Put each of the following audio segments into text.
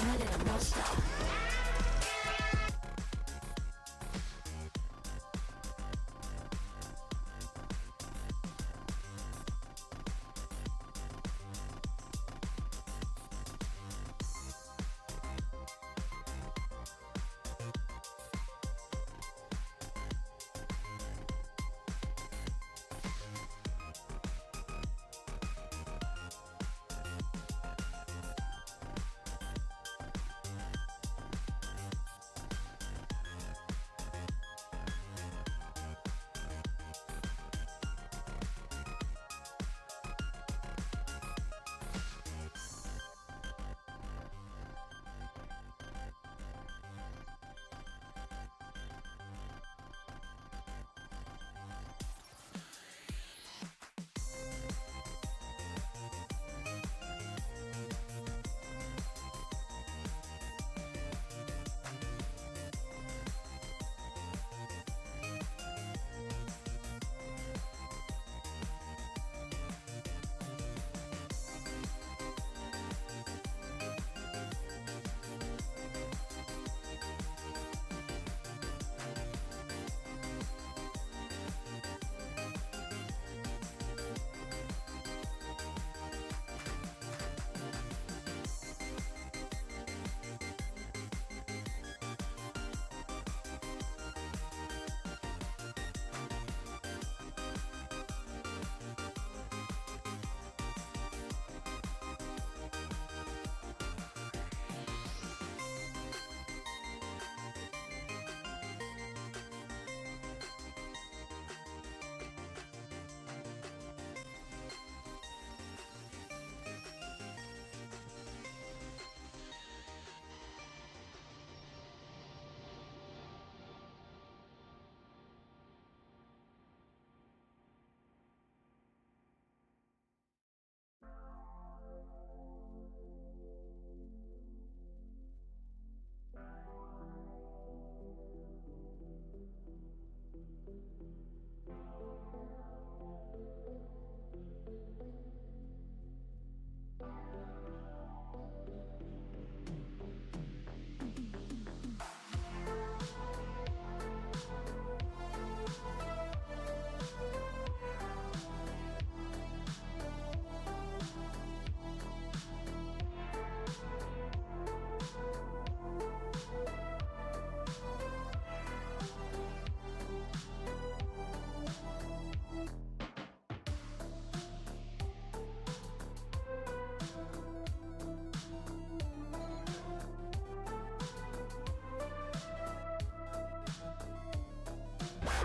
I'm a little monster.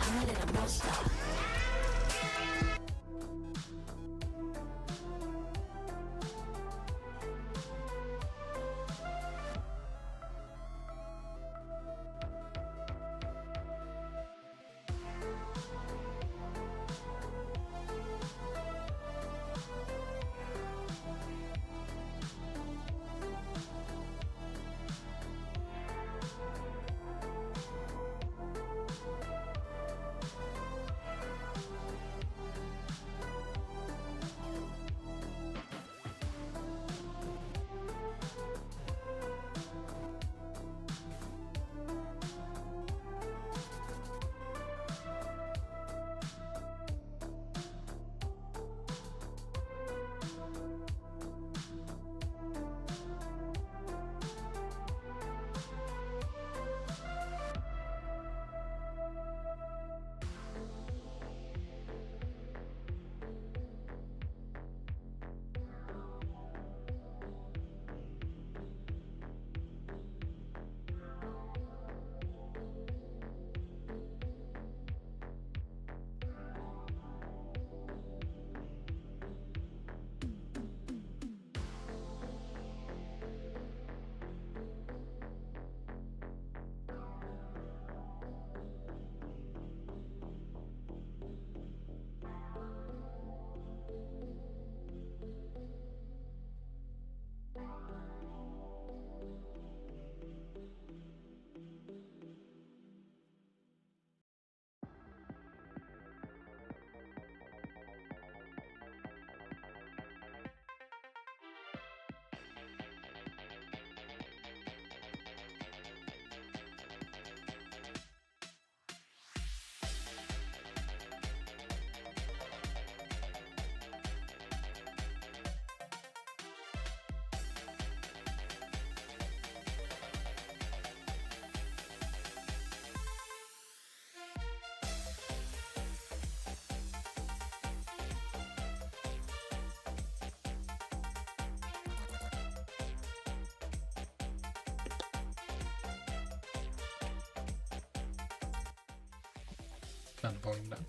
I'm a little monster. Turn the volume down.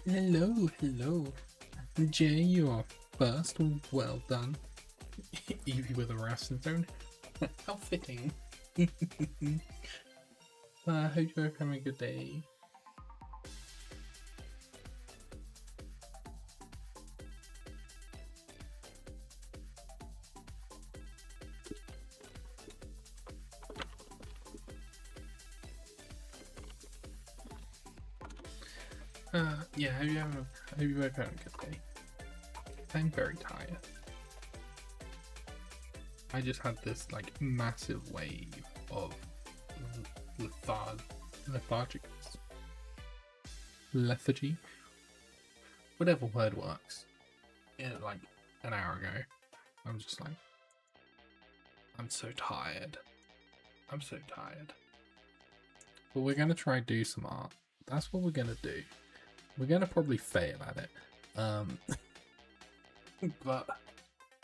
Hello, hello. Jay, you are first. Well done. Evie with a wrestling tone. How fitting. I hope you're having a good day. Yeah, I hope you both having a good day. I'm very tired. I just had this like massive wave of lethargy, whatever word works. Yeah, like an hour ago, I'm just like, I'm so tired. I'm so tired. But we're gonna try do some art. That's what we're gonna do. We're gonna probably fail at it. But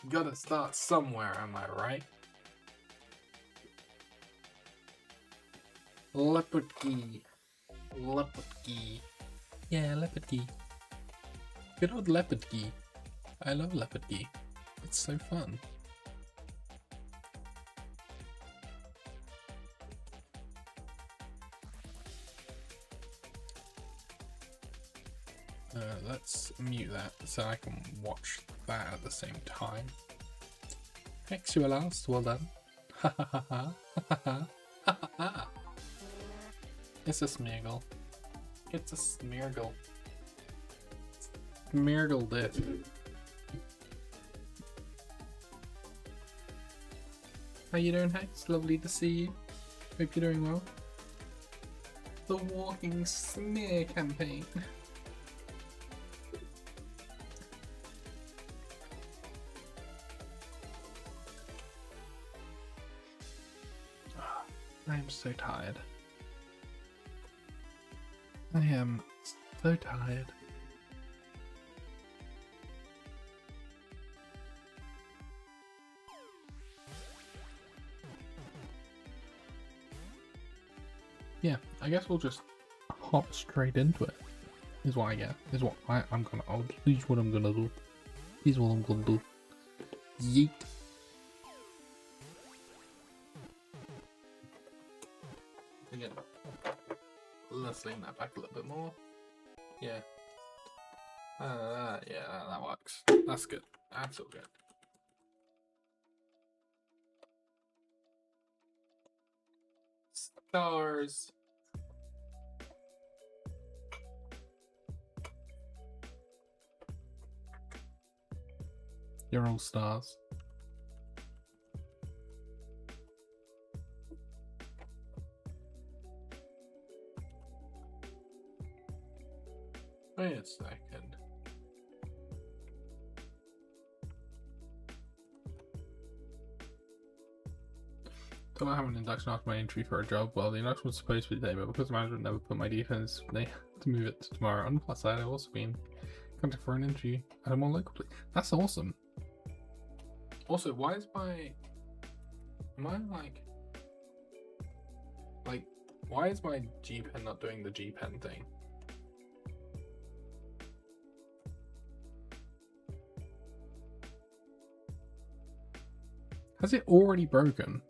gotta start somewhere, am I right? Leopard key. Yeah, leopard key. Good old leopard key. I love leopard key. It's so fun. Let's mute that so I can watch that at the same time. Thanks, you last. Well done. Ha ha ha ha ha ha ha ha. It's a smeargle. It's a smeargle. Smeargled it. How you doing, Hex? Lovely to see you. Hope you're doing well. The walking smear campaign. I am so tired. I am so tired. Yeah, I guess we'll just hop straight into it. Is what I get. Is what I'm gonna. This is what I'm gonna do. This is what I'm gonna do. Yeet. Again, let's lean that back a little bit more. Yeah. Yeah, that works. That's good. That's all good. Stars. You're all stars. Wait a second. So I have an induction after my entry for a job. Well, the induction was supposed to be today, but because management never put my defense, they had to move it to tomorrow. On the plus side, I've also been contacted for an interview at a more local place. That's awesome. Also, why is am I like, why is my G pen not doing the G pen thing? Has it already broken?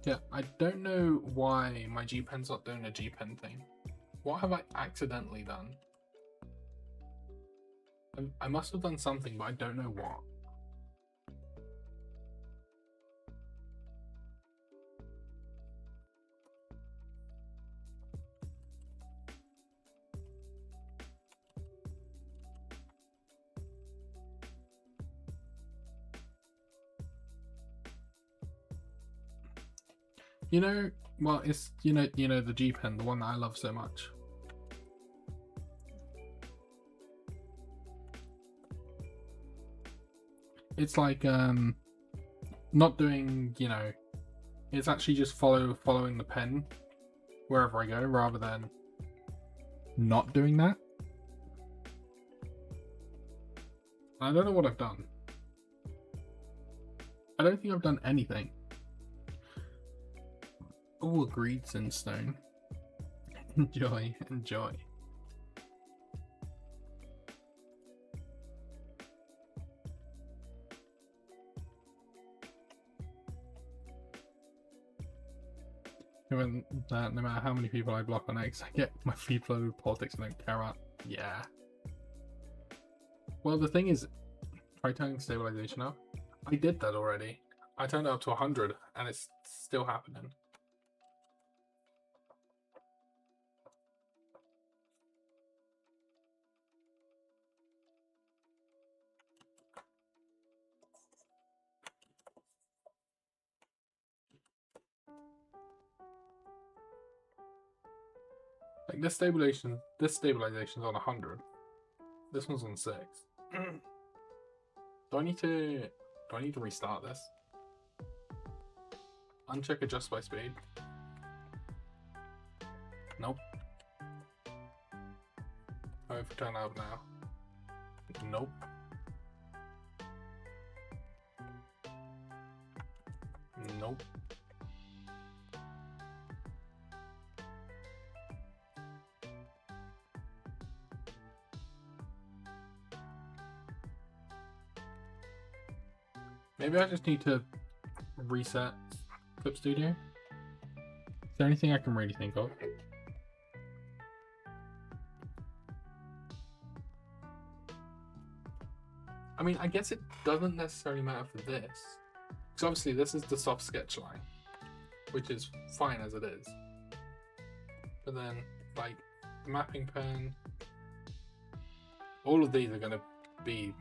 Yeah, I don't know why my G pen's not doing a G pen thing. What have I accidentally done? I must have done something, but I don't know what. You know, well, it's you know the G pen, the one that I love so much. It's like not doing, you know, It's actually just following the pen wherever I go, rather than not doing that. I don't know what I've done. I don't think I've done anything. Oh, agreed, Sinstone. Enjoy, enjoy. Given that no matter how many people I block on X, I get my feed flow with politics and don't care about. Yeah. Well, the thing is, try turning stabilization up. I did that already. I turned it up to 100 and it's still happening. Like this stabilization's on 100. This one's on 6. Do I need to restart this? Uncheck adjust by speed. Nope. Oh, if we turn out now. Nope. Nope. Maybe I just need to reset Clip Studio. Is there anything I can really think of? I mean, I guess it doesn't necessarily matter for this. Because obviously this is the soft sketch line, which is fine as it is. But then, like, the mapping pen, all of these are going to be,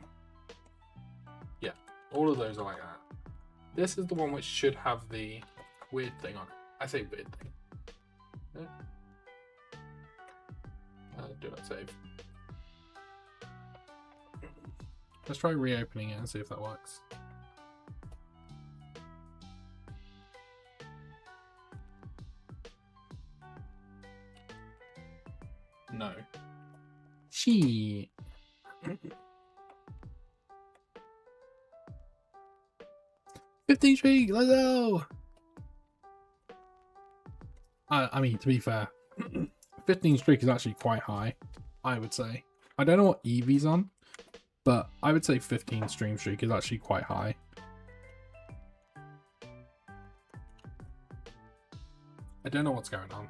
yeah, all of those are like that. This is the one which should have the weird thing on it. I say weird thing. Do not save. Let's try reopening it and see if that works. No. Shit. 15 streak, let's go! I mean, to be fair, 15 streak is actually quite high, I would say. I don't know what Eevee's on, but I would say 15 stream streak is actually quite high. I don't know what's going on.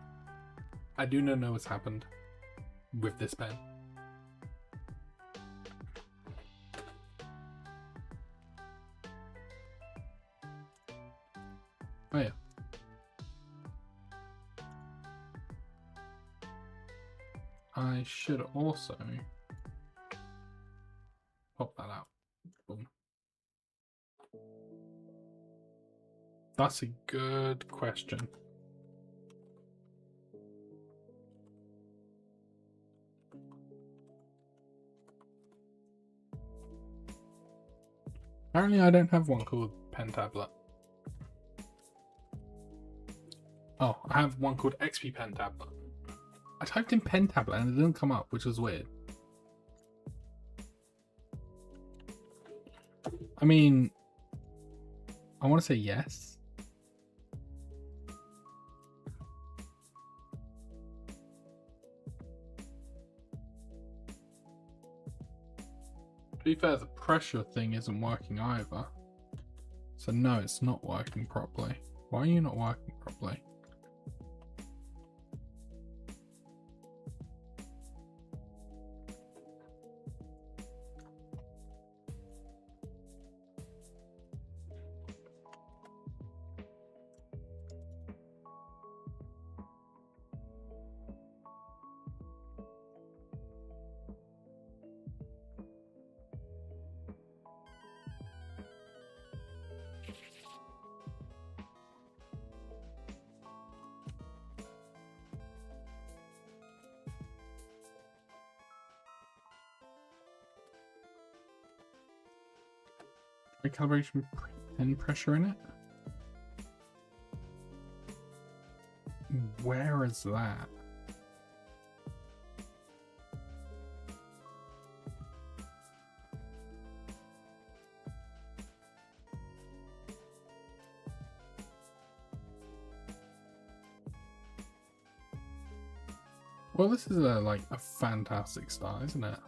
I do not know what's happened with this pen. Oh yeah. I should also pop that out. Boom. That's a good question. Apparently I don't have one called Pen Tablet. Oh, I have one called XP Pen Tablet. I typed in Pen Tablet and it didn't come up, which was weird. I mean, I want to say yes. To be fair, the pressure thing isn't working either. So no, it's not working properly. Why are you not working properly? Calibration pen pressure in it. Where is that? Well, this is like a fantastic start, isn't it?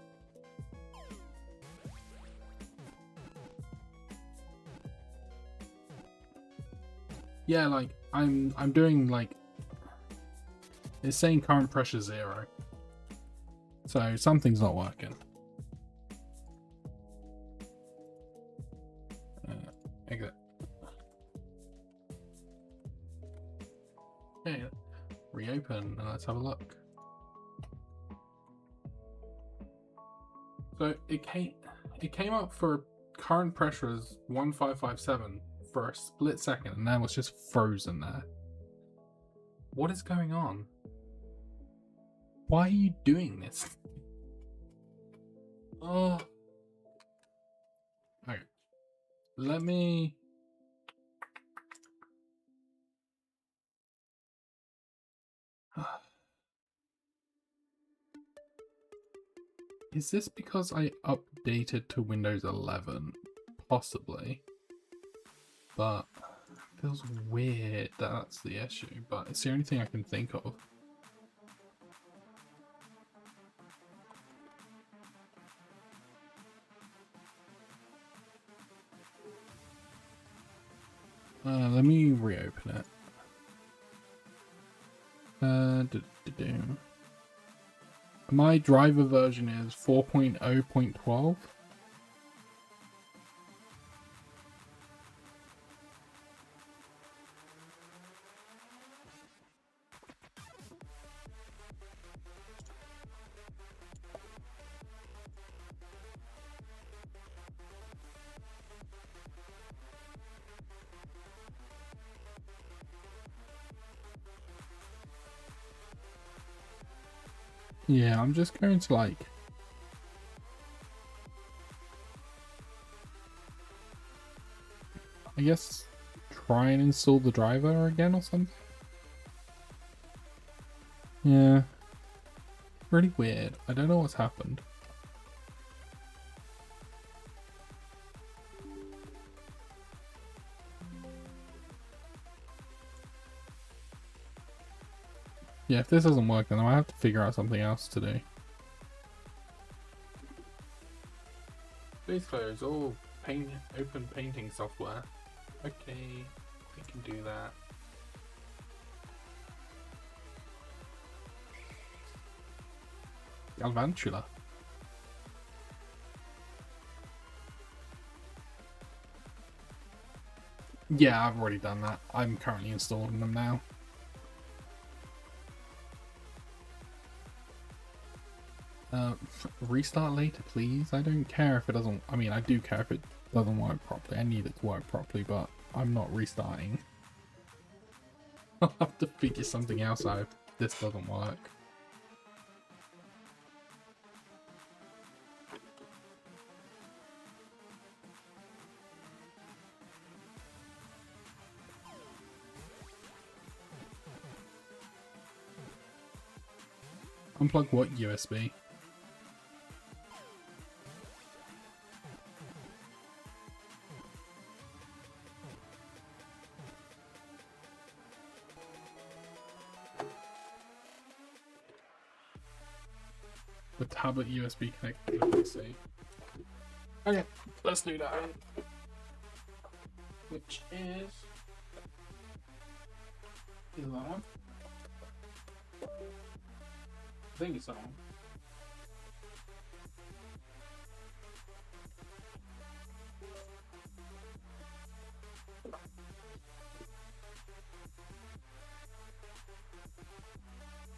Yeah, like I'm doing like, it's saying current pressure 0, so something's not working. Exit. Okay, reopen and let's have a look. So it came up for current pressure is 1557 for a split second, and then it's just frozen there. What is going on? Why are you doing this? Oh. Okay. Let me... Is this because I updated to Windows 11? Possibly. But it feels weird that that's the issue, but it's the only thing I can think of. Let me reopen it. My driver version is 4.0.12. Yeah, I'm just going to like... I guess try and install the driver again or something. Yeah. Really weird. I don't know what's happened. Yeah, if this doesn't work, then I might have to figure out something else to do. Please close all open painting software. Okay, we can do that. Galvantula. Yeah, I've already done that. I'm currently installing them now. Restart later, please. I don't care if it doesn't... I mean, I do care if it doesn't work properly. I need it to work properly, but I'm not restarting. I'll have to figure something else out if this doesn't work. Unplug what USB? The tablet USB connected to the PC. Okay, let's do that. Which is that on? I think it's on.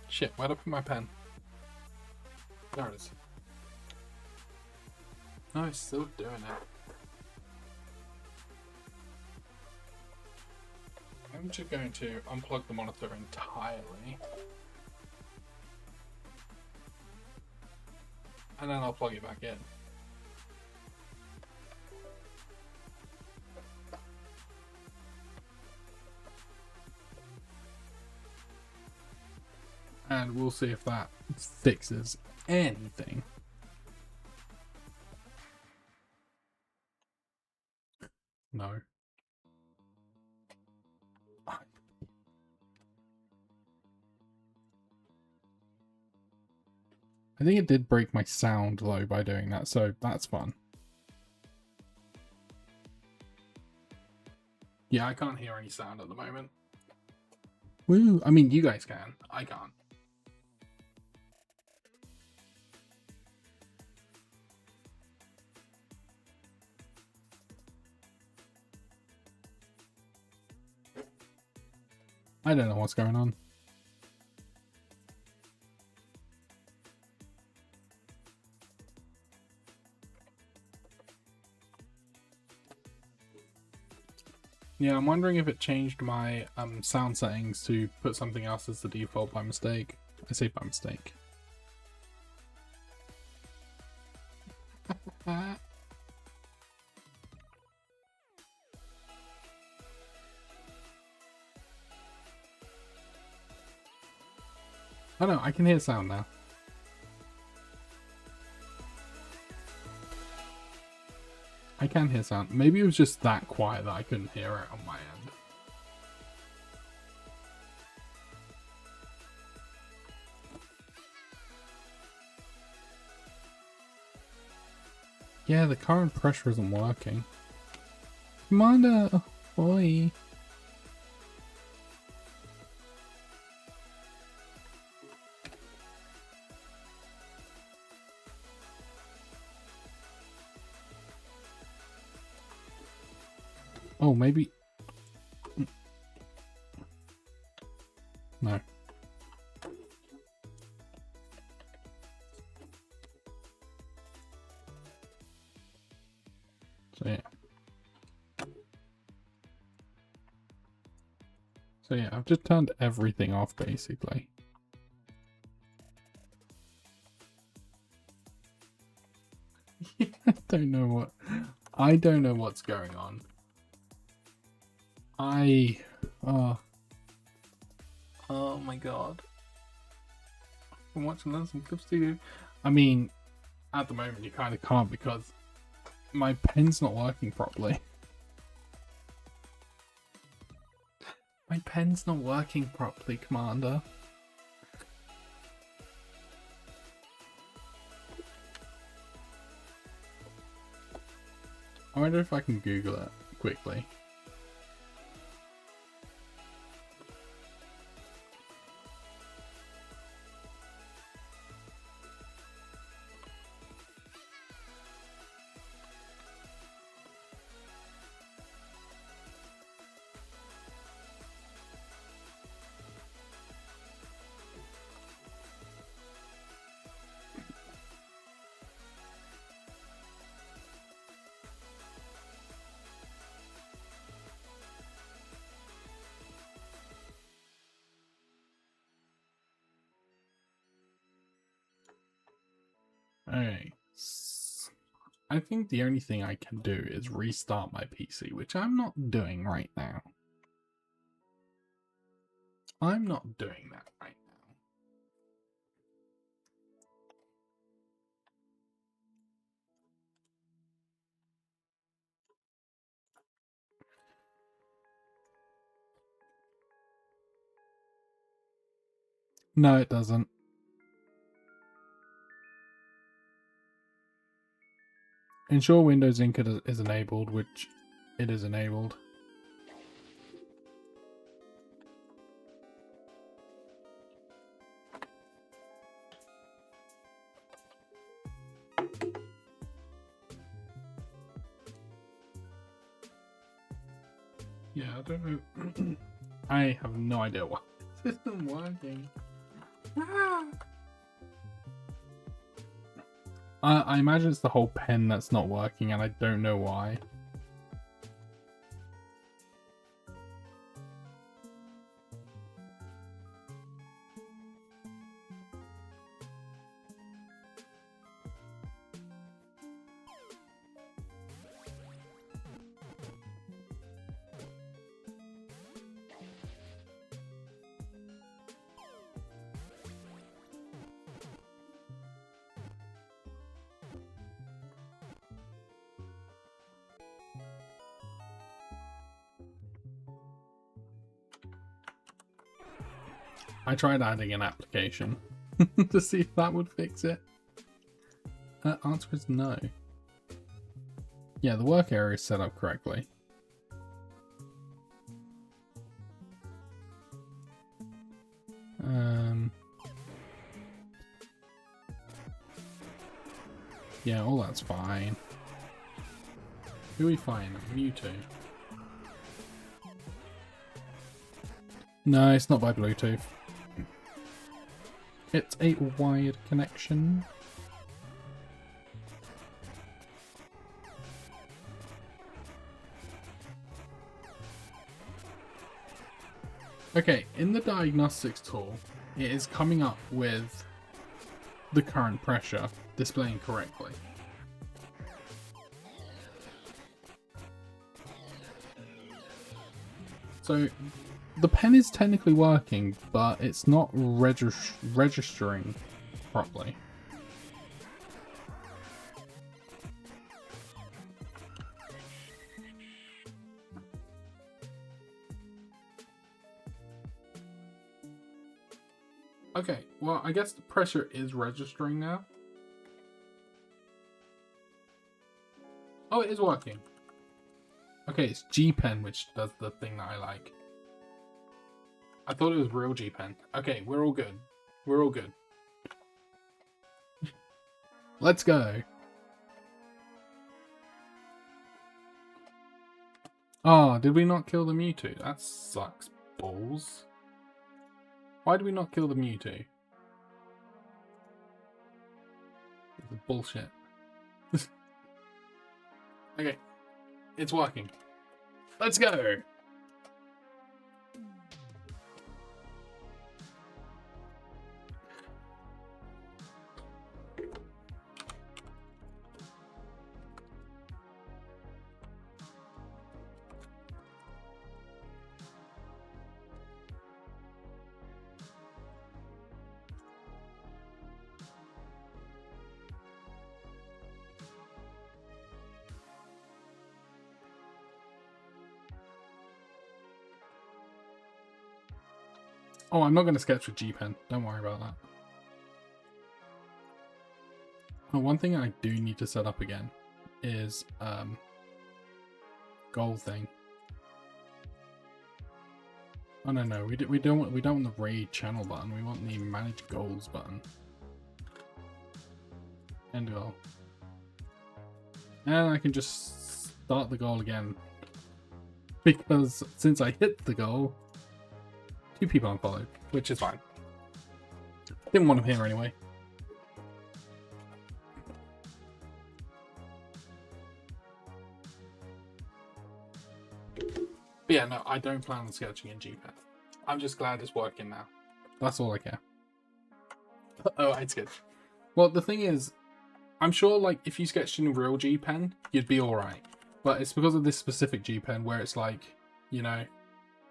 Shit, where'd I put my pen? There it is. No, it's still doing it. I'm just going to unplug the monitor entirely. And then I'll plug it back in. And we'll see if that fixes anything. No. I think it did break my sound though by doing that, so that's fun. Yeah, I can't hear any sound at the moment. Woo! I mean, you guys can. I can't. I don't know what's going on. Yeah, I'm wondering if it changed my sound settings to put something else as the default by mistake. I say by mistake. Oh no, I can hear sound now. I can hear sound. Maybe it was just that quiet that I couldn't hear it on my end. Yeah, the current pressure isn't working. Commander, boy. Oh, maybe. No. So yeah. So yeah, I've just turned everything off basically. I don't know what's going on. Oh my god. I'm watching some clips too. I mean, at the moment you kind of can't because my pen's not working properly. My pen's not working properly, Commander. I wonder if I can Google it quickly. Okay. I think the only thing I can do is restart my PC, which I'm not doing right now. I'm not doing that right now. No, it doesn't. Ensure Windows Ink is enabled, which it is enabled. Yeah, I don't know. I have no idea why this isn't working. I imagine it's the whole pen that's not working, and I don't know why. I tried adding an application to see if that would fix it. Answer is no. Yeah, the work area is set up correctly. Yeah, all that's fine. Who are we fighting? Mewtwo. No, it's not by Bluetooth. It's a wired connection. Okay, in the diagnostics tool, it is coming up with the current pressure displaying correctly. So the pen is technically working, but it's not registering properly. Okay, well, I guess the pressure is registering now. Oh, it is working. Okay, it's G-Pen which does the thing that I like. I thought it was real G-Pen. Okay, we're all good. We're all good. Let's go. Oh, did we not kill the Mewtwo? That sucks balls. Why did we not kill the Mewtwo? This is bullshit. Okay, it's working. Let's go! Oh, I'm not going to sketch with G-Pen. Don't worry about that. Oh, one thing I do need to set up again is goal thing. Oh no, we don't want the raid channel button. We want the manage goals button. End goal. And I can just start the goal again. Because since I hit the goal, 2 people unfollowed, which is fine. Didn't want them here anyway. But yeah, no, I don't plan on sketching in G-Pen. I'm just glad it's working now. That's all I care. Oh, it's good. Well, the thing is, I'm sure like if you sketched in real G-Pen, you'd be alright. But it's because of this specific G-Pen where it's like, you know,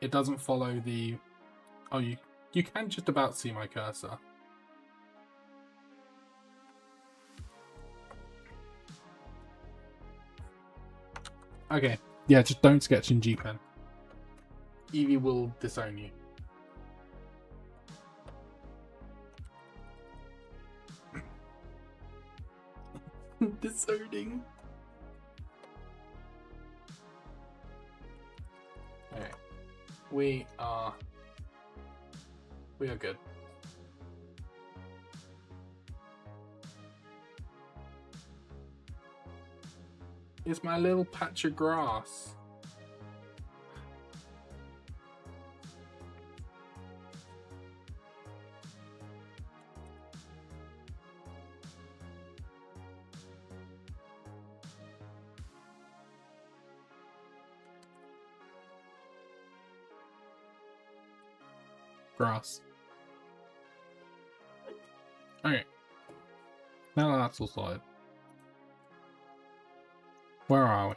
it doesn't follow the... Oh, you can just about see my cursor. Okay, yeah, just don't sketch in G-Pen. Eevee will disown you. Disowning. Okay, we are good. It's my little patch of grass. Grass. Okay. Now that's all sorted. Where are we?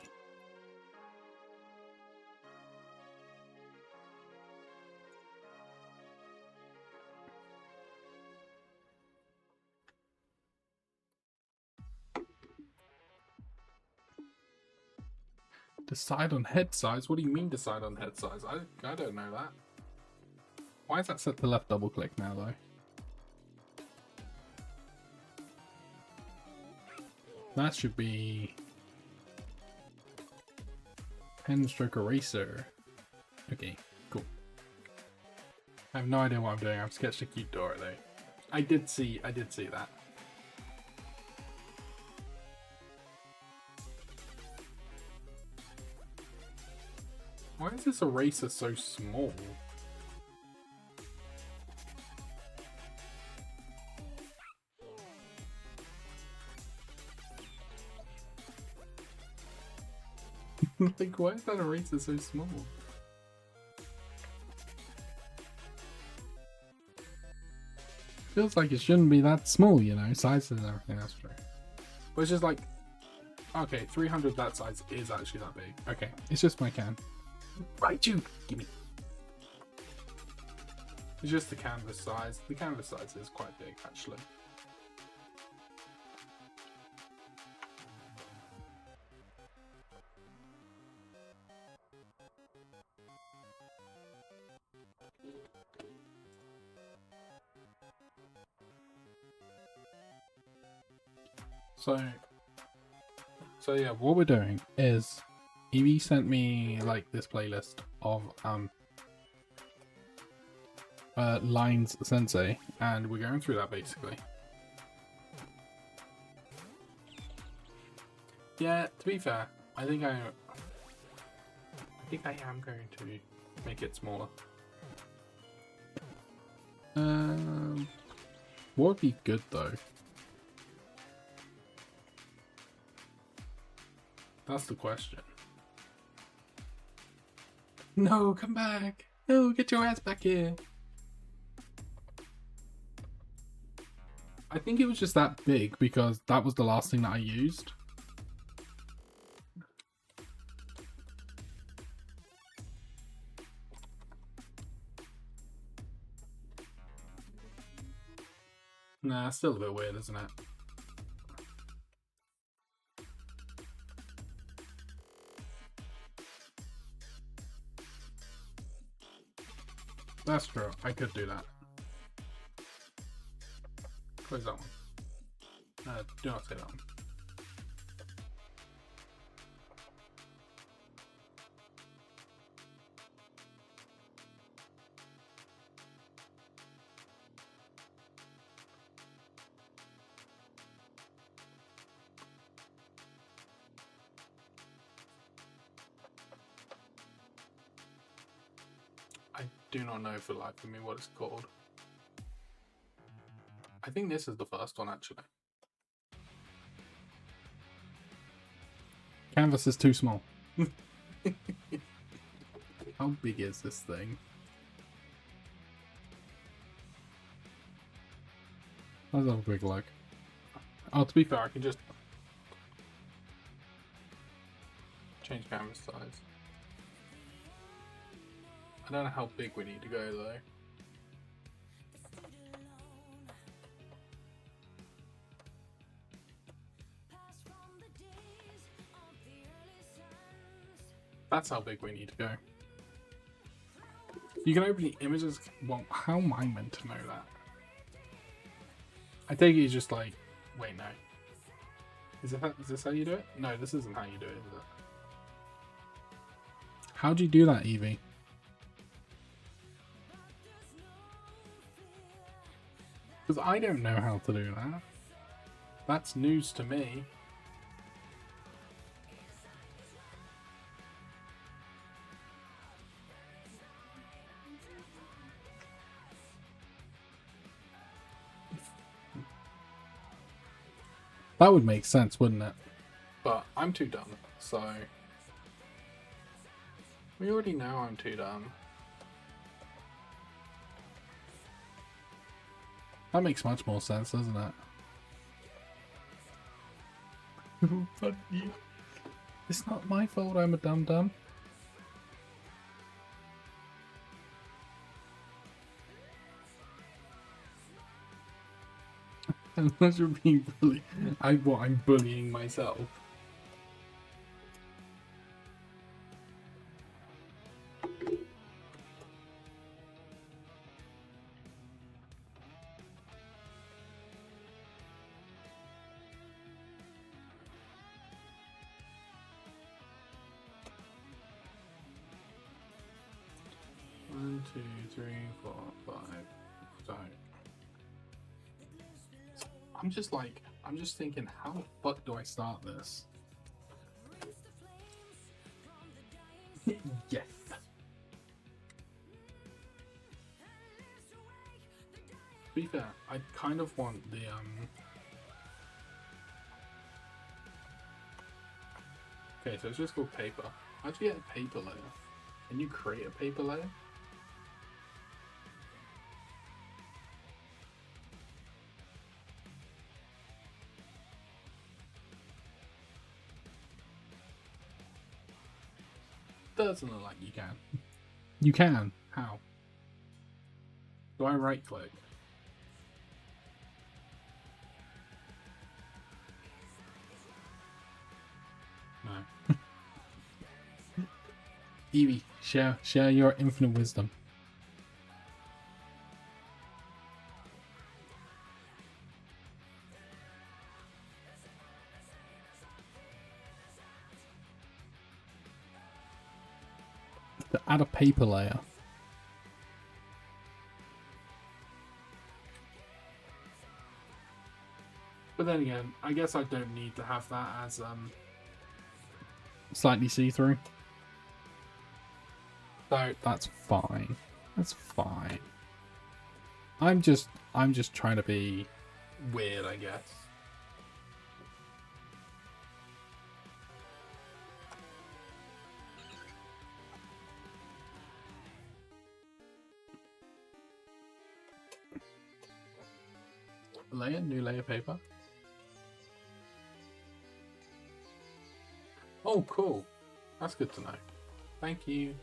Decide on head size? What do you mean decide on head size? I don't know that. Why is that set to left double click now though? That should be pen stroke eraser. Okay, cool. I have no idea what I'm doing. I've sketched a cute door though. I did see that. Why is this eraser so small? Like, why is that eraser so small? Feels like it shouldn't be that small, you know, sizes and everything, that's true. But it's just like, okay, 300 that size is actually that big. Okay, it's just my can. Right, you, gimme. It's just the canvas size. The canvas size is quite big, actually. So yeah, what we're doing is Evie sent me like this playlist of Lines Sensei, and we're going through that basically. Yeah, to be fair, I think I am going to make it smaller. What would be good though? That's the question. No, come back! No, get your ass back here! I think it was just that big because that was the last thing that I used. Nah, still a bit weird, isn't it? That's true. I could do that. Close that one. Do not say that one. I do not know for the life of me what it's called. I think this is the first one actually. Canvas is too small. How big is this thing? Let's have a quick look. Oh, to be fair, I can just change canvas size. I don't know how big we need to go though. That's how big we need to go. You can open the images. Well, how am I meant to know that? I take it you just like, wait, no. Is this how you do it? No, this isn't how you do it, is it? How'd you do that, Evie? Because I don't know how to do that. That's news to me. That would make sense, wouldn't it? But I'm too dumb, so... We already know I'm too dumb. That makes much more sense, doesn't it? But yeah. It's not my fault I'm a dum-dum. Unless you're being bullied. I'm bullying myself. 2, 3, 4, 5. So I'm just thinking, how the fuck do I start this? Yes. To be fair, I kind of want the Okay, so it's just called paper. How do you get a paper layer? Can you create a paper layer? Doesn't look like you can. You can. How? Do I right click? No. Evie, share your infinite wisdom. To add a paper layer. But then again, I guess I don't need to have that as slightly see-through. So that's fine. That's fine. I'm just trying to be weird, I guess. Layer, new layer paper. Oh, cool. That's good to know. Thank you.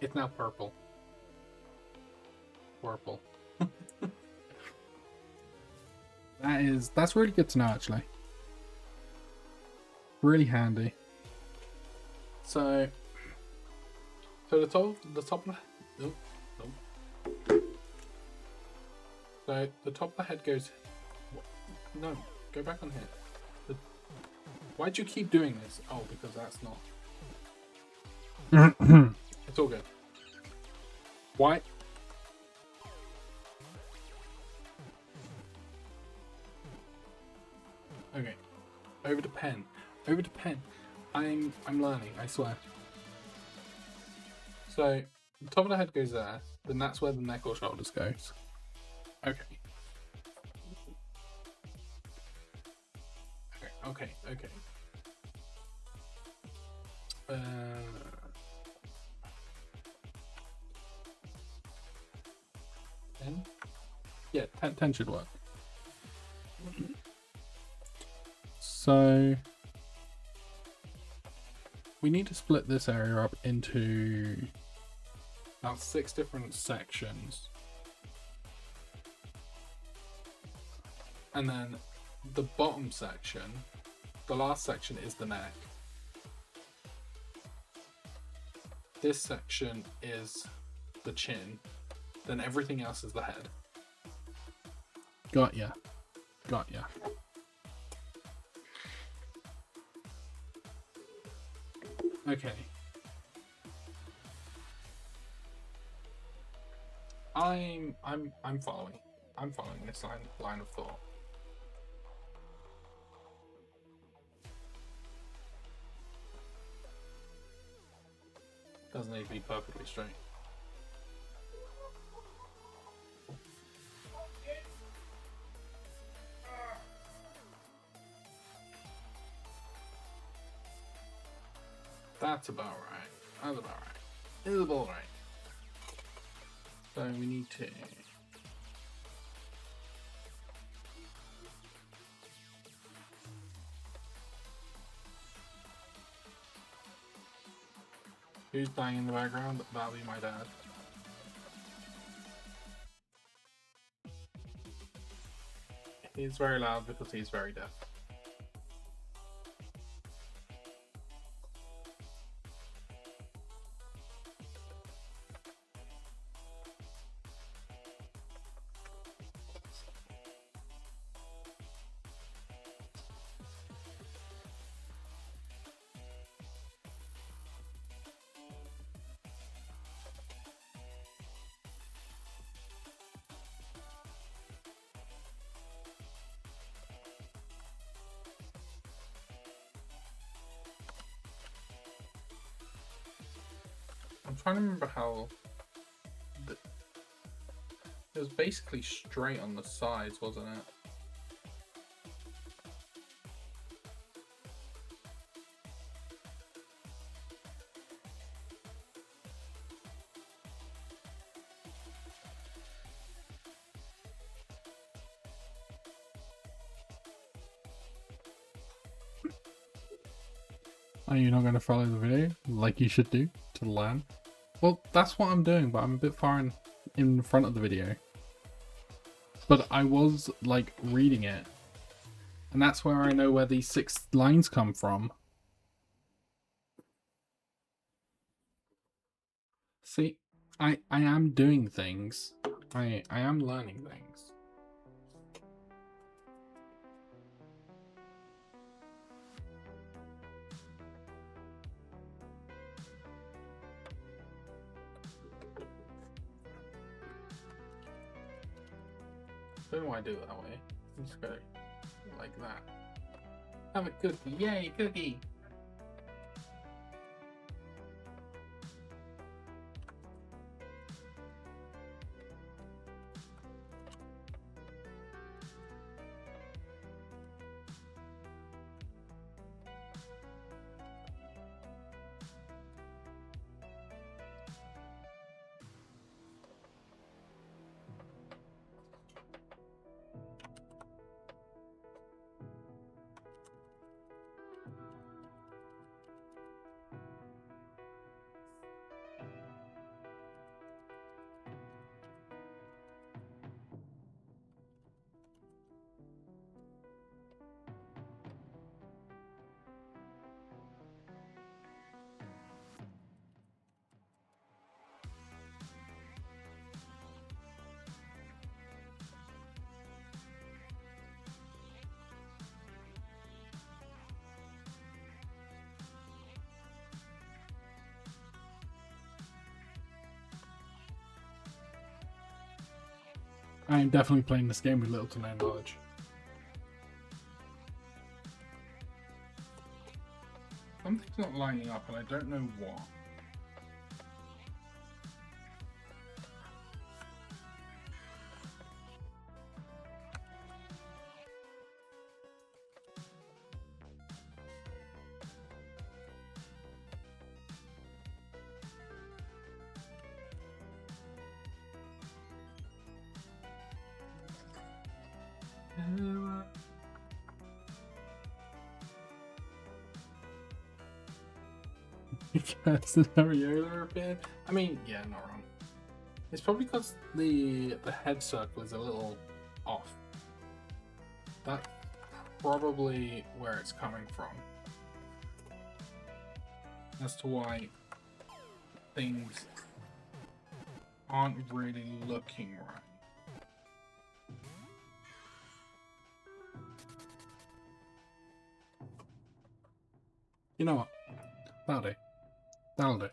It's now purple. Purple. That's really good to know, actually. Really handy. So the top of the so the top of the head goes. No, go back on here. Why'd you keep doing this? Oh, because that's not. It's all good. Why? Okay. Over to pen. Over to pen. I'm learning, I swear. So the top of the head goes there, then that's where the neck or shoulders goes. Okay. Okay. Ten? Yeah, 10 should work. So we need to split this area up into about 6 different sections. And then the bottom section, the last section, is the neck. This section is the chin. Then everything else is the head. Got ya. Okay. I'm following. I'm following this line of thought. Doesn't need to be perfectly straight. That's about right. That's about right. It's about right. So we need to. Who's dying in the background? That'll be my dad. He's very loud because he's very deaf. I'm trying to remember how. It was basically straight on the sides, wasn't it? Are you not going to follow the video like you should do to learn? Well, that's what I'm doing, but I'm a bit far in front of the video. But I was like reading it, and that's where I know where these 6 lines come from. See, I am doing things. I am learning things. Don't know why I do it that way. I'm just go like that. Have a cookie. Yay, cookie! I am definitely playing this game with little to no knowledge. Something's not lining up and I don't know what. Because the areola appeared. I mean, yeah, not wrong. It's probably because the head circle is a little off. That's probably where it's coming from. As to why things aren't really looking right. You know what? That'll do. That'll do.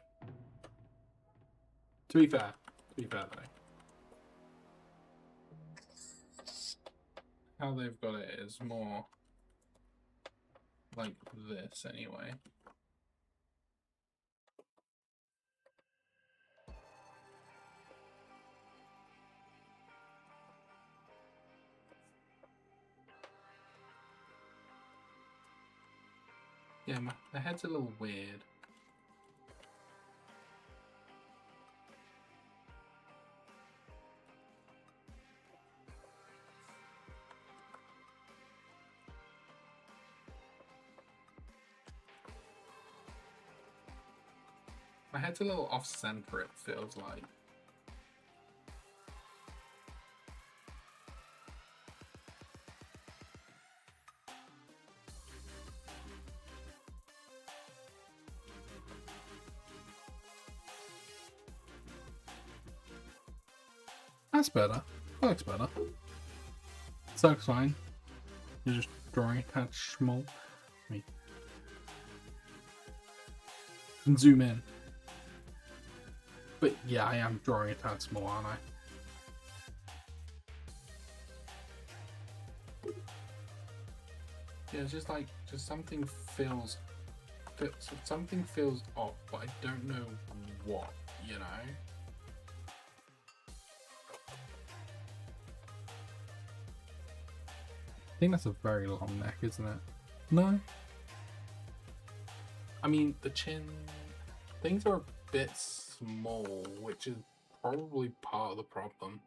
To be fair though. How they've got it is more like this anyway. Yeah, the head's a little weird. My head's a little off-center, it feels like. That's better. That looks better. So looks fine. You're just drawing a tad small. Wait. And zoom in. But yeah, I am drawing a tad small, aren't I? Yeah, it's just like, something feels off, but I don't know what. you know. I think that's a very long neck, isn't it? No? I mean, the chin... Things are a bit small, which is probably part of the problem.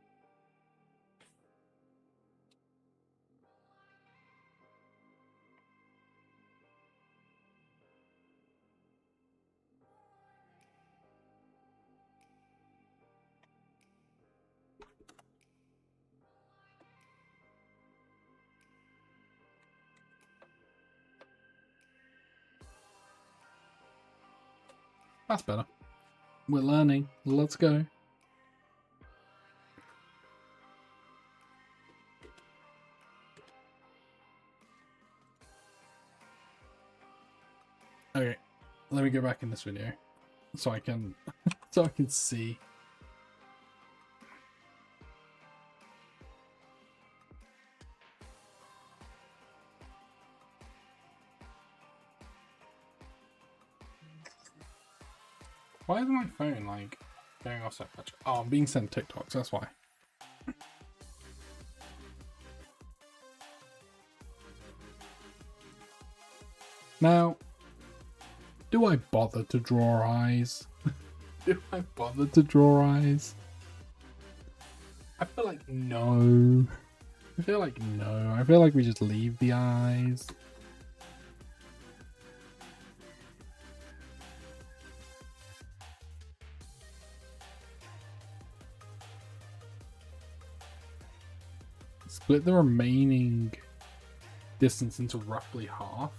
That's better. We're learning. Let's go. Okay, let me go back in this video so I can see. Why is my phone like going off so much? Oh, I'm being sent TikToks, that's why. Now, do I bother to draw eyes? Do I bother to draw eyes? I feel like no. I feel like no. I feel like we just leave the eyes. Split the remaining distance into roughly half.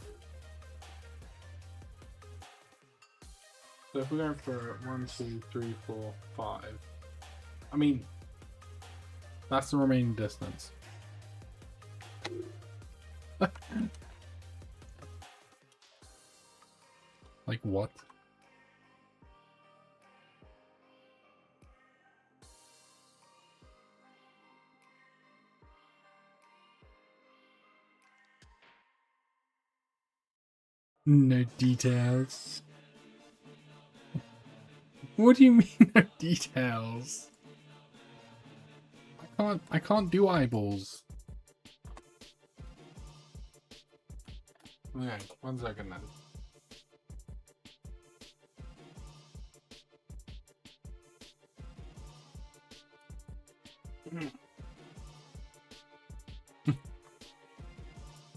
So if we're going for 1, 2, 3, 4, 5. I mean, that's the remaining distance. Like what? No details. What do you mean no details? I can't do eyeballs. Okay, 1 second then.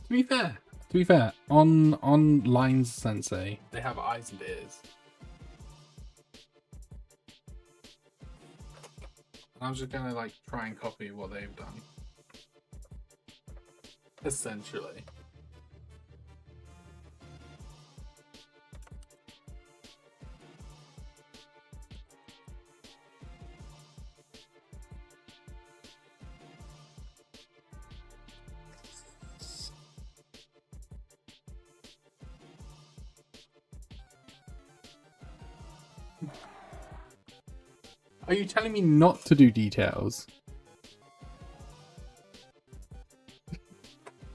To be fair, on Lines Sensei, they have eyes and ears. I'm just gonna like try and copy what they've done. Essentially. Are you telling me not to do details?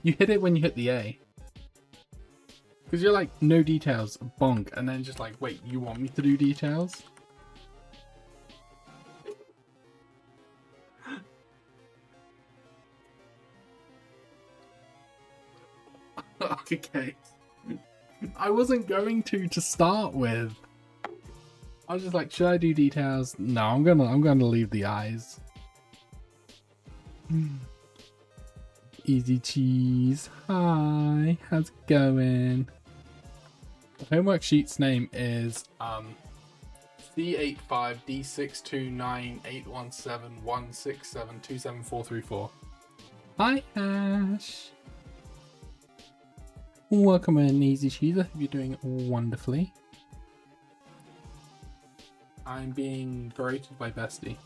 You hit it when you hit the A. Because you're like, no details, bonk, and then just like, wait, you want me to do details? Okay. I wasn't going to start with. I was just like, should I do details? No, I'm gonna leave the eyes. Easy cheese. Hi, how's it going? The homework sheet's name is C85D62981716727434. Hi Ash. Welcome in, Easy Cheese. I hope you're doing wonderfully. I'm being berated by Bestie.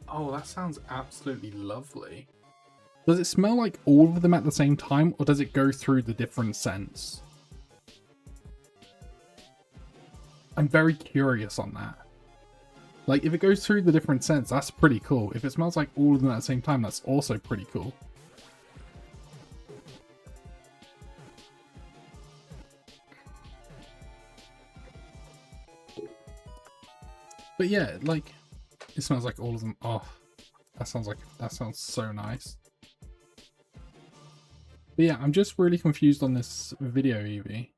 Oh, that sounds absolutely lovely. Does it smell like all of them at the same time, or does it go through the different scents? I'm very curious on that. Like, if it goes through the different scents, that's pretty cool. If it smells like all of them at the same time, that's also pretty cool. But yeah, like, it smells like all of them. Oh, that sounds so nice. But yeah, I'm just really confused on this video, Evie.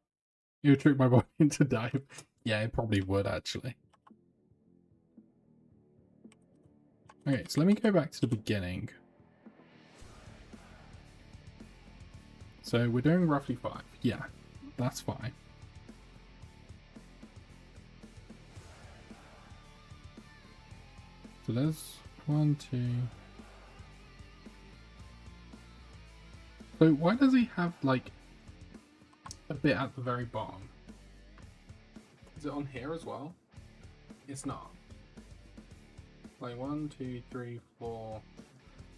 It would trick my body into dive. Yeah, it probably would, actually. Okay, so let me go back to the beginning. So we're doing roughly 5. Yeah, that's fine. So there's 1, 2. So why does he have, like, a bit at the very bottom? Is it on here as well? It's not. Like 1, 2, 3, 4.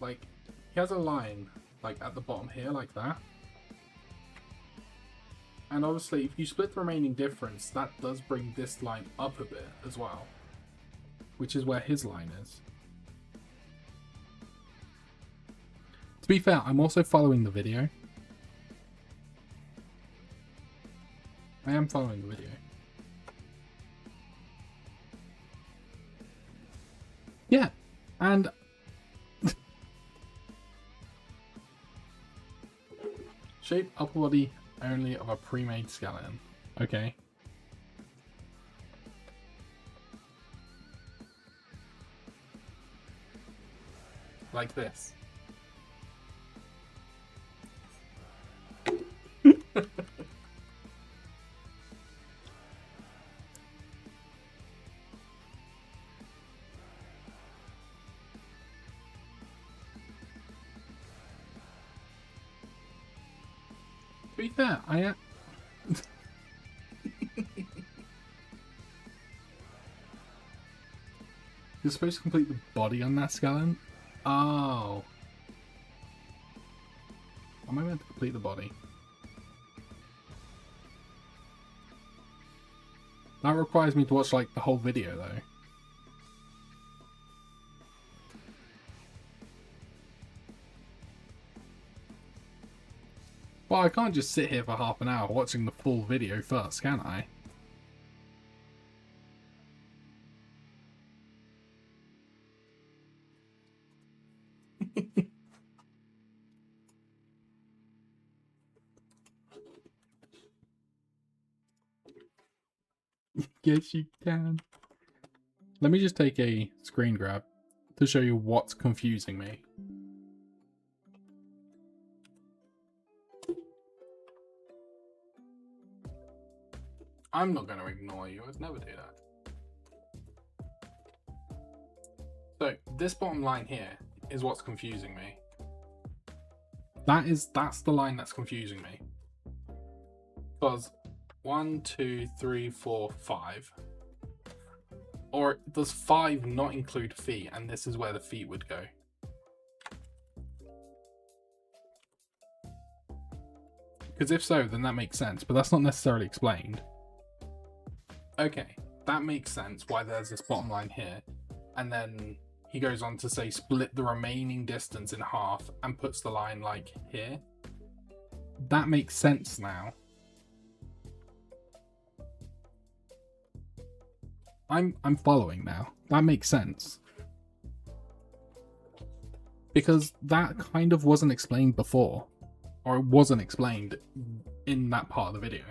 Like, he has a line, like, at the bottom here, like that. And obviously, if you split the remaining difference, that does bring this line up a bit as well. Which is where his line is. To be fair, I'm also following the video. I am following the video. Yeah, and shape upper body only of a pre-made skeleton. Okay. Like this. To be fair, I am. You're supposed to complete the body on that skeleton? Oh. Am I meant to complete the body? That requires me to watch, like, the whole video, though. Well, I can't just sit here for half an hour watching the full video first, can I? Yes, you can. Let me just take a screen grab to show you what's confusing me. I'm not going to ignore you. I'd never do that. So this bottom line here is what's confusing me. That's the line that's confusing me. Because 1, 2, 3, 4, 5. Or does 5 not include feet, and this is where the feet would go? Because if so, then that makes sense, but that's not necessarily explained. Okay, that makes sense why there's this bottom line here. And then he goes on to say split the remaining distance in half and puts the line like here. That makes sense now. I'm following now. That makes sense. Because that kind of wasn't explained before. Or it wasn't explained in that part of the video.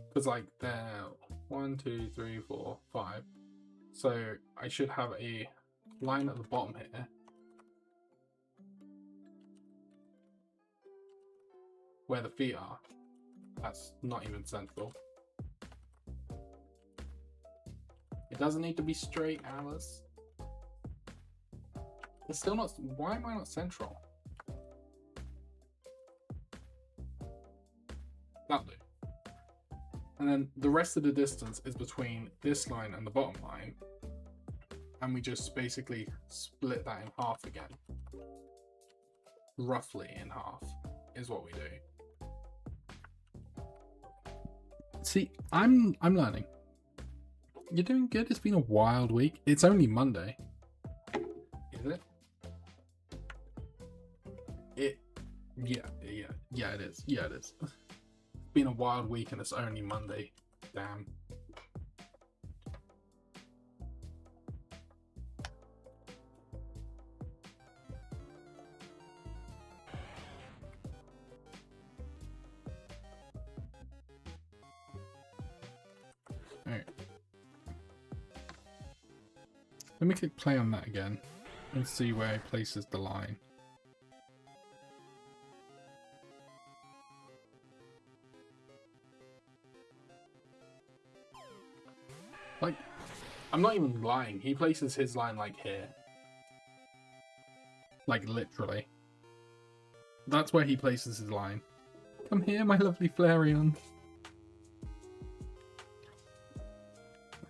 Because like there, 1, 2, 3, 4, 5. So I should have a line at the bottom here. Where the feet are. That's not even central. It doesn't need to be straight, Alice. It's still not. Why am I not central? That'll do. And then the rest of the distance is between this line and the bottom line. And we just basically split that in half again. Roughly in half is what we do. See, I'm learning. You're doing good. It's been a wild week. It's only Monday. Is it? Yeah, it is. Yeah, it is. It's been a wild week and it's only Monday. Damn. Let me click play on that again and see where it places the line. Like, I'm not even lying. He places his line like here. Like, literally. That's where he places his line. Come here, my lovely Flareon.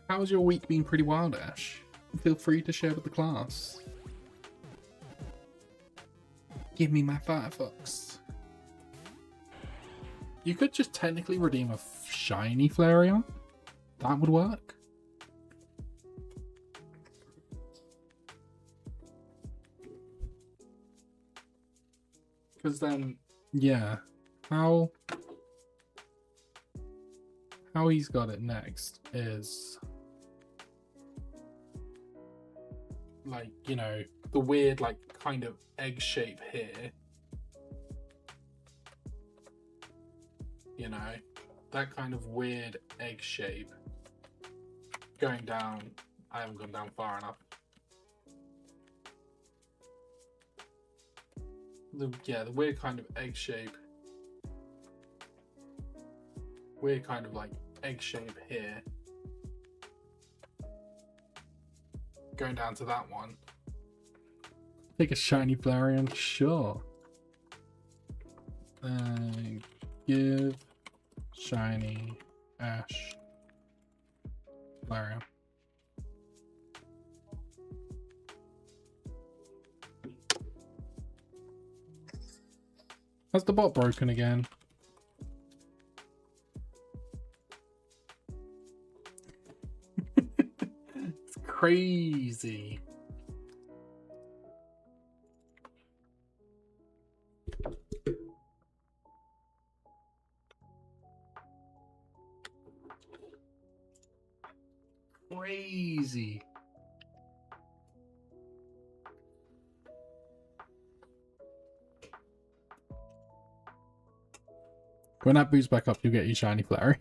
How's your week been? Pretty wild, Ash? Feel free to share with the class. Give me my Firefox. You could just technically redeem a shiny Flareon. That would work. Because then, yeah, how he's got it next is like, you know, the weird like kind of egg shape here, you know, that kind of weird egg shape going down. I haven't gone down far enough. The weird kind of egg shape, weird kind of like egg shape here, going down to that one. Take a shiny Flareon, sure. Give shiny Ash Flareon. Has the bot broken again? It's crazy. Crazy. When that boots back up, you'll get your shiny Flare.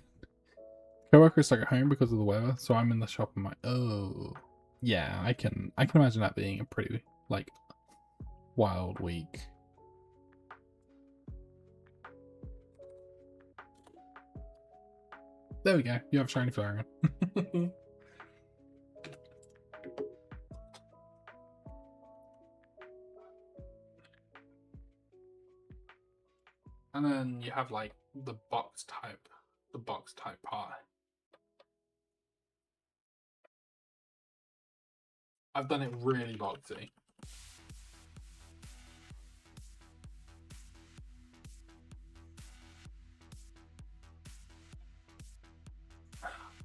Coworker is stuck at home because of the weather, so I'm in the shop and oh, yeah, I can imagine that being a pretty like wild week. There we go. You have a shiny Flareon. And then you have like the box type part. I've done it really boxy.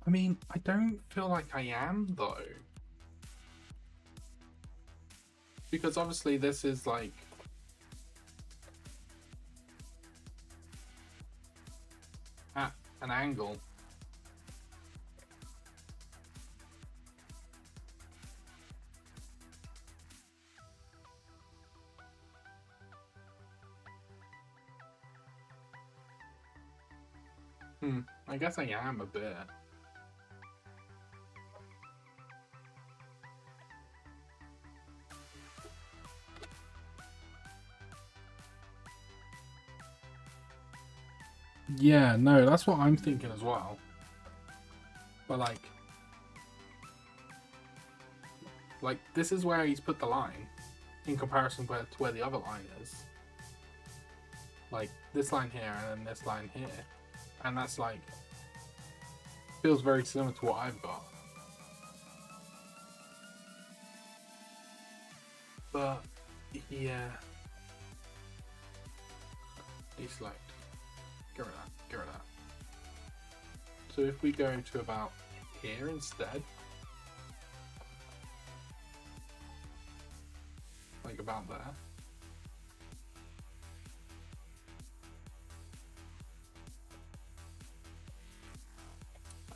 I mean, I don't feel like I am though. Because obviously this is like at an angle. I guess I am a bit. Yeah, no, that's what I'm thinking as well. But like this is where he's put the line in comparison to where the other line is. Like this line here and then this line here. And that's like, feels very similar to what I've got. But yeah. Deselect. Get rid of that. Get rid of that. So if we go to about here instead. Like about there.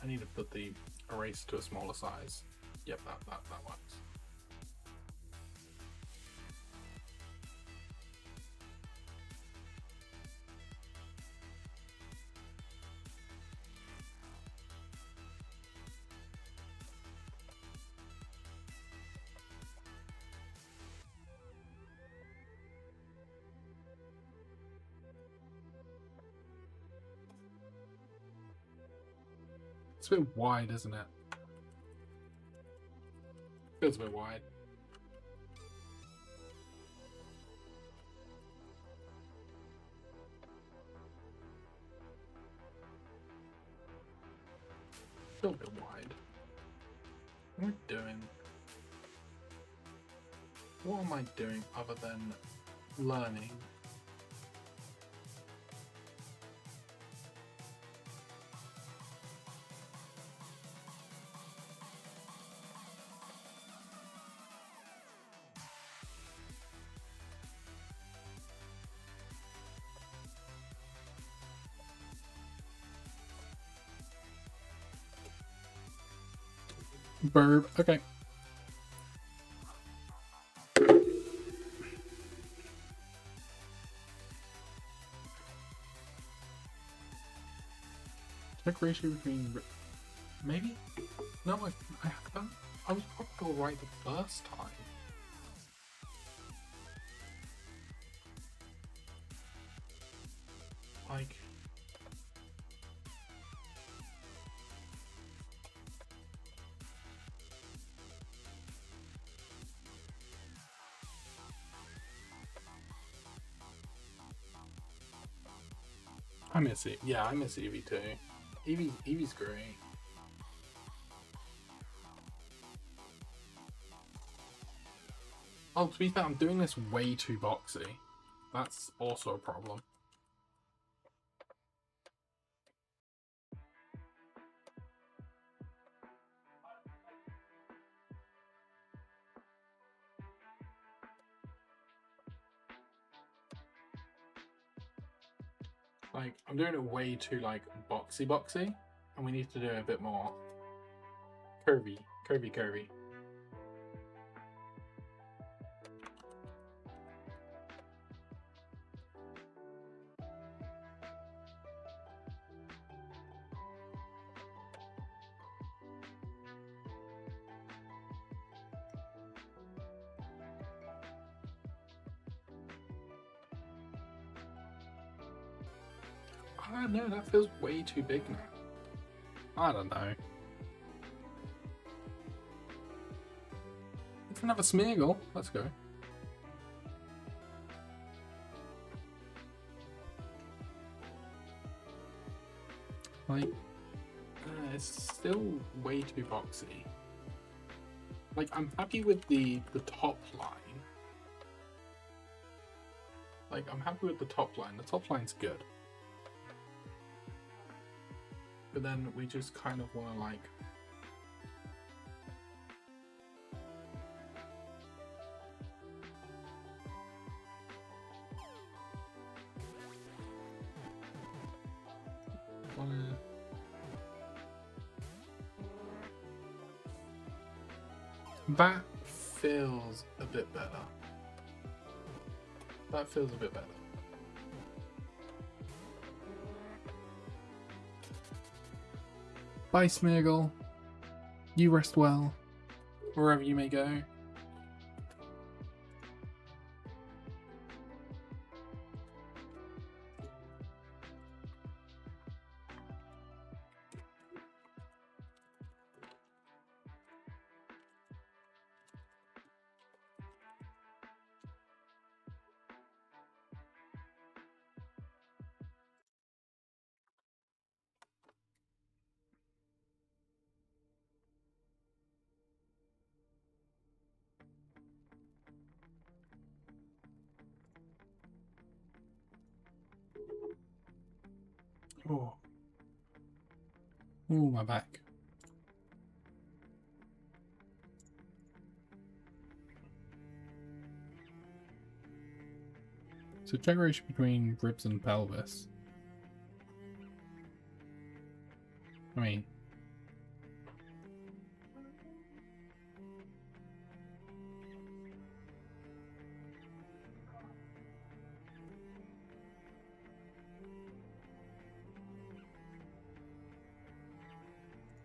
I need to put the erase to a smaller size. Yep, that works. It's a bit wide, isn't it? Feels a bit wide. Feels a bit wide. What am I doing? What am I doing other than learning? Burb. Okay. Check ratio between. Maybe? No, I was probably all right the first time. Like. I miss it. Yeah, I miss Eevee too. Eevee's great. Oh, to be fair, I'm doing this way too boxy. That's also a problem. Like, I'm doing it way too, like, boxy, and we need to do it a bit more curvy. I don't know, that feels way too big now. I don't know. It's another Smeargle. Let's go. Like, it's still way too boxy. Like, I'm happy with the top line. Like, I'm happy with the top line. The top line's good. But then we just kind of want to, like... That feels a bit better. That feels a bit better. Bye, Smeargle. You rest well, wherever you may go. Oh. Oh, my back. So check ratio between ribs and pelvis. I mean...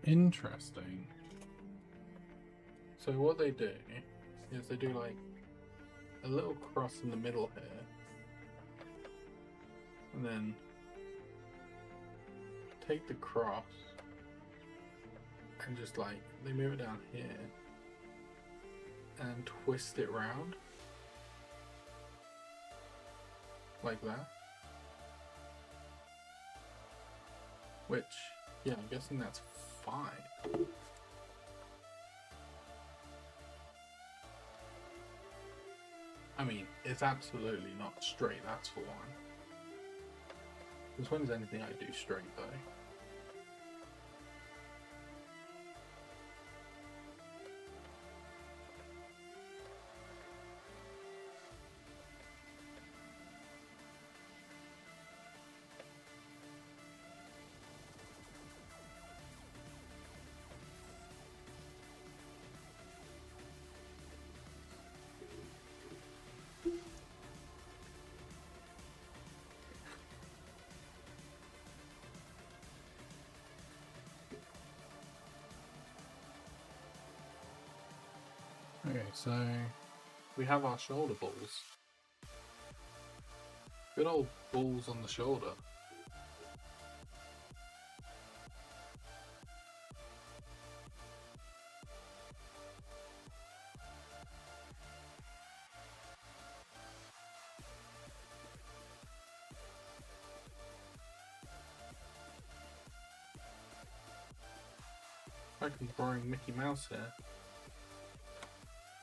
Interesting. So what they do is they do like a little cross in the middle here, and then take the cross and just like they move it down here and twist it round like that. Which, yeah, I'm guessing that's fine. I mean, it's absolutely not straight, that's for one. Because when is anything I do straight, though? Okay, so we have our shoulder balls. Good old balls on the shoulder. I can borrowing Mickey Mouse here.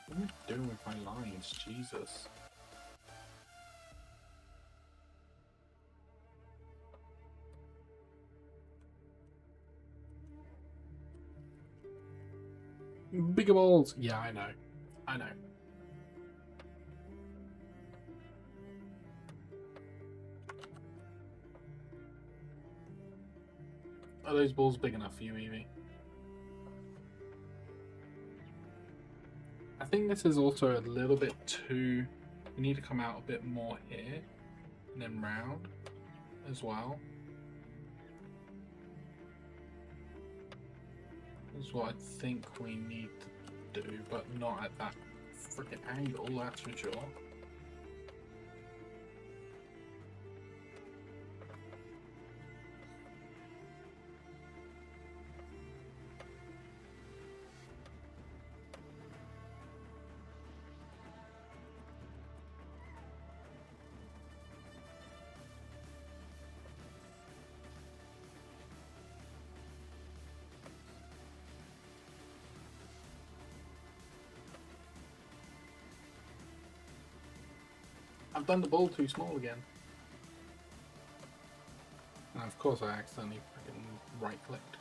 What am I doing with my lines? Jesus. Bigger balls! Yeah, I know. I know. Are those balls big enough for you, Evie? I think this is also a little bit too... You need to come out a bit more here, and then round as well. Is what I think we need to do, but not at that freaking angle, that's for sure. I've done the ball too small again. And of course I accidentally freaking right clicked.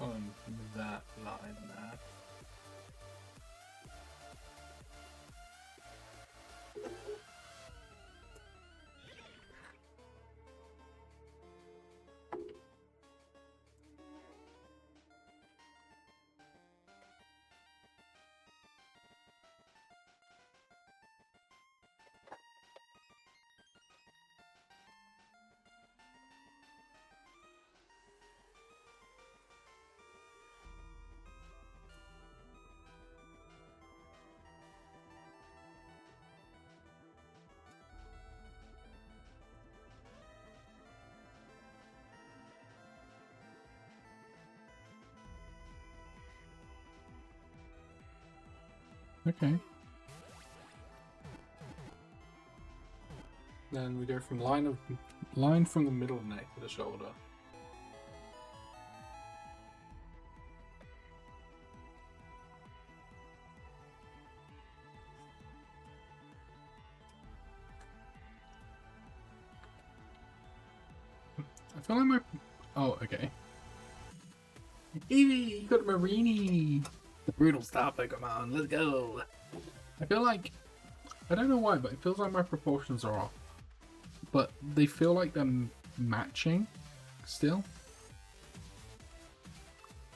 On that line there. Okay. Then we go from line from the middle of the neck to the shoulder. I feel like my... Oh, okay. Eevee, you got Marini! The brutal star Pokemon, let's go! I feel like... I don't know why, but it feels like my proportions are off. But they feel like they're matching still.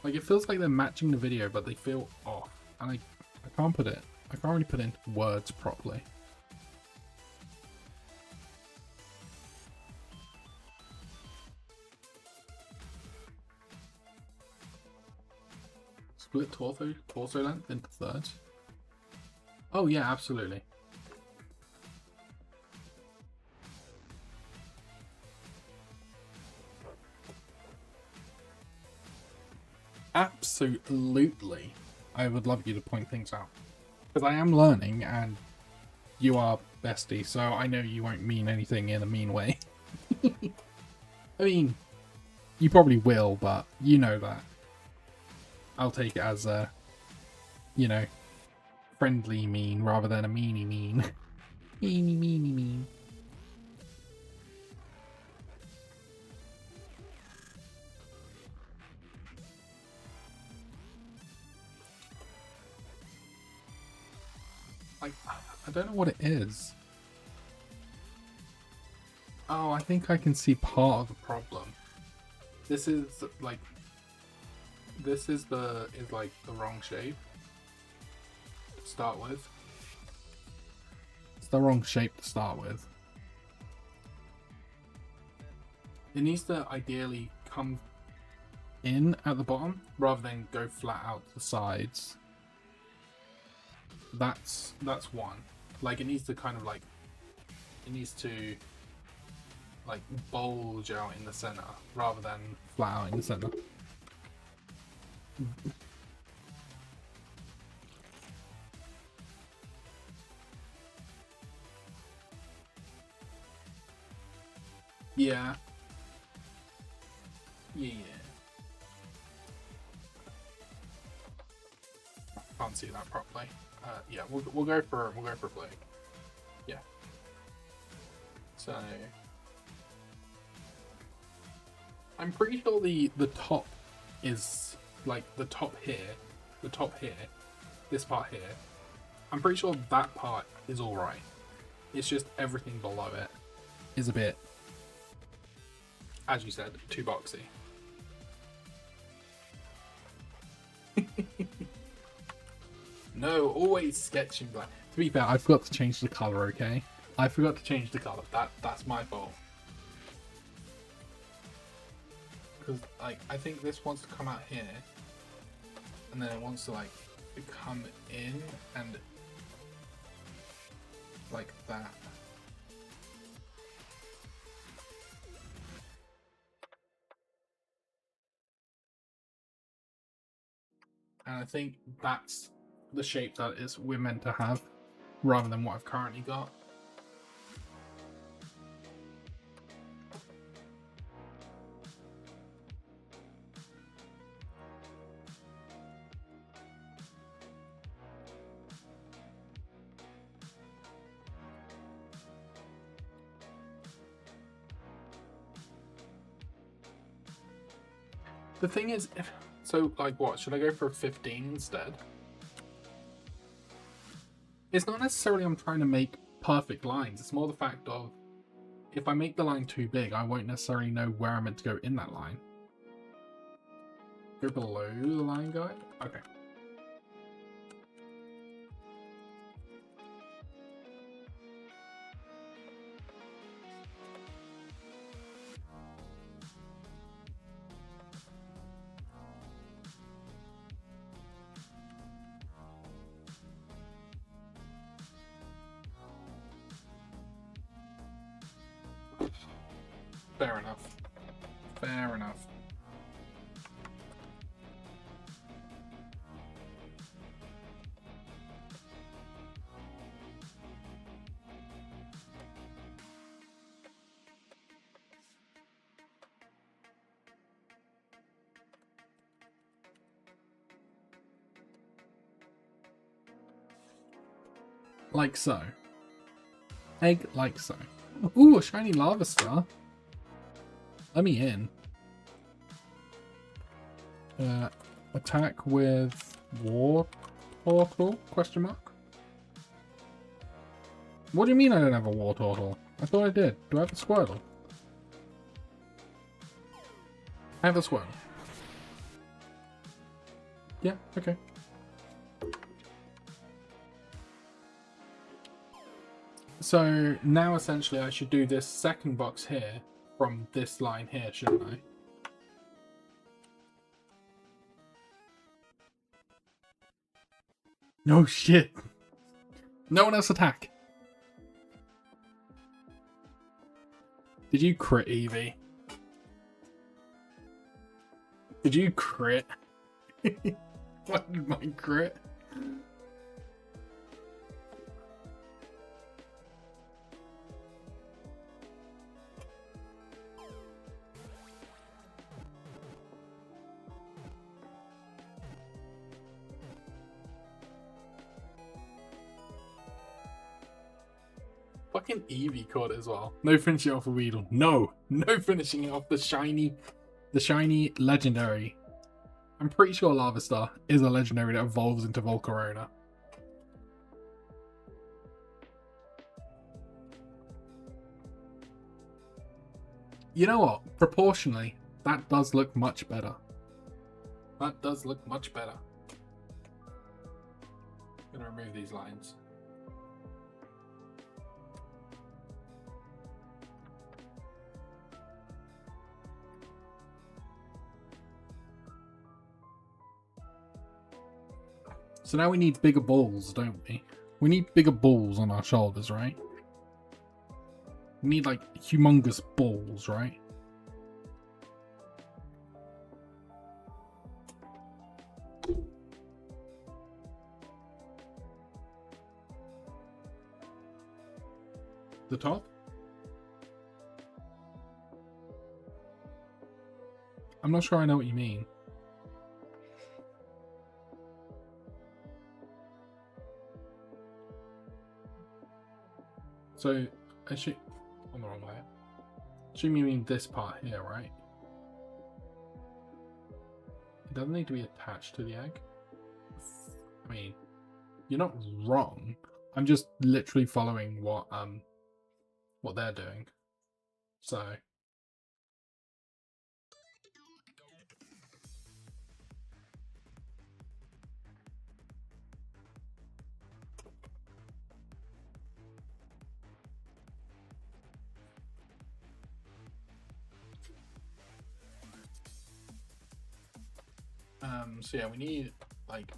Like, it feels like they're matching the video, but they feel off. And I can't put it I can't really put into words properly. Split torso length into thirds. Oh yeah, absolutely. Absolutely. I would love you to point things out. Because I am learning and you are bestie, so I know you won't mean anything in a mean way. I mean, you probably will, but you know that. I'll take it as a, you know, friendly mean rather than a meanie mean. Meanie mean. Like, I don't know what it is. Oh, I think I can see part of the problem. This is like, this is like the wrong shape to start with. It's the wrong shape to start with. It needs to ideally come in at the bottom rather than go flat out to the sides. That's one. Like, it needs to kind of like, it needs to like bulge out in the center rather than flat out in the center. Yeah. Yeah. Can't see that properly. Yeah, we'll go for blue. Yeah. So I'm pretty sure the top is like the top here, this part here. I'm pretty sure that part is all right. It's just everything below it is a bit, as you said, too boxy. No, always sketching black. To be fair, I forgot to change the color. Okay, I forgot to change the color. That's my fault. Because like I think this wants to come out here, and then it wants to like come in and like that. And I think that's the shape that we're meant to have, rather than what I've currently got. The thing is, so like what, should I go for 15 instead? It's not necessarily I'm trying to make perfect lines, it's more the fact of if I make the line too big, I won't necessarily know where I'm meant to go in that line. Go below the line guide? Okay. Fair enough. Fair enough. Like so. Egg like so. Ooh, a shiny lava star. Let me in. Attack with war portal? Question mark. What do you mean I don't have a war turtle? I thought I did. Do I have a Squirtle? I have a Squirtle. Yeah, okay. So now essentially I should do this second box here from this line here, shouldn't I? No shit. No one else attack. Did you crit, Evie? Did you crit? What did my crit? Fucking Eevee caught it as well. No finishing it off a Weedle. No finishing it off the shiny legendary. I'm pretty sure Lava Star is a legendary that evolves into Volcarona. You know what? Proportionally, that does look much better. That does look much better. I'm gonna remove these lines. So now we need bigger balls, don't we? We need bigger balls on our shoulders, right? We need like humongous balls, right? The top? I'm not sure I know what you mean. So, actually, on the wrong way. Assume you mean this part here, right? It doesn't need to be attached to the egg. I mean, you're not wrong. I'm just literally following what they're doing. So. So yeah, we need like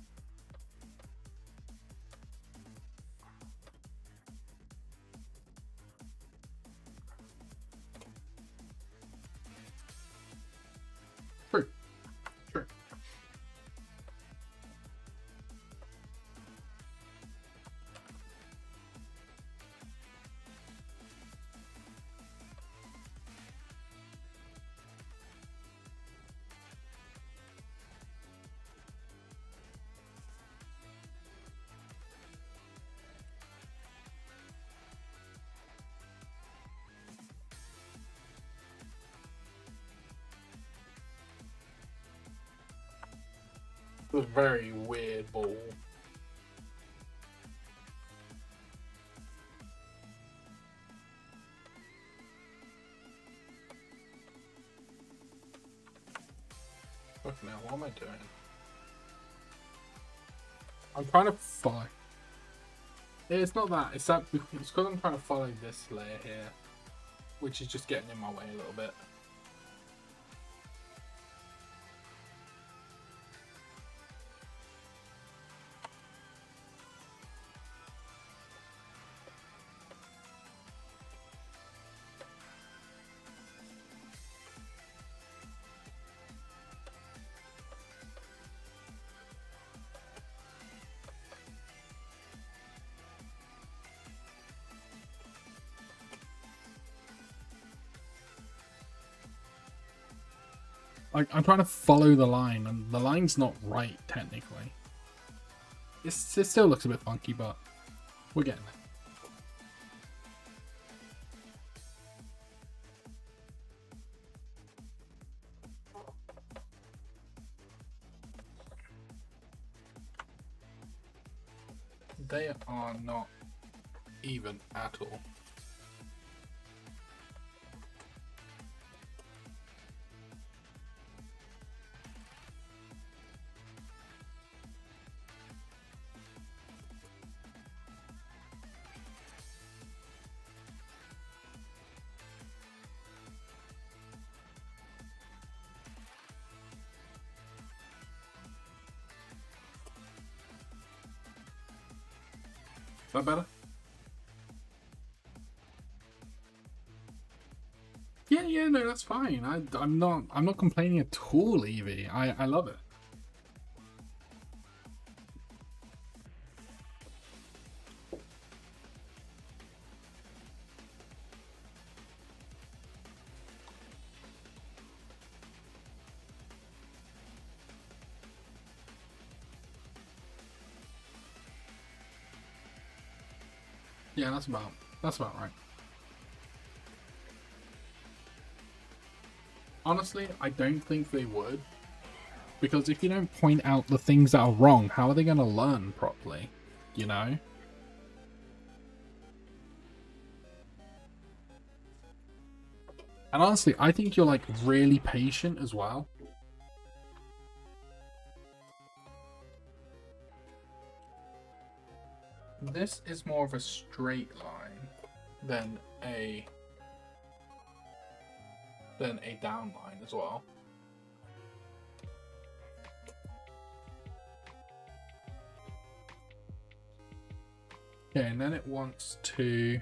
true. It was a very weird ball. Fucking hell, what am I doing? I'm trying to follow. It's not that. It's that. It's because I'm trying to follow this layer here, which is just getting in my way a little bit. Like, I'm trying to follow the line, and the line's not right, technically. It still looks a bit funky, but we're getting there. They are not even at all. that better? Yeah, no, that's fine. I'm not complaining at all, Evie. I love it. Yeah, that's about right. Honestly, I don't think they would. Because if you don't point out the things that are wrong, how are they going to learn properly? You know? And honestly, I think you're like really patient as well. This is more of a straight line than a down line as well. Okay, and then it wants to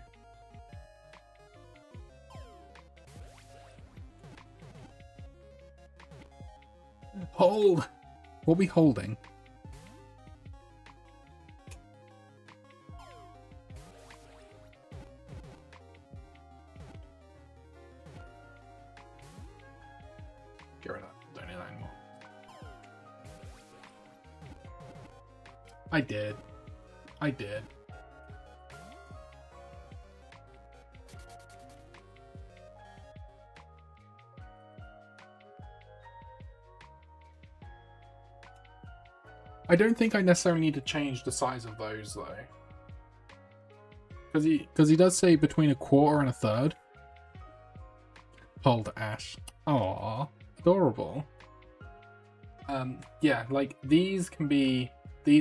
hold. What are we holding? Get rid of that. Don't need that anymore. I did. I don't think I necessarily need to change the size of those though. Because he does say between a quarter and a third. Hold Ash. Aww. Adorable. Yeah, like these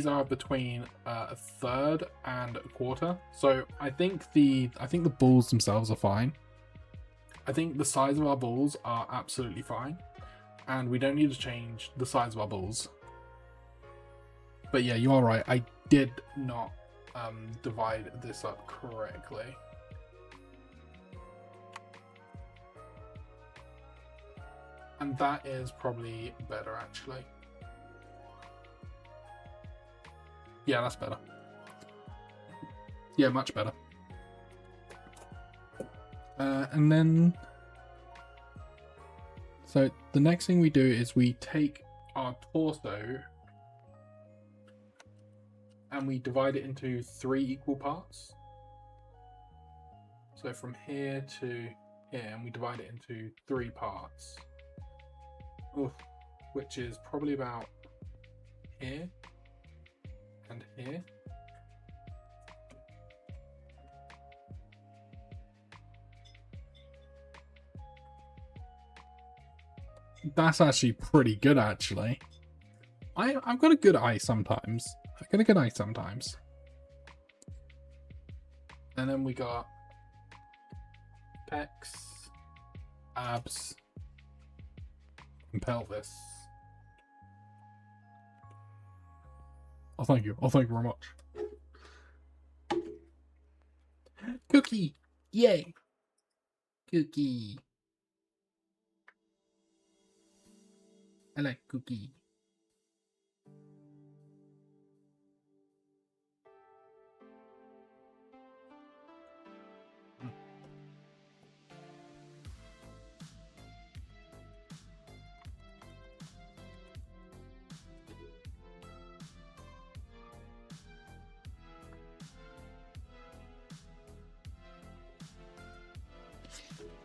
are between a third and a quarter. So I think the balls themselves are fine. I think the size of our balls are absolutely fine. And we don't need to change the size of our balls. But yeah, you are right. I did not divide this up correctly. And that is probably better, actually. Yeah, that's better. Yeah, much better. And then... So the next thing we do is we take our torso and we divide it into 3 equal parts. So from here to here, and we divide it into 3 parts. Oof, which is probably about here and here. That's actually pretty good, actually. I've got a good eye sometimes. And then we got pecs, abs, and pelvis. Oh, thank you. Oh, thank you very much. Cookie! Yay! Cookie. I like cookie.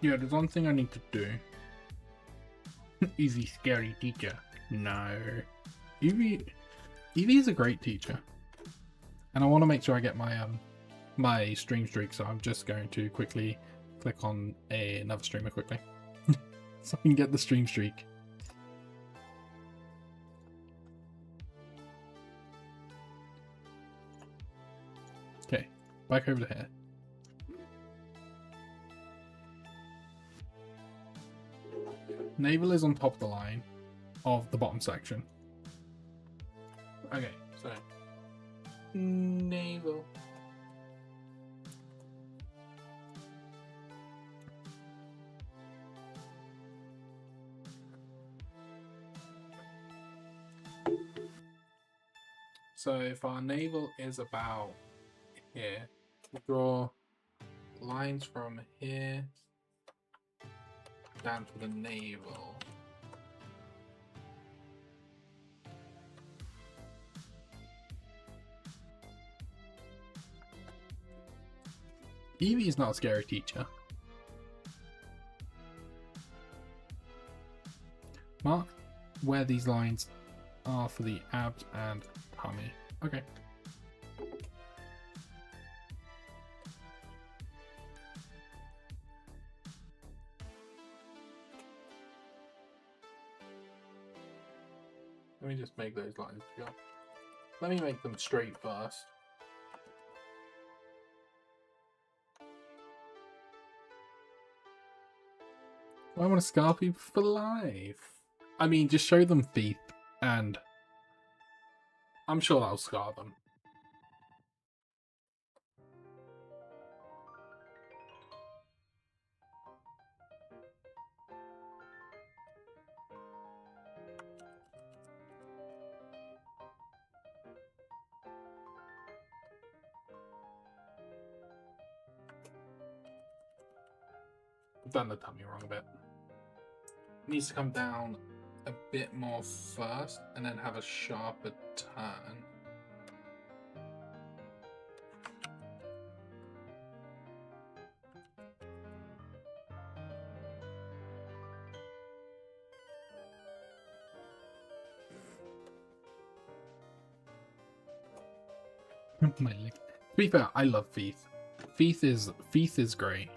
Yeah, there's one thing I need to do. Easy, scary teacher. No. Evie is a great teacher. And I want to make sure I get my my stream streak, so I'm just going to quickly click on another streamer quickly. So I can get the stream streak. Okay, back over to here. Navel is on top of the line of the bottom section. Okay, so navel. So if our navel is about here, we draw lines from here down to the navel. Evie is not a scary teacher. Mark where these lines are for the abs and tummy. Okay. Let me just make those lines together. Let me make them straight first. I want to scar people for life. I mean, just show them feet, and I'm sure that'll scar them. I've done the tummy wrong a bit. It needs to come down a bit more first, and then have a sharper turn. My leg. To be fair, I love Feeth. Feeth is great.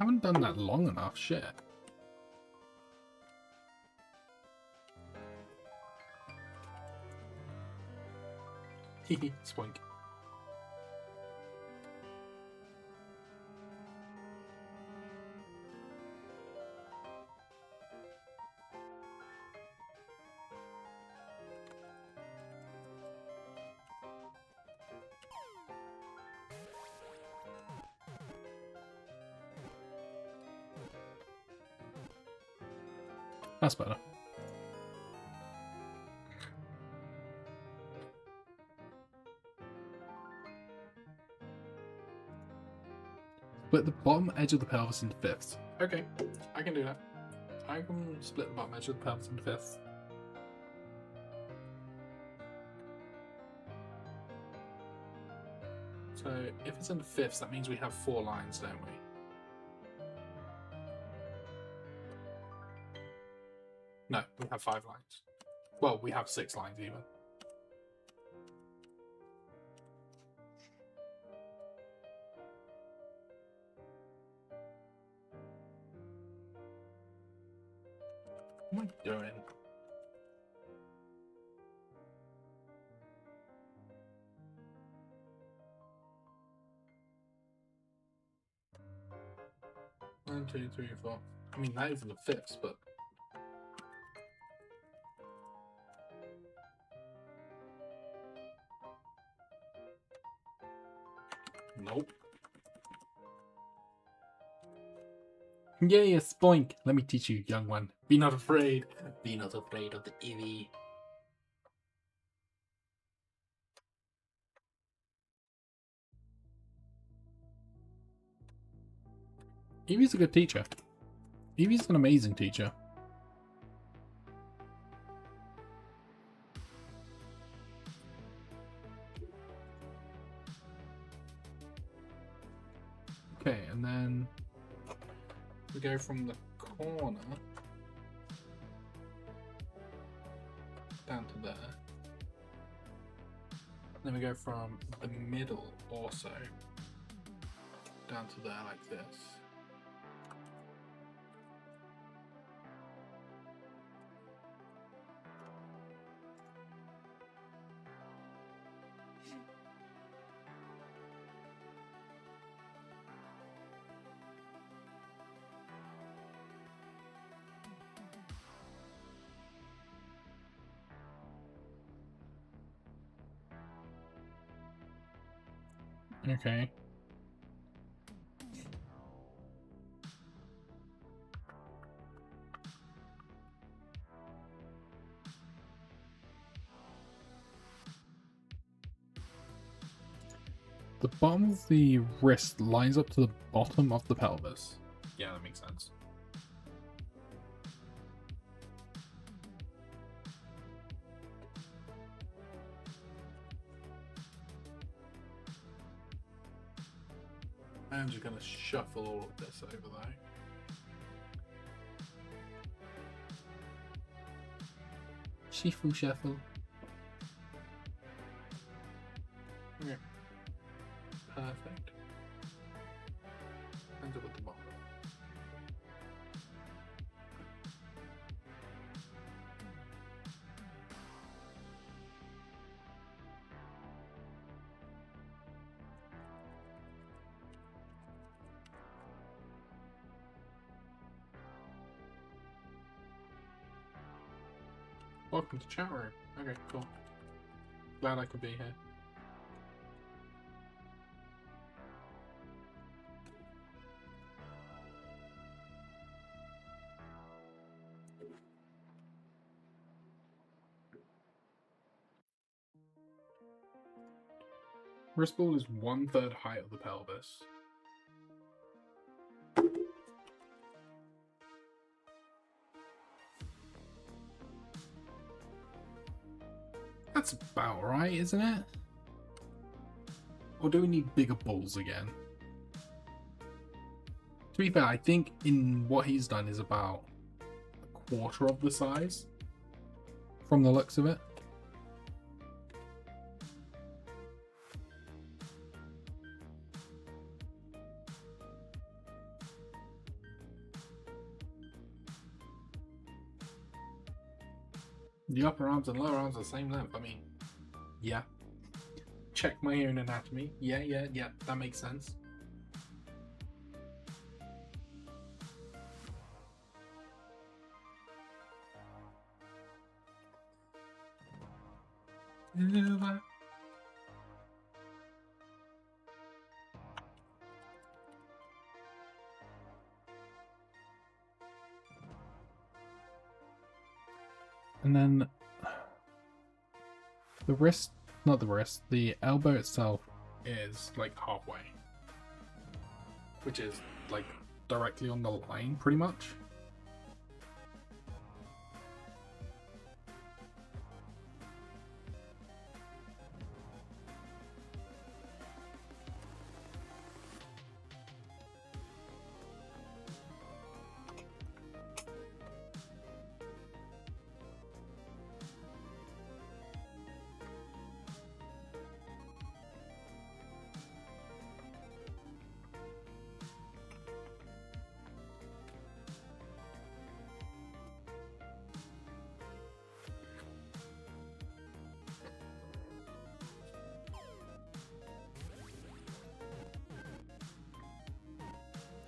I haven't done that long enough, shit. Hehe, spoink. That's better. Split the bottom edge of the pelvis into fifths. Okay, I can do that. I can split the bottom edge of the pelvis into fifths. So if it's into fifths, that means we have 4 lines, don't we? No, we have 5 lines. Well, we have 6 lines even. What am I doing? One, 2, 3, 4. I mean, that is in the fifths, but nope. Yay, a spoink! Let me teach you, young one. Be not afraid. Be not afraid of the Eevee. Eevee's a good teacher. Eevee's an amazing teacher. Okay, and then we go from the corner down to there. Then we go from the middle also down to there like this. Okay. The bottom of the wrist lines up to the bottom of the pelvis. Yeah, that makes sense. I'm just gonna shuffle all of this over though. Shuffle. Okay. Perfect. Ends up at the bottom. Welcome to chat room. Okay, cool. Glad I could be here. Wrist ball is 1/3 height of the pelvis. That's about right, isn't it? Or do we need bigger balls again? To be fair, I think in what he's done is about a quarter of the size from the looks of it. The upper arms and lower arms are the same length. I mean, yeah. Check my own anatomy. Yeah, that makes sense. And then the wrist, not the wrist, the elbow itself is like halfway, which is like directly on the line pretty much.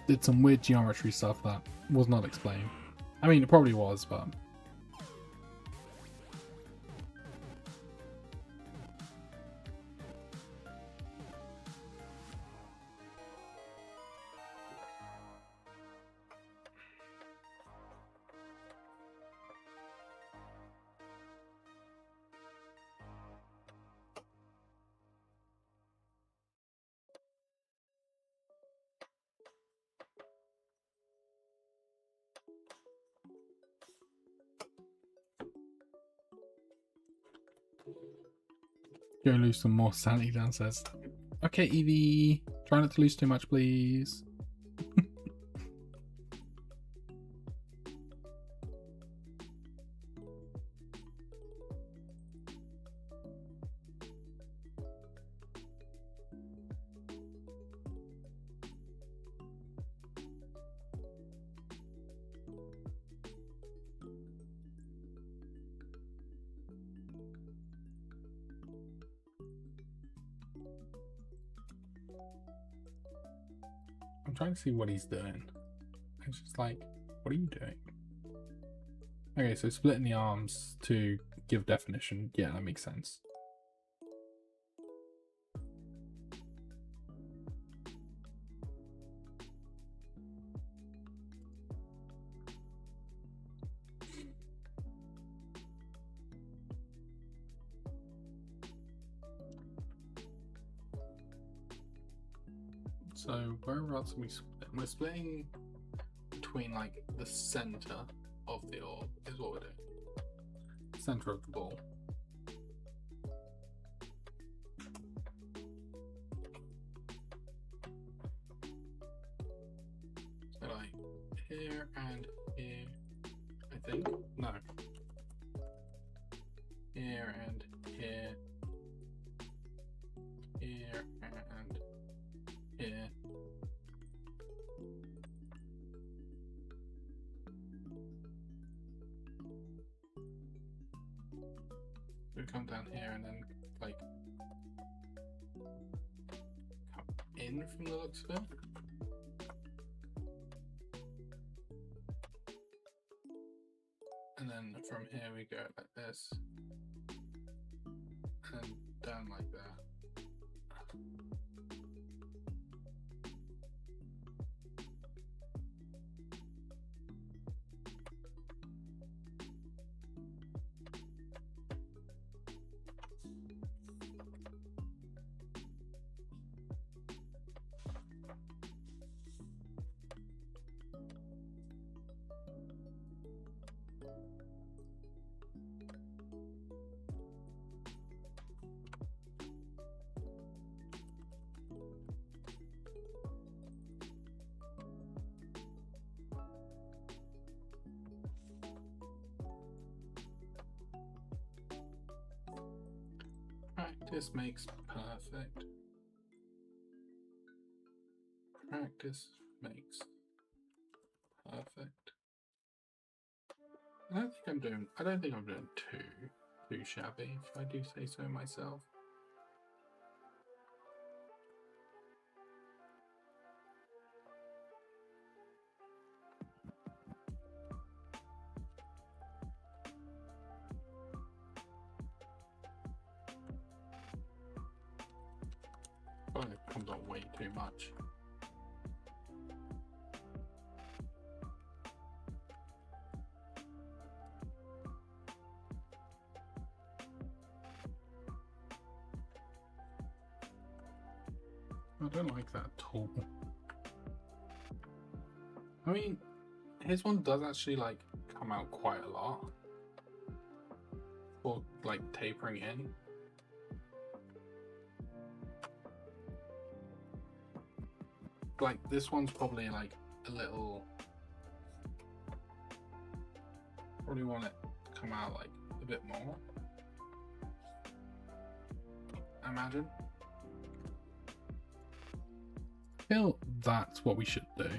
Did some weird geometry stuff that was not explained. I mean, it probably was, but... Go lose some more sanity downstairs. Okay, Evie. Try not to lose too much, please. I'm trying to see what he's doing. It's just like, what are you doing? Okay, so splitting the arms to give definition. Yeah, that makes sense. So whereabouts are we split? We're splitting between like the center of the orb is what we're doing. Center of the ball. So like here and here, I think. No. Here and here. Here and here. We come down here and then like come in from the looks of it. And then from here we go like this. And down like that. Practice makes perfect. Practice makes perfect. I don't think I'm doing too shabby, if I do say so myself. Oh, it comes on way too much. I don't like that at all. I mean, his one does actually like come out quite a lot. Or like tapering in. Like this one's probably like a little, probably want it to come out like a bit more, I imagine. I feel that's what we should do.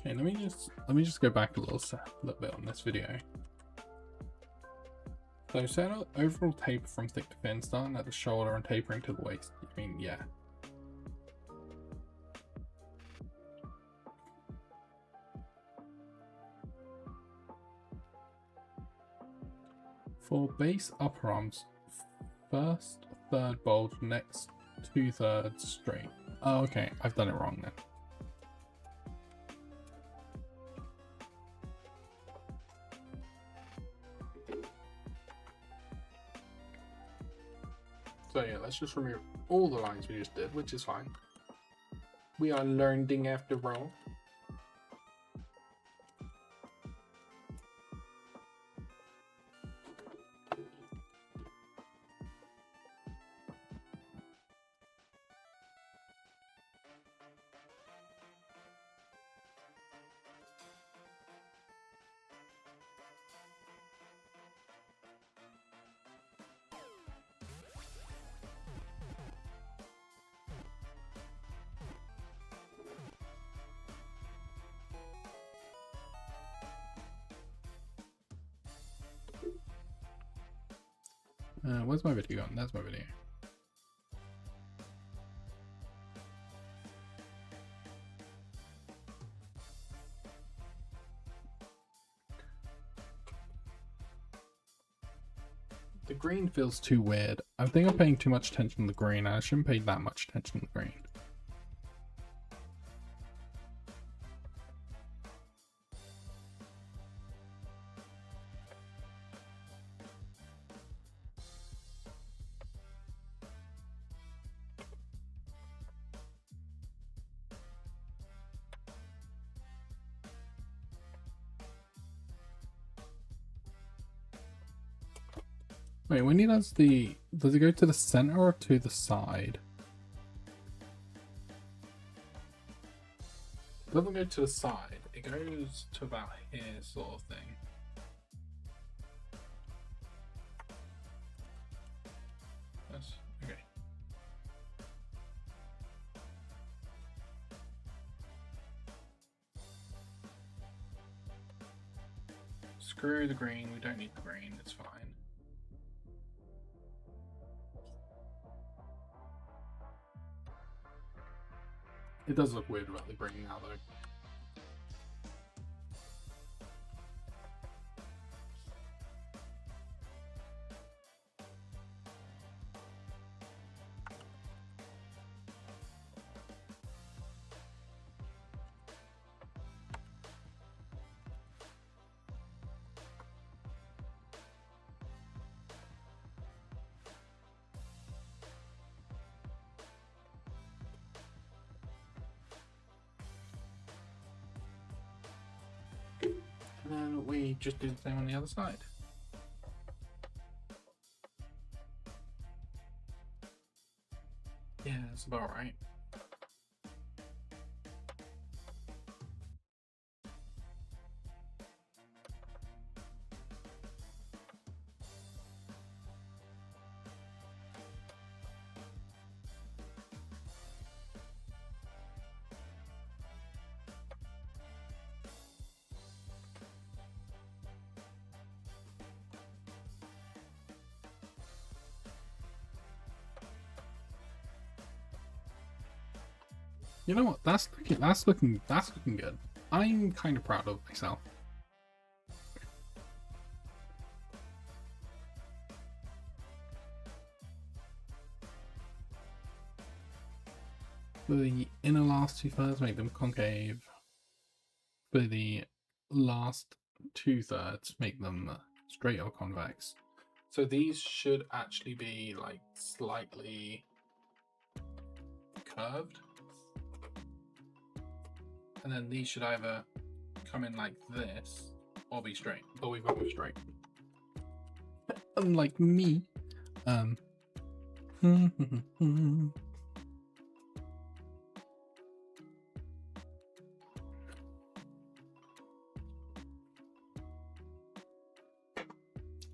Okay, let me just go back a little bit on this video. So set out overall taper from thick to thin, starting at the shoulder and tapering to the waist. I mean, yeah. For base upper arms, first third bold, next 2/3 straight. Oh, okay, I've done it wrong then. So yeah, let's just remove all the lines we just did, which is fine. We are learning after all. Where's my video gone? That's my video. The green feels too weird. I think I'm paying too much attention to the green, and I shouldn't pay that much attention to the green. Wait, when he does the... Does it go to the center or to the side? It doesn't go to the side. It goes to about here sort of thing. That's... Okay. Screw the green. We don't need the green. It's fine. It does look weird about the green now, though. And then we just do the same on the other side. Yeah, that's about right. You know what? That's looking good. I'm kind of proud of myself. For the inner last 2/3, make them concave. For the last 2/3, make them straight or convex. So these should actually be like slightly curved. And then these should either come in like this or be straight. But we've got them straight. Unlike me. And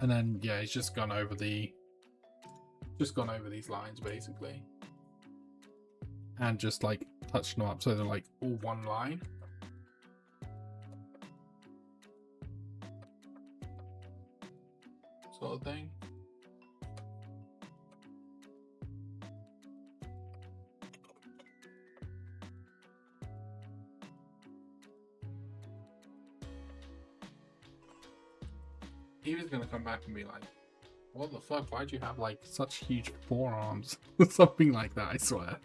then yeah, he's just gone over these lines basically. And just like touched them up so they're like all one line. Sort of thing. He was gonna come back and be like, what the fuck, why'd you have like such huge forearms? Something like that, I swear.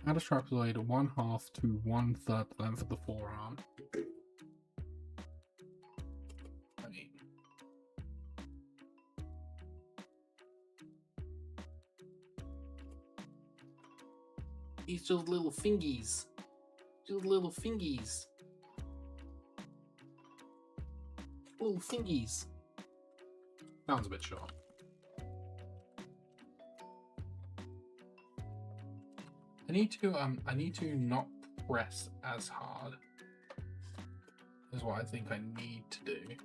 Add a trapezoid 1/2 to 1/3 length of the forearm. I mean, he's just little fingies. Just little fingies. Little fingies. Sounds a bit short. I need to not press as hard. Is what I think I need to do.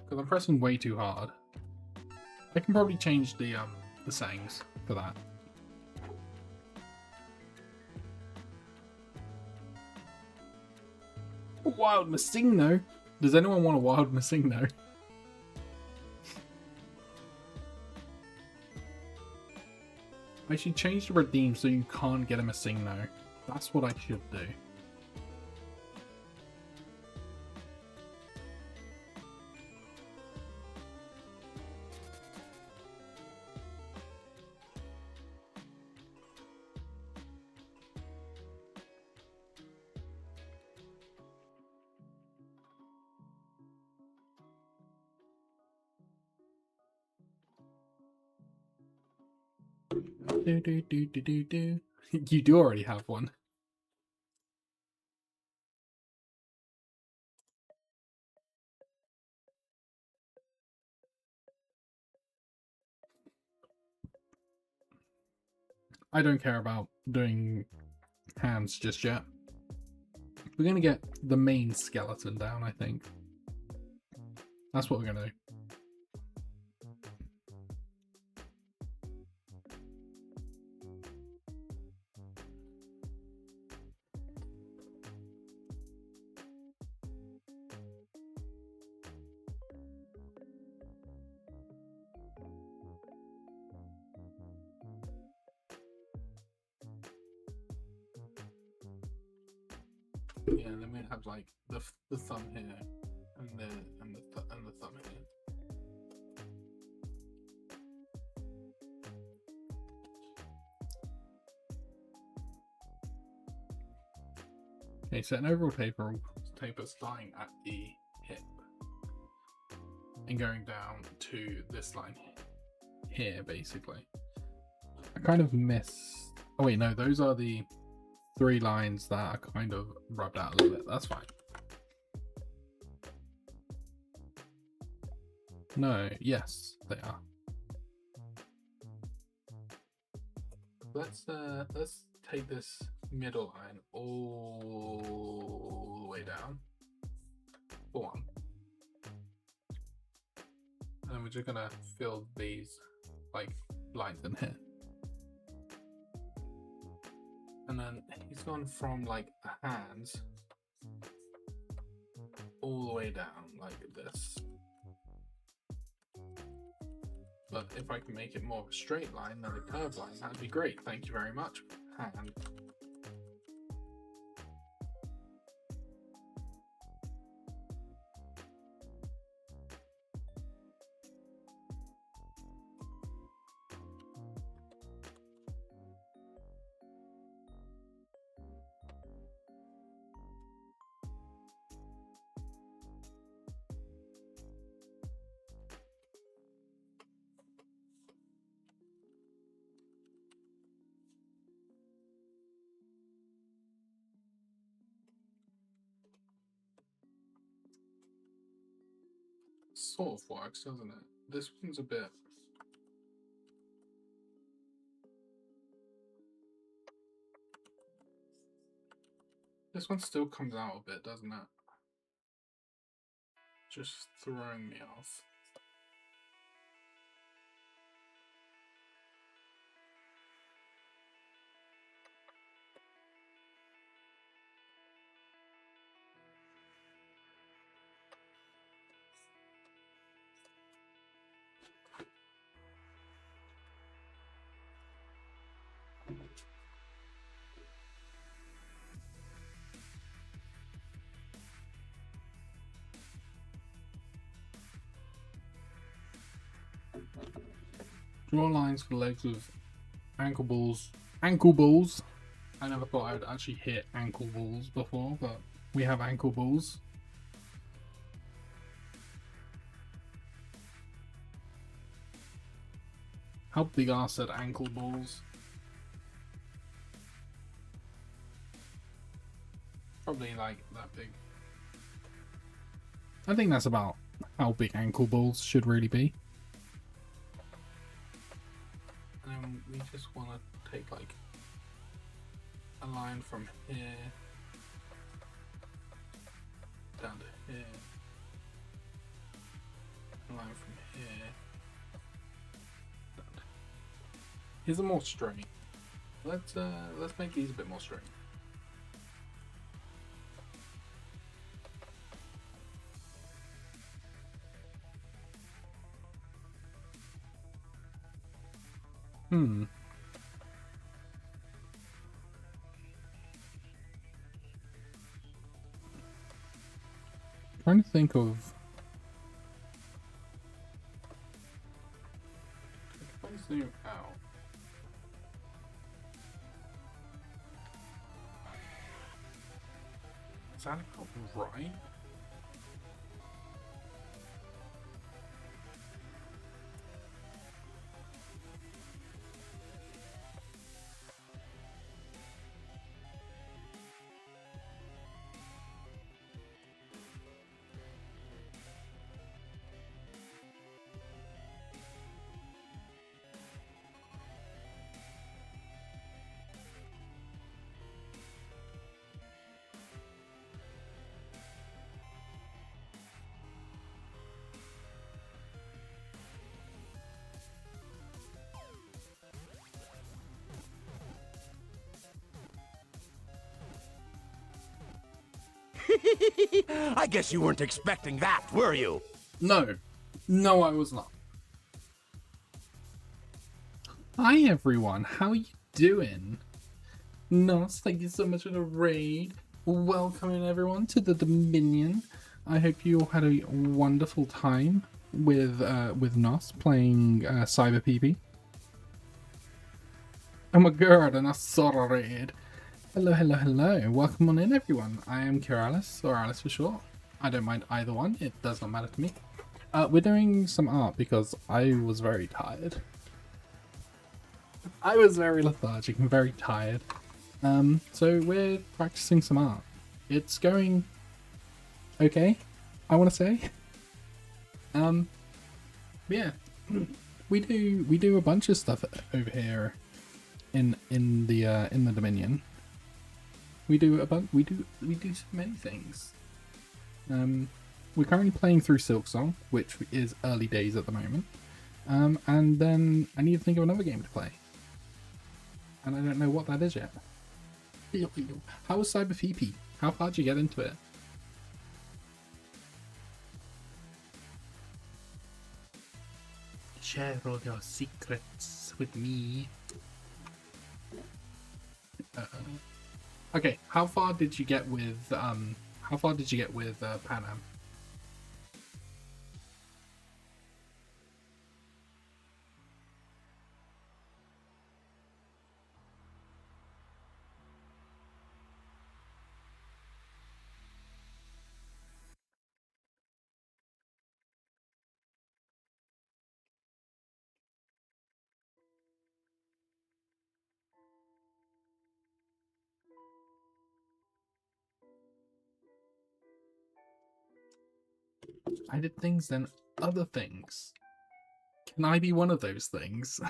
Because I'm pressing way too hard. I can probably change the settings for that. A wild Massigno? Does anyone want a wild Massigno? I should change the redeem so you can't get a Massigno. That's what I should do. Do, do, do, do, do, do. You do already have one. I don't care about doing hands just yet. We're going to get the main skeleton down, I think. That's what we're going to do. Yeah, and then we have like the thumb here, and the thumb here. Okay, so an overall taper starting at the hip and going down to this line here, basically. I kind of miss. Oh wait, no, those are the 3 lines that are kind of rubbed out a little bit. That's fine. No, yes, they are. Let's take this middle line all the way down. For one. And we're just gonna fill these like lines in here. And then he's gone from like the hands all the way down like this. But if I can make it more of a straight line than a curved line, that'd be great. Thank you very much. Hand. Sort of works, doesn't it? This one's a bit. This one still comes out a bit, doesn't it? Just throwing me off. Draw lines for legs with ankle balls. Ankle balls. I never thought I would actually hit ankle balls before, but we have ankle balls. How big are said ankle balls? Probably like that big. I think that's about how big ankle balls should really be. And then we just want to take like a line from here down to here, a line from here down to... Here's a more straight. Let's make these a bit more straight. Trying to think of. If I zoom out. Is that about right? I guess you weren't expecting that, were you? No. No, I was not. Hi everyone, how you doing? Nos, thank you so much for the raid. Welcoming everyone to the Dominion. I hope you all had a wonderful time with Nos playing Cyber PP. Oh my god, and I saw a raid. Hello, hello, hello. Welcome on in everyone. I am Kiralis, or Alice for short. I don't mind either one, it does not matter to me. We're doing some art because I was very tired. I was very lethargic and very tired. So we're practicing some art. It's going okay, I want to say. Yeah, we do a bunch of stuff over here in the Dominion. We do so many things. We're currently playing through Silksong, which is early days at the moment. And then I need to think of another game to play. And I don't know what that is yet. How was Cyber PP? How far did you get into it? Share all your secrets with me. Okay, how far did you get with Pan Am? I did things, then other things. Can I be one of those things?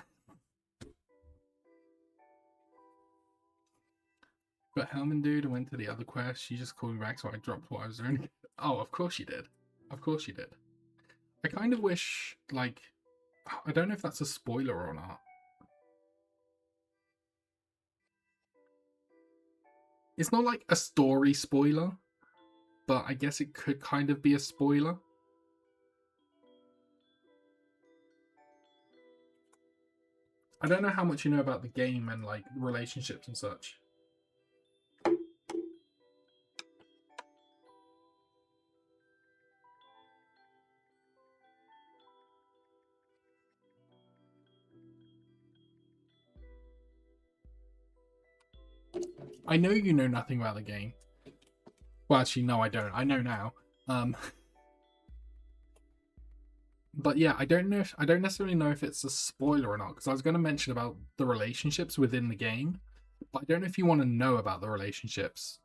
Got Helman dude and went to the other quest. She just called me back, so I dropped what I was doing. Oh, of course you did. Of course you did. I kind of wish, like, I don't know if that's a spoiler or not. It's not like a story spoiler, but I guess it could kind of be a spoiler. I don't know how much you know about the game and like relationships and such. I know you know nothing about the game. Well, actually, no, I don't. I know now. But yeah, I don't necessarily know if it's a spoiler or not, because I was going to mention about the relationships within the game, but I don't know if you want to know about the relationships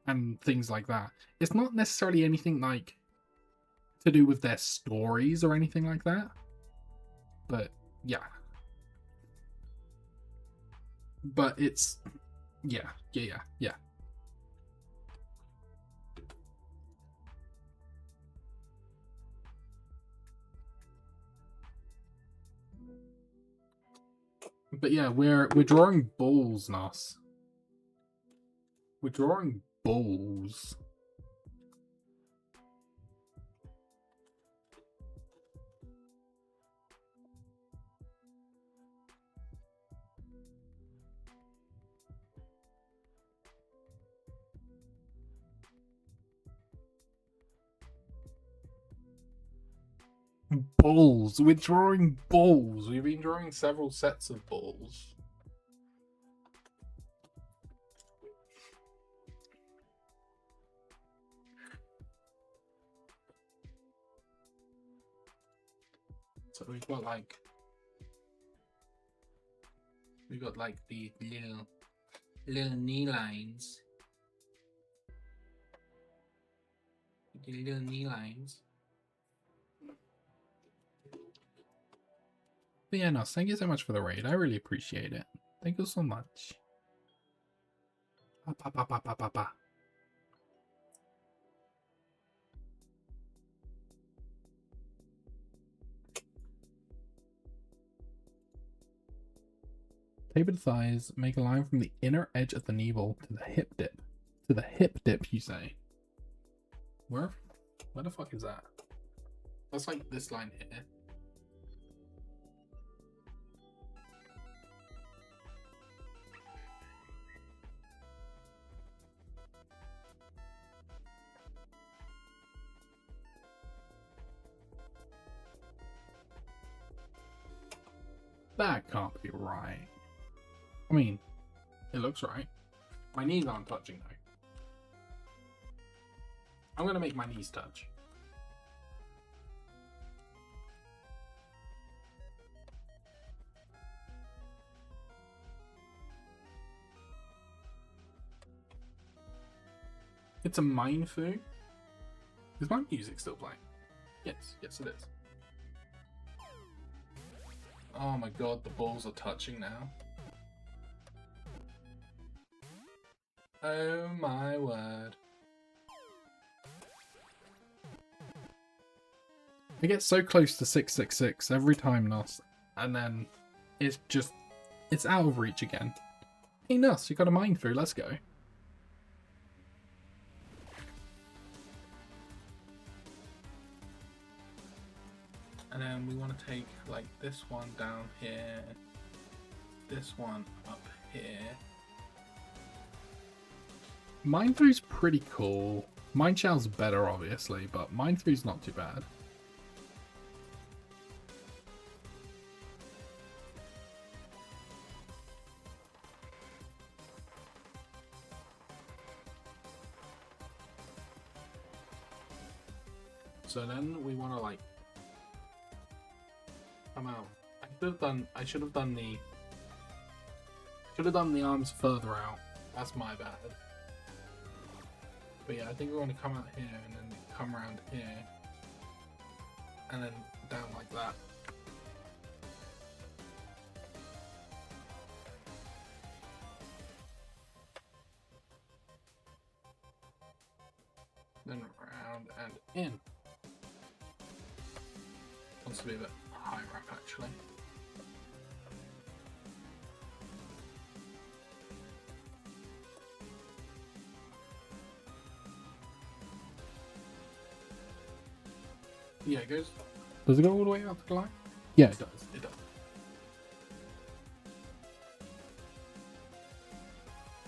and things like that. It's not necessarily anything like to do with their stories or anything like that, but yeah. But it's yeah. But yeah, we're drawing balls, Nos. We're drawing balls. Balls. We're drawing balls. We've been drawing several sets of balls. So we've got like the little knee lines. The little knee lines. But yeah, no, thank you so much for the raid. I really appreciate it. Thank you so much. Tapered thighs make a line from the inner edge of the knee ball to the hip dip To the hip dip, you say? Where the fuck is that? That's like this line here. That can't be right. I mean, it looks right. My knees aren't touching though. I'm gonna make my knees touch. It's a mindfu. Is my music still playing? Yes, yes it is. Oh my god, the balls are touching now. Oh my word. I get so close to 666 every time, Nuss, and then it's out of reach again. Hey Nuss, you got a mind through, let's go. And then we want to take like this one down here, this one up here. Mind through's pretty cool. Mind shell's better obviously, but mind through's not too bad. So then we want to like come out. I should have done the arms further out. That's my bad. But yeah, I think we want to come out here and then come around here and then down like that. Then around and in. Wants to be a bit higher up actually. Yeah, it goes. Does it go all the way up the line? Yeah, it does. It does.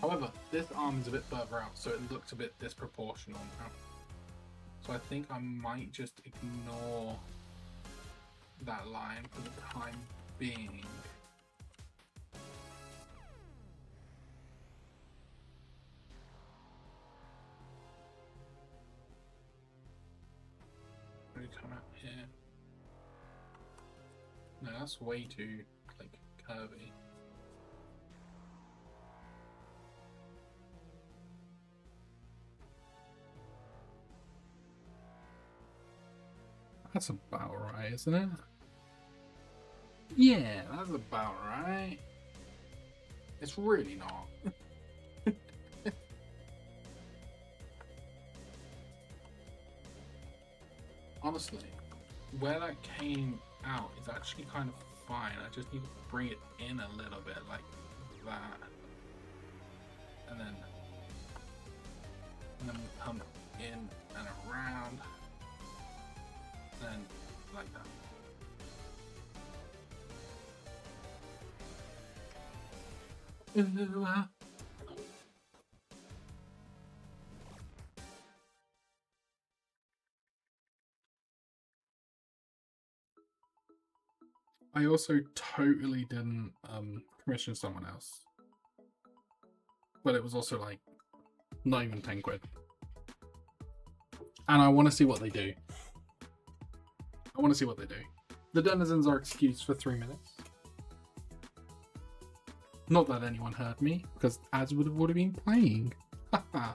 However, this arm is a bit further out, so it looks a bit disproportional now. So I think I might just ignore that line for the time being. Let me come out here. No, that's way too like curvy. That's about right, isn't it? Yeah, that's about right. It's really not. Honestly, where that came out is actually kind of fine. I just need to bring it in a little bit like that. And then we come in and around. And like that. I also totally didn't commission someone else. But it was also like not even 10 quid. And I want to see what they do. I want to see what they do. The Denizens are excused for 3 minutes. Not that anyone heard me, because ads would have already been playing. Haha.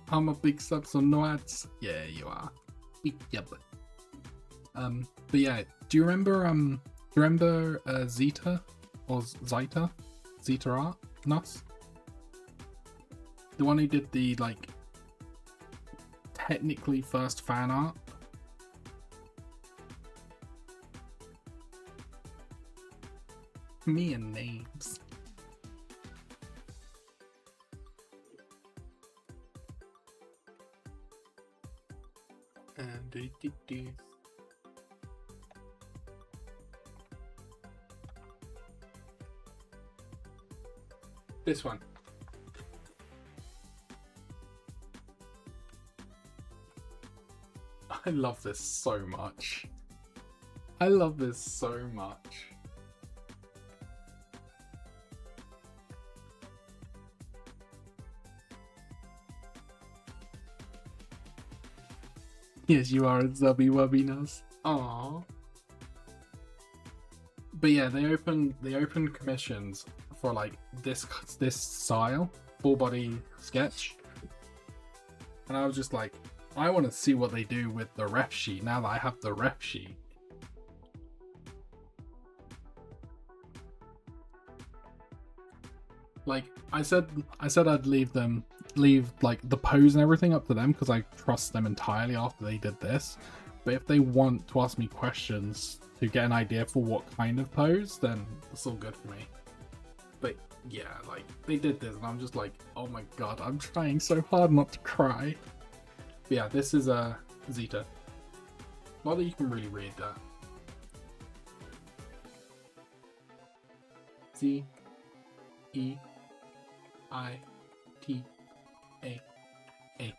I'm a big sub, so no ads. Yeah, you are. Yep. But yeah, do you remember Zeta or Zeta? Zeta Art? Nuts? The one who did the, like, technically first fan art. Me and names. This one. I love this so much. I love this so much. Yes, you are a zubby wubby nose. Aww. But yeah, they opened commissions for like this style, full body sketch. And I was just like, I want to see what they do with the ref sheet now that I have the ref sheet. Like I said I'd leave like the pose and everything up to them because I trust them entirely after they did this. But if they want to ask me questions to get an idea for what kind of pose, then it's all good for me. But yeah, like they did this and I'm just like, oh my god, I'm trying so hard not to cry. But yeah, this is a Zeta. Not that you can really read that. Z E I T A A.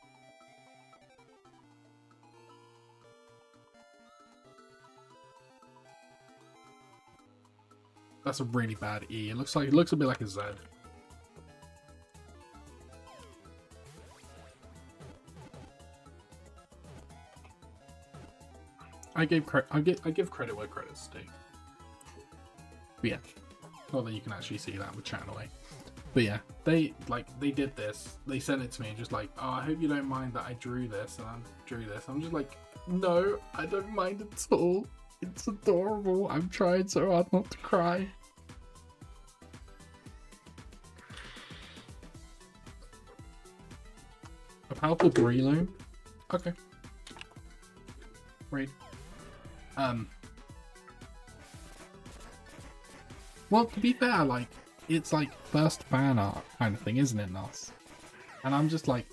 That's a really bad E. It looks a bit like a Z. I give credit where credit's due. But yeah, not that you can actually see that with chatting away. But yeah, they did this. They sent it to me, just like, oh, I hope you don't mind that I drew this and I drew this. I'm just like, no, I don't mind at all. It's adorable. I'm trying so hard not to cry. A powerful breloom. Okay. Read. Well, to be fair, like, it's like first fan art kind of thing, isn't it, Nas? And I'm just like,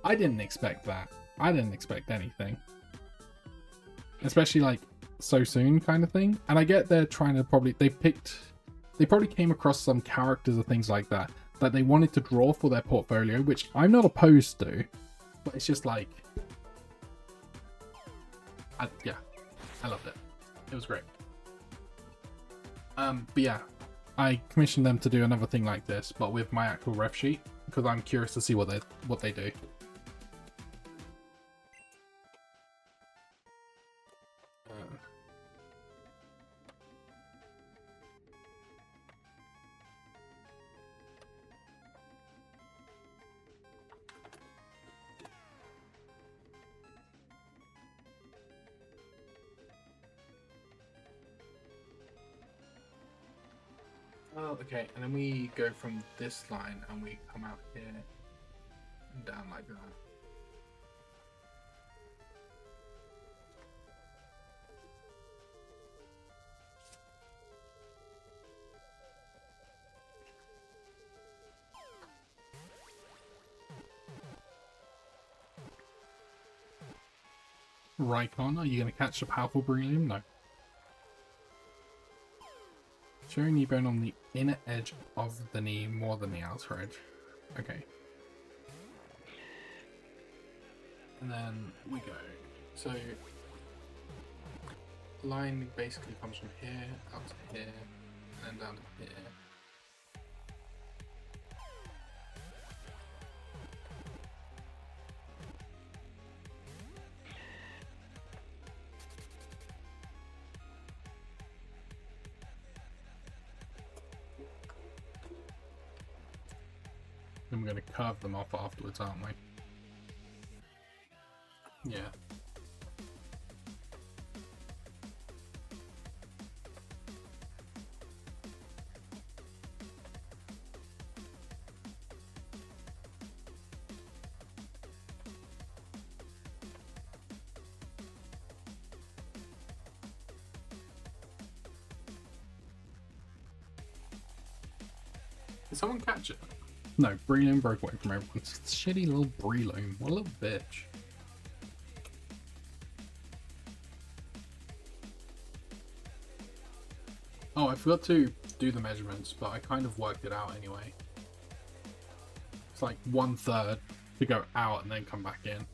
I didn't expect that. I didn't expect anything. Especially like so soon kind of thing. And I get they're trying to they probably came across some characters or things like that they wanted to draw for their portfolio, which I'm not opposed to. But it's just like, yeah, I loved it. It was great. But yeah, I commissioned them to do another thing like this, but with my actual ref sheet, because I'm curious to see what they do. Oh, okay, and then we go from this line and we come out here and down like that. Rykon, are you going to catch the powerful Breloom? No. Showing knee bone on the inner edge of the knee more than the outer edge. Okay. And then we go. So, line basically comes from here, out to here, and then down to here. And we're going to curve them off afterwards, aren't we? Yeah. Did someone catch it? No, Breloom broke away from everyone. Shitty little Breloom. What a little bitch. Oh, I forgot to do the measurements, but I kind of worked it out anyway. It's like 1/3 to go out and then come back in.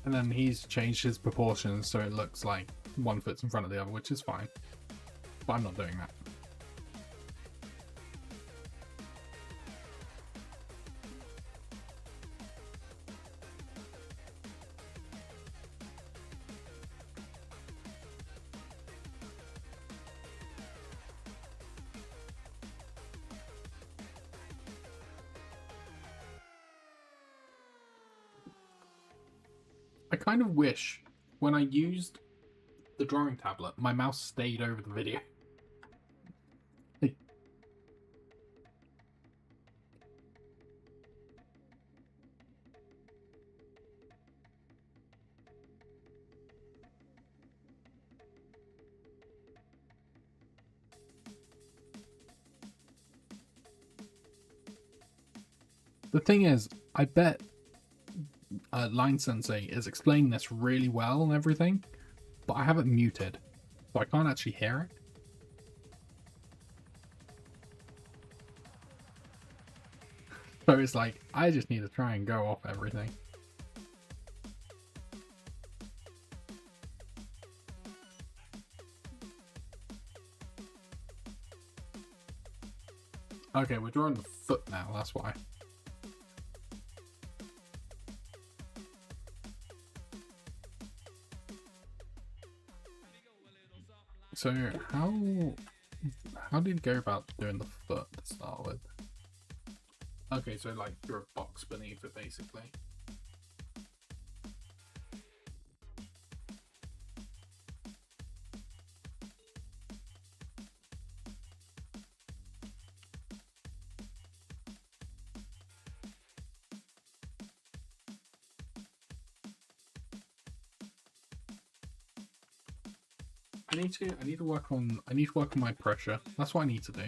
And then he's changed his proportions so it looks like one foot's in front of the other, which is fine. But I'm not doing that. I kind of wish when I used the drawing tablet, my mouse stayed over the video. The thing is, I bet Line Sensei is explaining this really well and everything, but I have it muted, so I can't actually hear it. So it's like, I just need to try and go off everything. Okay, we're drawing the foot now, that's why. So how did you go about doing the foot to start with? Okay, so like draw a box beneath it basically. I need to work on my pressure. That's what I need to do.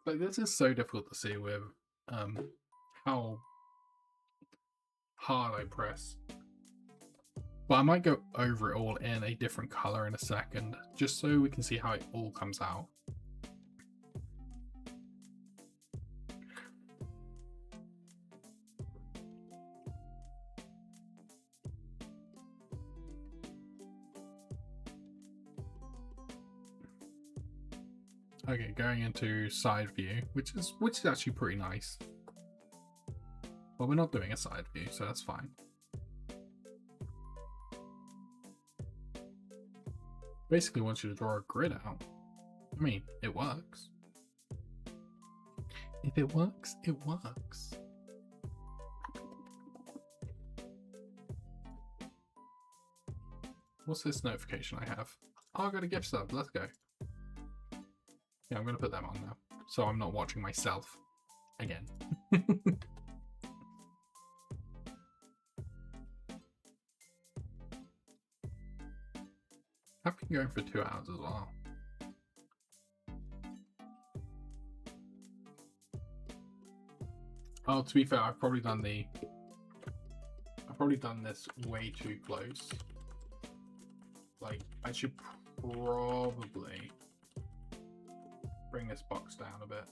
Like, this is so difficult to see with how hard I press. But I might go over it all in a different color in a second, just so we can see how it all comes out. Okay, going into side view, which is actually pretty nice. Well, we're not doing a side view, so that's fine. Basically wants you to draw a grid out. I mean, it works. If it works, it works. What's this notification I have? Oh, I got a gift sub, let's go. Yeah, I'm going to put them on now, so I'm not watching myself again. I've been going for 2 hours as well. Oh, to be fair, I've probably done this way too close. Like, I should probably bring this box down a bit.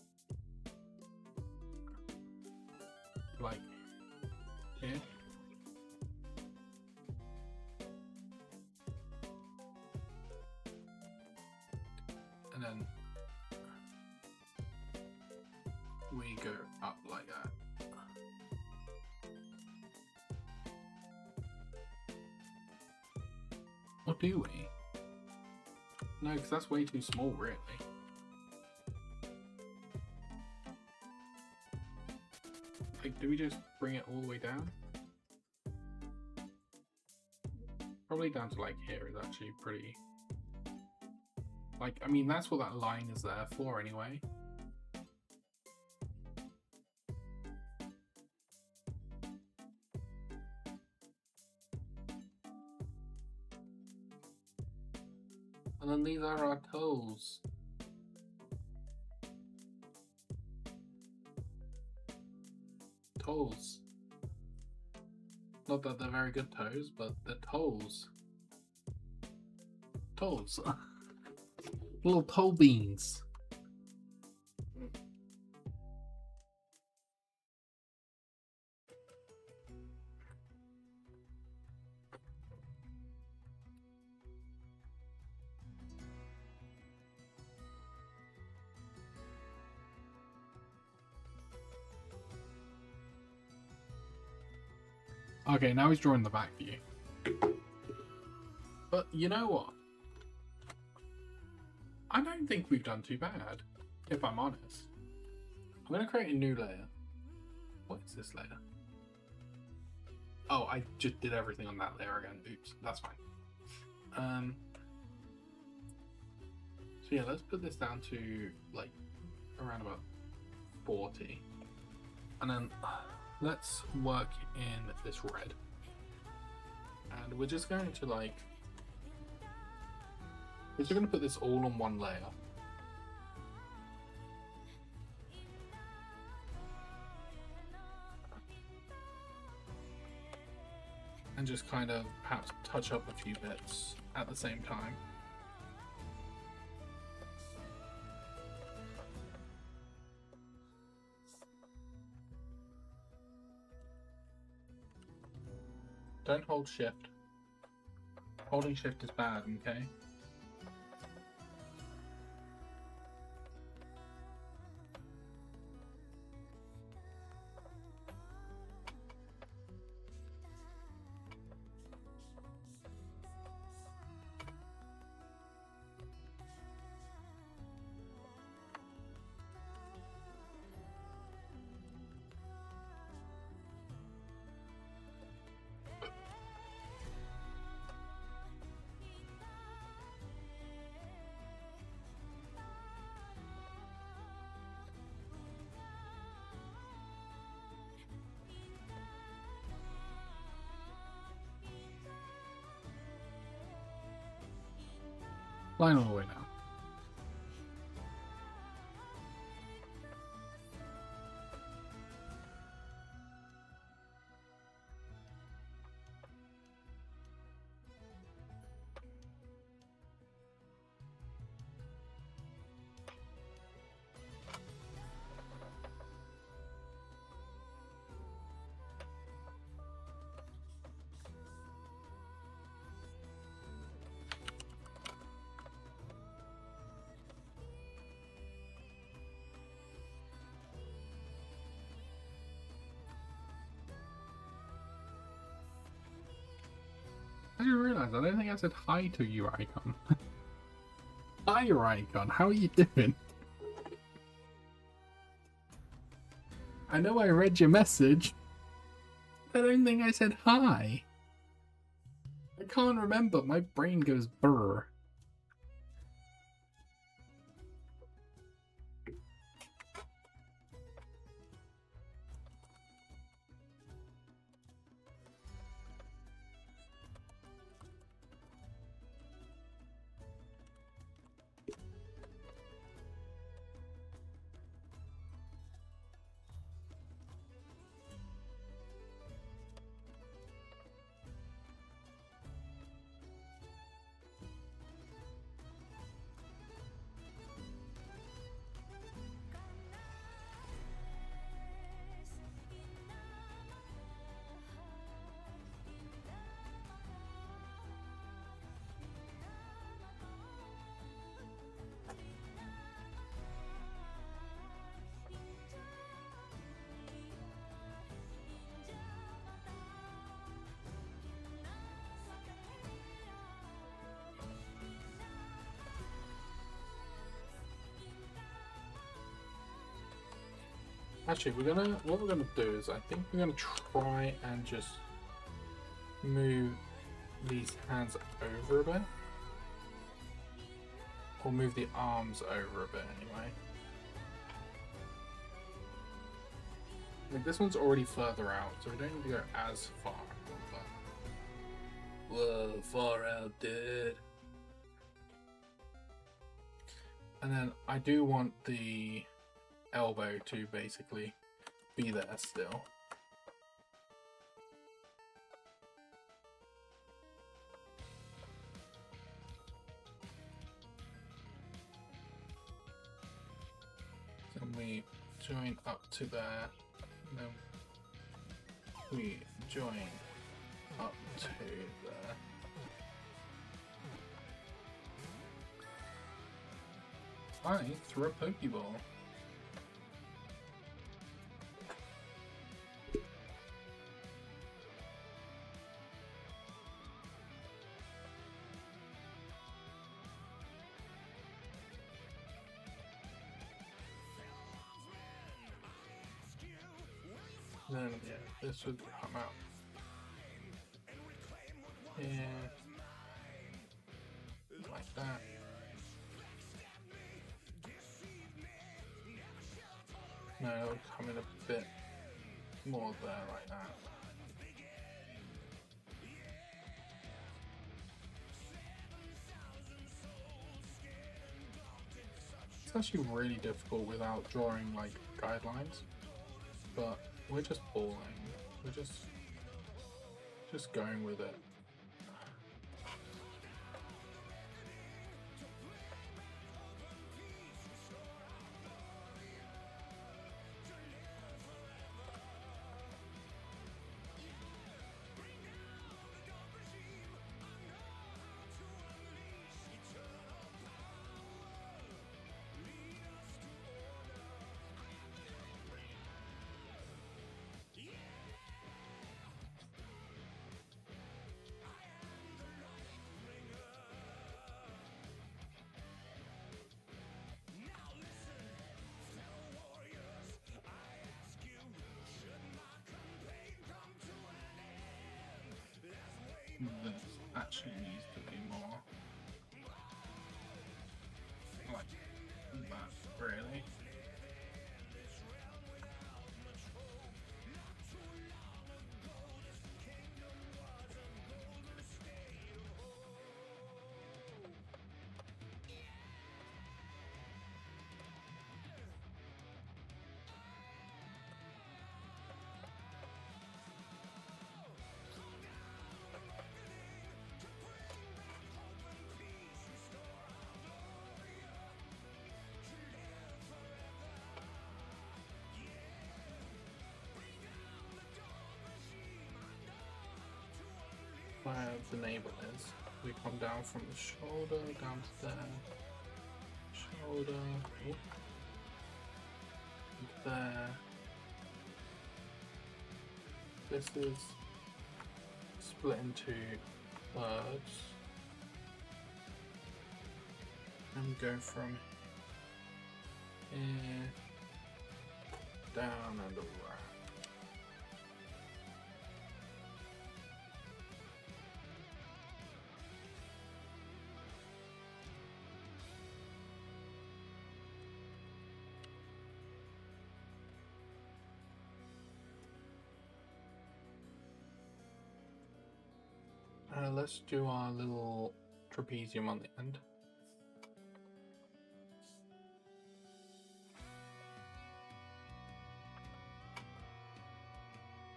Like, here. And then we go up like that. Or do we? No, because that's way too small, really. Like, Maybe just bring it all the way down? Probably down to like here is actually pretty... Like, I mean, that's what that line is there for anyway. And then these are our toes. Toes. Not that they're very good toes, but they're toes. Toes. Little toe beans. Okay, now he's drawing the back view. But you know what? I don't think we've done too bad, if I'm honest. I'm going to create a new layer. What is this layer? Oh, I just did everything on that layer again. Oops, that's fine. So yeah, let's put this down to like around about 40. And then let's work in this red. And we're just going to like... We're just going to put this all on one layer. And just kind of perhaps touch up a few bits at the same time. Don't hold shift. Holding shift is bad, okay? Line all the way now. I just realised I don't think I said hi to you, Icon. Hi, your Icon. How are you doing? I know I read your message. I don't think I said hi. I can't remember. My brain goes brr. Actually, what we're gonna do is I think we're gonna try and just move these hands over a bit, or move the arms over a bit anyway. Like this one's already further out, so we don't need to go as far. But... Whoa, far out, dude. And then I do want the elbow to basically be there still. So we join up to there, and then we join up to there. I threw a Pokeball. Then yeah, this would come out. Yeah, like that. No, it would come in a bit more there, like that. It's actually really difficult without drawing like guidelines, but we're just balling. We're just going with it. This actually needs to be more like that, really. Where the navel is, we come down from the shoulder down to there, shoulder, there. This is split into thirds, and we go from here down and around. Let's do our little trapezium on the end.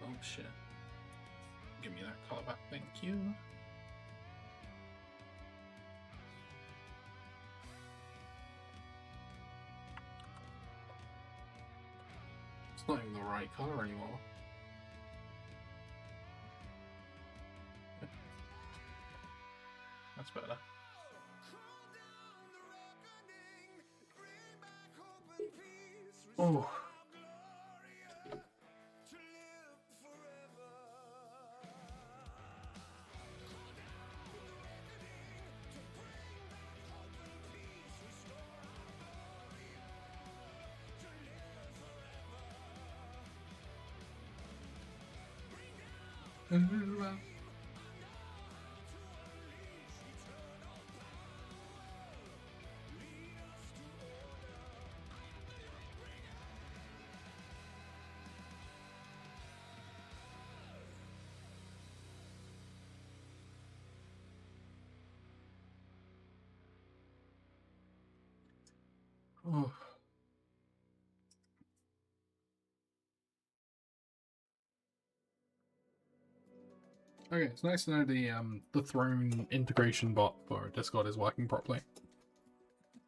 Oh shit. Give me that color back, thank you. It's not even the right color anymore. That's better. Oh. Oh. Okay, it's nice to know the throne integration bot for Discord is working properly.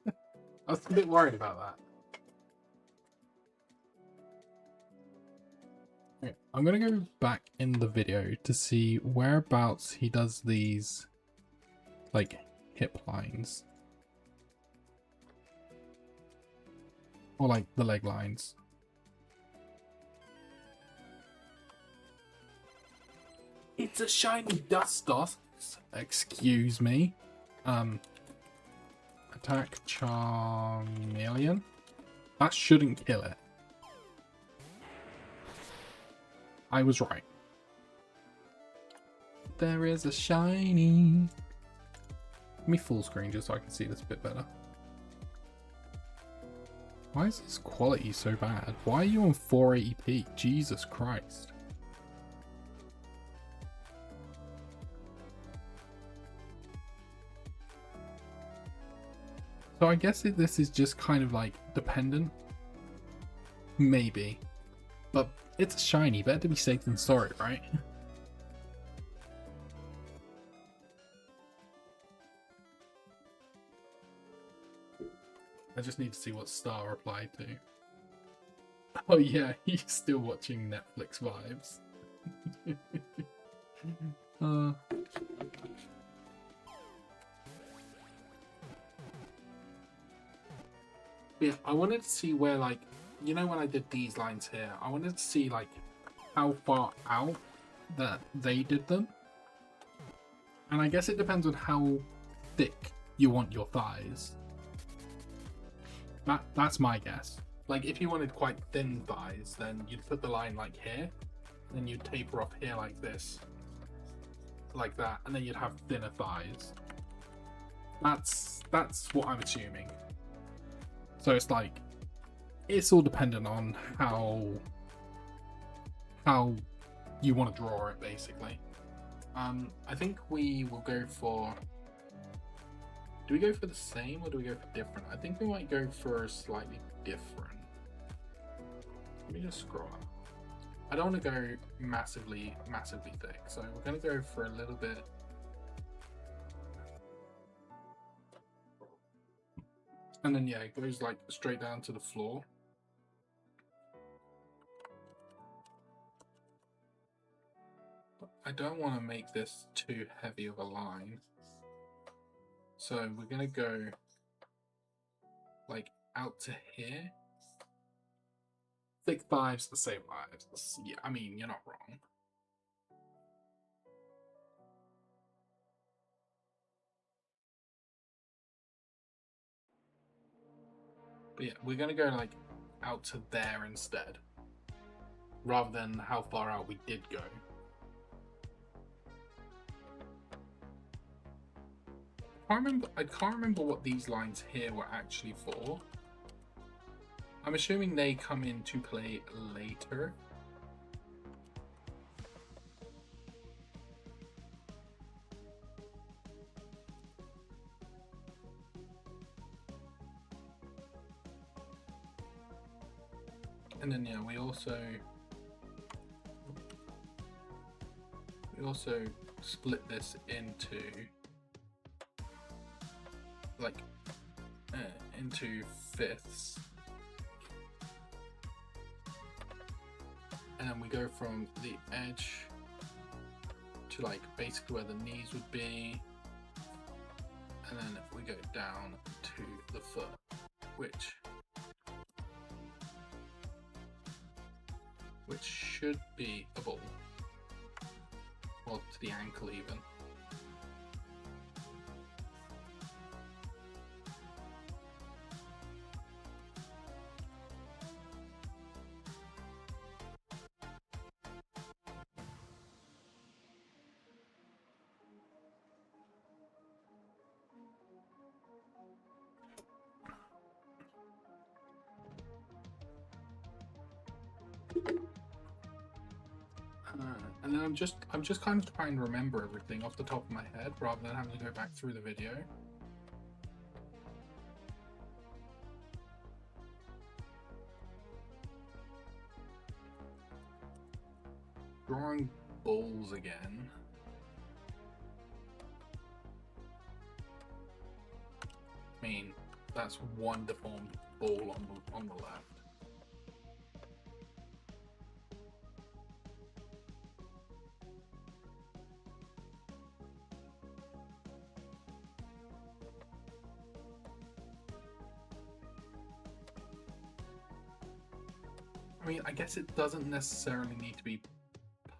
I was a bit worried about that. Okay, I'm gonna go back in the video to see whereabouts he does these like hip lines. Or like the leg lines. It's a shiny dust dot. Excuse me. Attack Charmeleon. That shouldn't kill it. I was right. There is a shiny. Let me full screen just so I can see this a bit better. Why is this quality so bad? Why are you on 480p? Jesus Christ. So I guess this is just kind of like dependent. Maybe. But it's shiny. Better to be safe than sorry, right? I just need to see what Star replied to. Oh yeah, he's still watching Netflix vibes. Yeah, I wanted to see where, like, you know when I did these lines here, I wanted to see, like, how far out that they did them. And I guess it depends on how thick you want your thighs. That's my guess. Like, if you wanted quite thin thighs, then you'd put the line, like, here. Then you'd taper off here like this. Like that. And then you'd have thinner thighs. That's what I'm assuming. So it's like, it's all dependent on how you want to draw it, basically. I think we will go for... Do we go for the same or do we go for different? I think we might go for slightly different. Let me just scroll up. I don't want to go massively thick, so we're going to go for a little bit. And then, yeah, it goes like straight down to the floor. But I don't want to make this too heavy of a line. So we're going to go like out to here. Thick thighs, the same thighs. Yeah, I mean, you're not wrong. But yeah, we're going to go like out to there instead. Rather than how far out we did go. I can't remember what these lines here were actually for. I'm assuming they come into play later. And then yeah, we also split this into like into fifths. And then we go from the edge to like basically where the knees would be. And then we go down to the foot, which should be a ball. Or to the ankle even. and then I'm just kind of trying to remember everything off the top of my head rather than having to go back through the video. Drawing balls again. I mean, that's one deformed ball on the left. I mean, I guess it doesn't necessarily need to be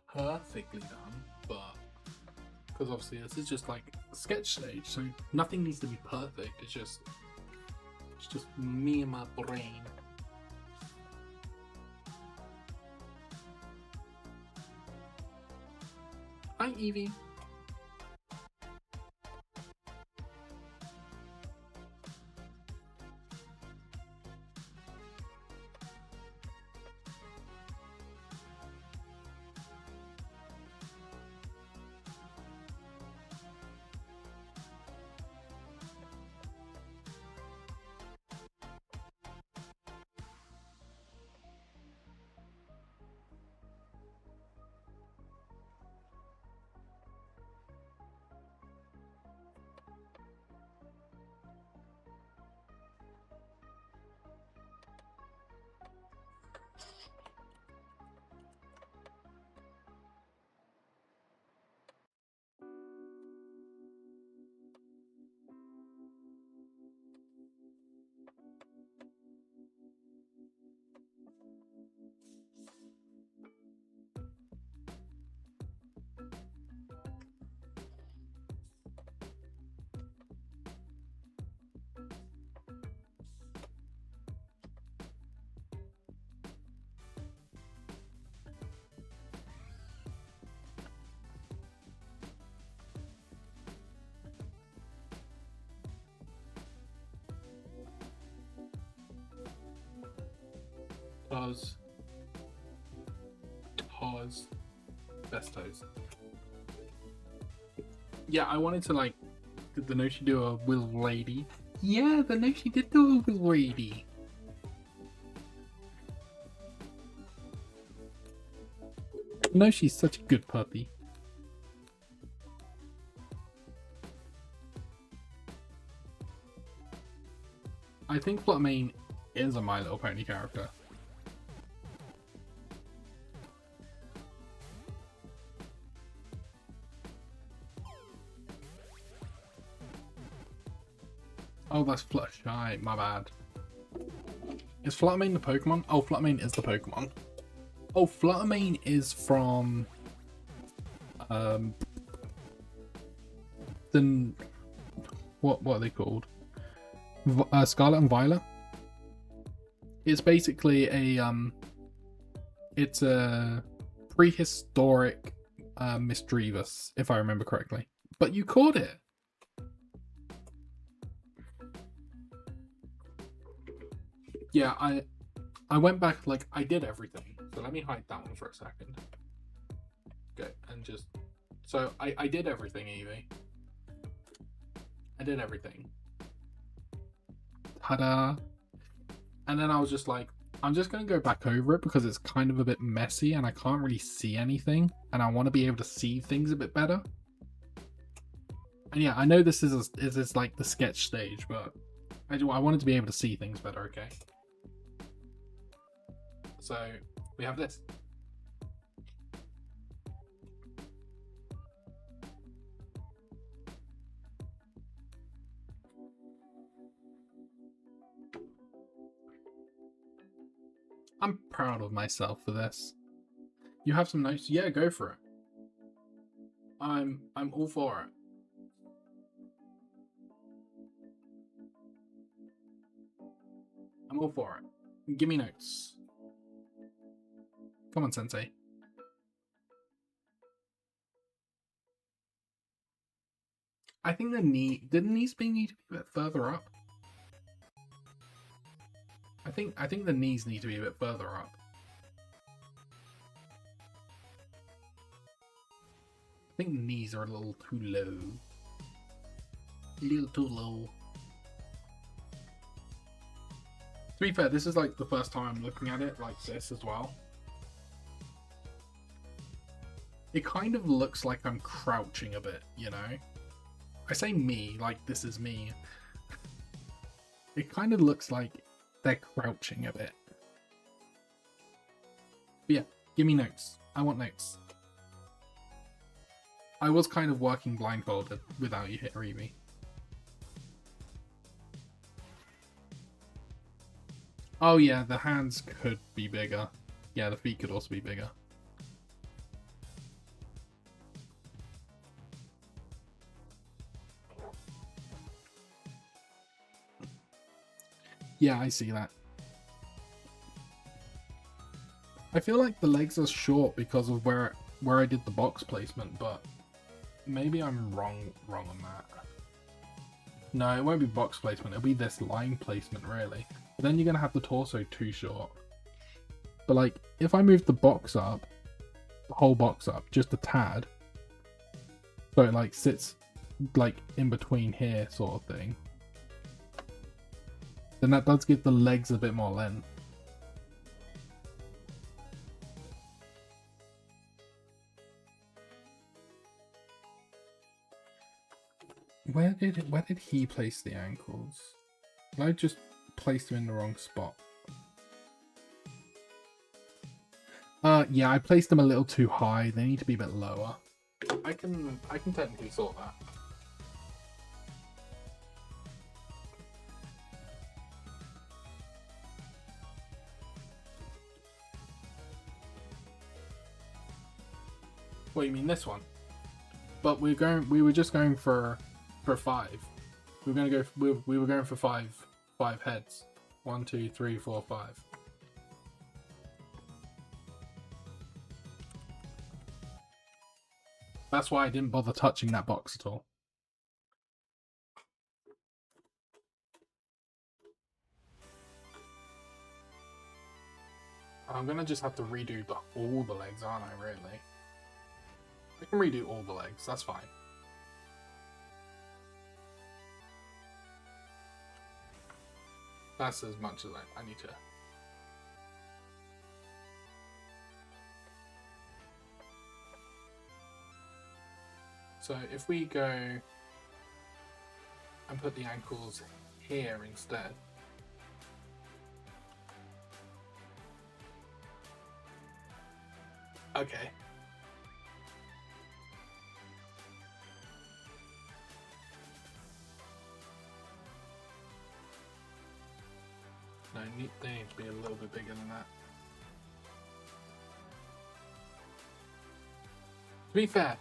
perfectly done, but because obviously this is just like a sketch stage, so nothing needs to be perfect. It's just me and my brain. Hi, Evie. Toz, best toes. Yeah, I wanted to like, did the Noshi do a will lady? Yeah, the Noshi did do a will lady. Noshi's such a good puppy. I think Fluttermane is a My Little Pony character. Oh, that's Fluttershy, my bad. Is Fluttermane the Pokemon? Oh, Fluttermane is the Pokemon. Oh, Fluttermane is from... Then... What are they called? Scarlet and Violet? It's basically a, it's a prehistoric Misdreavus, if I remember correctly. But you caught it! Yeah, I went back, like, I did everything. So let me hide that one for a second. Okay, and just... So, I did everything, Evie. I did everything. Ta-da! And then I was just like, I'm just going to go back over it because it's kind of a bit messy and I can't really see anything. And I want to be able to see things a bit better. And yeah, I know this is like the sketch stage, but I wanted to be able to see things better, okay? So, we have this. I'm proud of myself for this. You have some notes? Yeah, go for it. I'm all for it. I'm all for it. Give me notes. Come on, Sensei. I think the knee... Did the knees need to be a bit further up? I think the knees need to be a bit further up. think the knees are a little too low. A little too low. To be fair, this is like the first time I'm looking at it like this as well. It kind of looks like I'm crouching a bit, you know? I say me, like this is me. It kind of looks like they're crouching a bit. But yeah, give me notes. I want notes. I was kind of working blindfolded without you hearing me. Oh yeah, the hands could be bigger. Yeah, the feet could also be bigger. Yeah, I see that. I feel like the legs are short because of where I did the box placement, but maybe I'm wrong on that. No, it won't be box placement. It'll be this line placement, really. But then you're gonna have the torso too short. But like, if I move the box up, the whole box up, just a tad, so it like sits like in between here, sort of thing, then that does give the legs a bit more length. Where did he place the ankles? Did I just place them in the wrong spot? Yeah, I placed them a little too high. They need to be a bit lower. I can technically sort that. What, you mean this one? But we were just going for 5. We were going for five heads. 1, 2, 3, 4, 5. That's why I didn't bother touching that box at all. I'm gonna just have to redo all the legs, aren't I, really? I can redo all the legs, that's fine. That's as much as I need to. So if we go and put the ankles here instead. Okay. No, they need to be a little bit bigger than that. To be fair,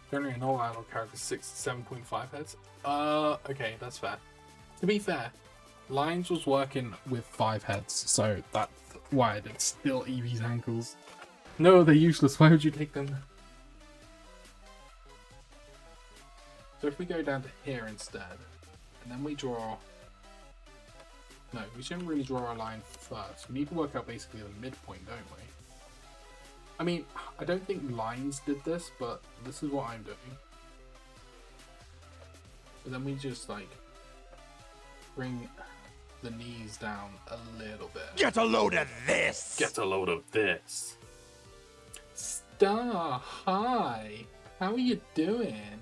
generally an all adult character 6 to 7.5 heads. Okay, that's fair. To be fair, Lions was working with 5 heads, so that's why I did still Eevee's ankles. No, they're useless. Why would you take them? So if we go down to here instead, and then we draw... No, we shouldn't really draw a line first. We need to work out basically the midpoint, don't we? I mean, I don't think Lines did this, but this is what I'm doing. But then we just, like, bring the knees down a little bit. Get a load of this! Get a load of this! Star, hi! How are you doing?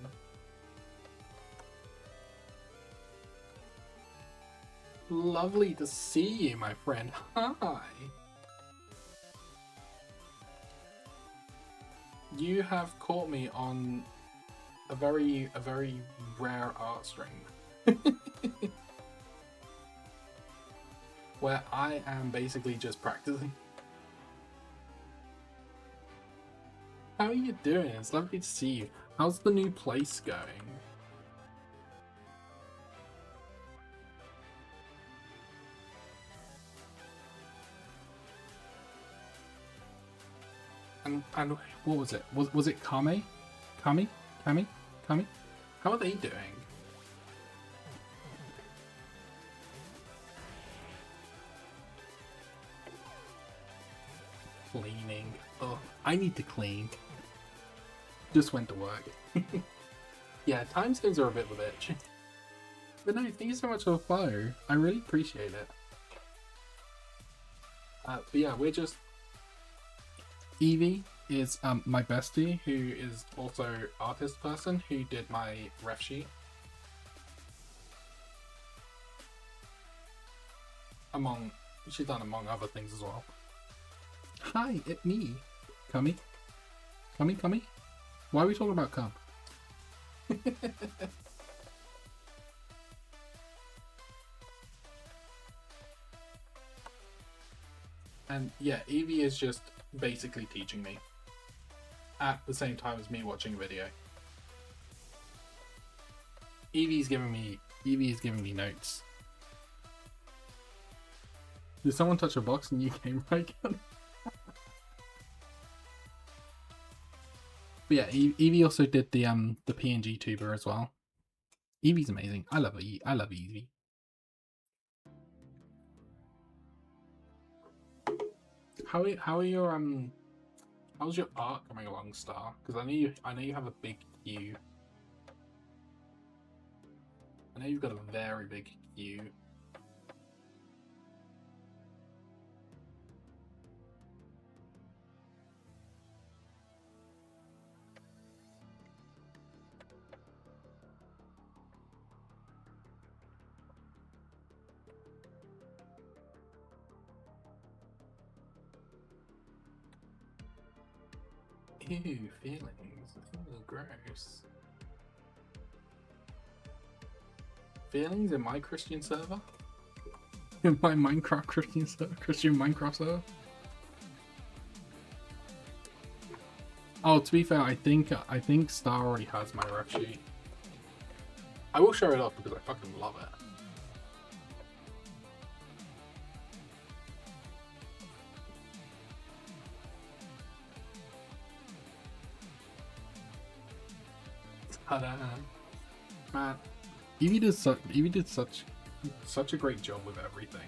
Lovely to see you, my friend. Hi! You have caught me on a very rare art string. Where I am basically just practicing. How are you doing? It's lovely to see you. How's the new place going? And what was it? Was it Kami? Kami? How are they doing? Cleaning. Oh, I need to clean. Just went to work. Yeah, time zones are a bit of a bitch. But no, thank you so much for the follow. I really appreciate it. But yeah, we're just... Evie is my bestie, who is also artist person, who did my ref sheet. She's done among other things as well. Hi, it's me. Cummy. Cummy. Why are we talking about cum? And yeah, Evie is just basically teaching me at the same time as me watching a video. Evie's giving me notes. Did someone touch a box and you came right on? But yeah, Evie also did the PNG tuber as well. Evie's amazing. I love Evie. How are your how's your art coming along, Star? Because I know you have a big queue. I know you've got a very big queue. Ew, feelings. Ew, gross. Feelings in my Christian server? In my Minecraft Christian Minecraft server? Oh, to be fair, I think Star already has my ref sheet. I will show it up because I fucking love it. Ta-da. Man, Evie did such a great job with everything.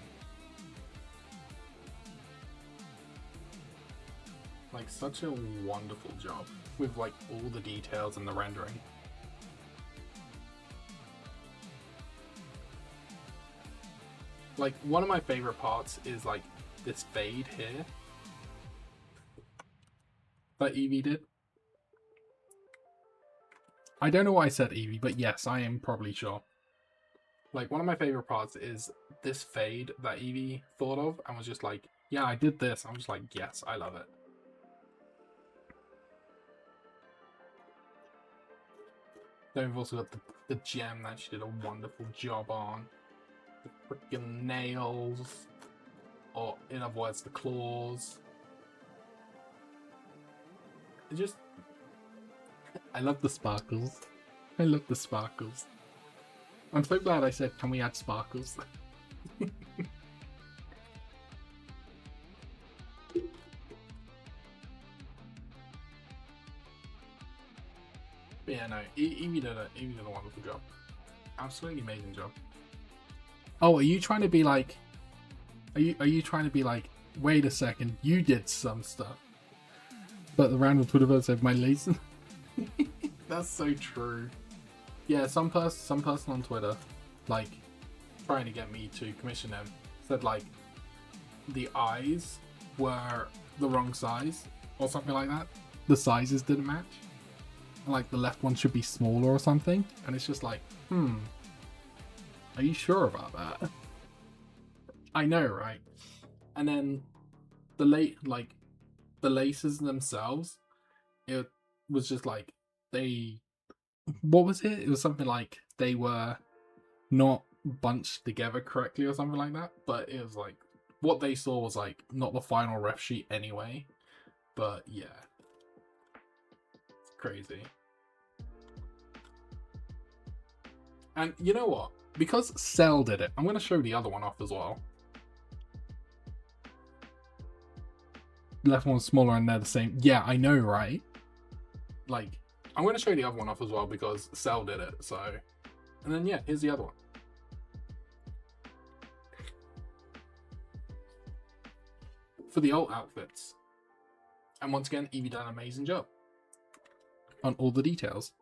Like, such a wonderful job with like all the details and the rendering. Like, one of my favorite parts is like this fade here that Evie did. I don't know why I said Evie, but yes, I am probably sure. Like, one of my favorite parts is this fade that Evie thought of and was just like, yeah, I did this. I'm just like, yes, I love it. Then we've also got the gem that she did a wonderful job on. The freaking nails. Or, in other words, the claws. It just... I love the sparkles. I love the sparkles. I'm so glad I said, can we add sparkles? But yeah, no, Evie did a wonderful job. Absolutely amazing job. Oh, are you trying to be like... Are you trying to be like, wait a second, you did some stuff. But the random Twitterverse said my laser... That's so true. Yeah, some person on Twitter, like, trying to get me to commission them, said like the eyes were the wrong size or something like that. The sizes didn't match. And, like, the left one should be smaller or something. And it's just like, are you sure about that? I know, right? And then the laces themselves, it was just like what was it? It was something like they were not bunched together correctly or something like that. But it was like what they saw was like not the final ref sheet anyway. But yeah, it's crazy. And you know what? Because Cell did it, I'm going to show the other one off as well. The left one's smaller and they're the same. Yeah, I know, right? Like, I'm going to show the other one off as well because Cell did it, so... And then, yeah, here's the other one. For the alt outfits, And once again, Evie done an amazing job on all the details.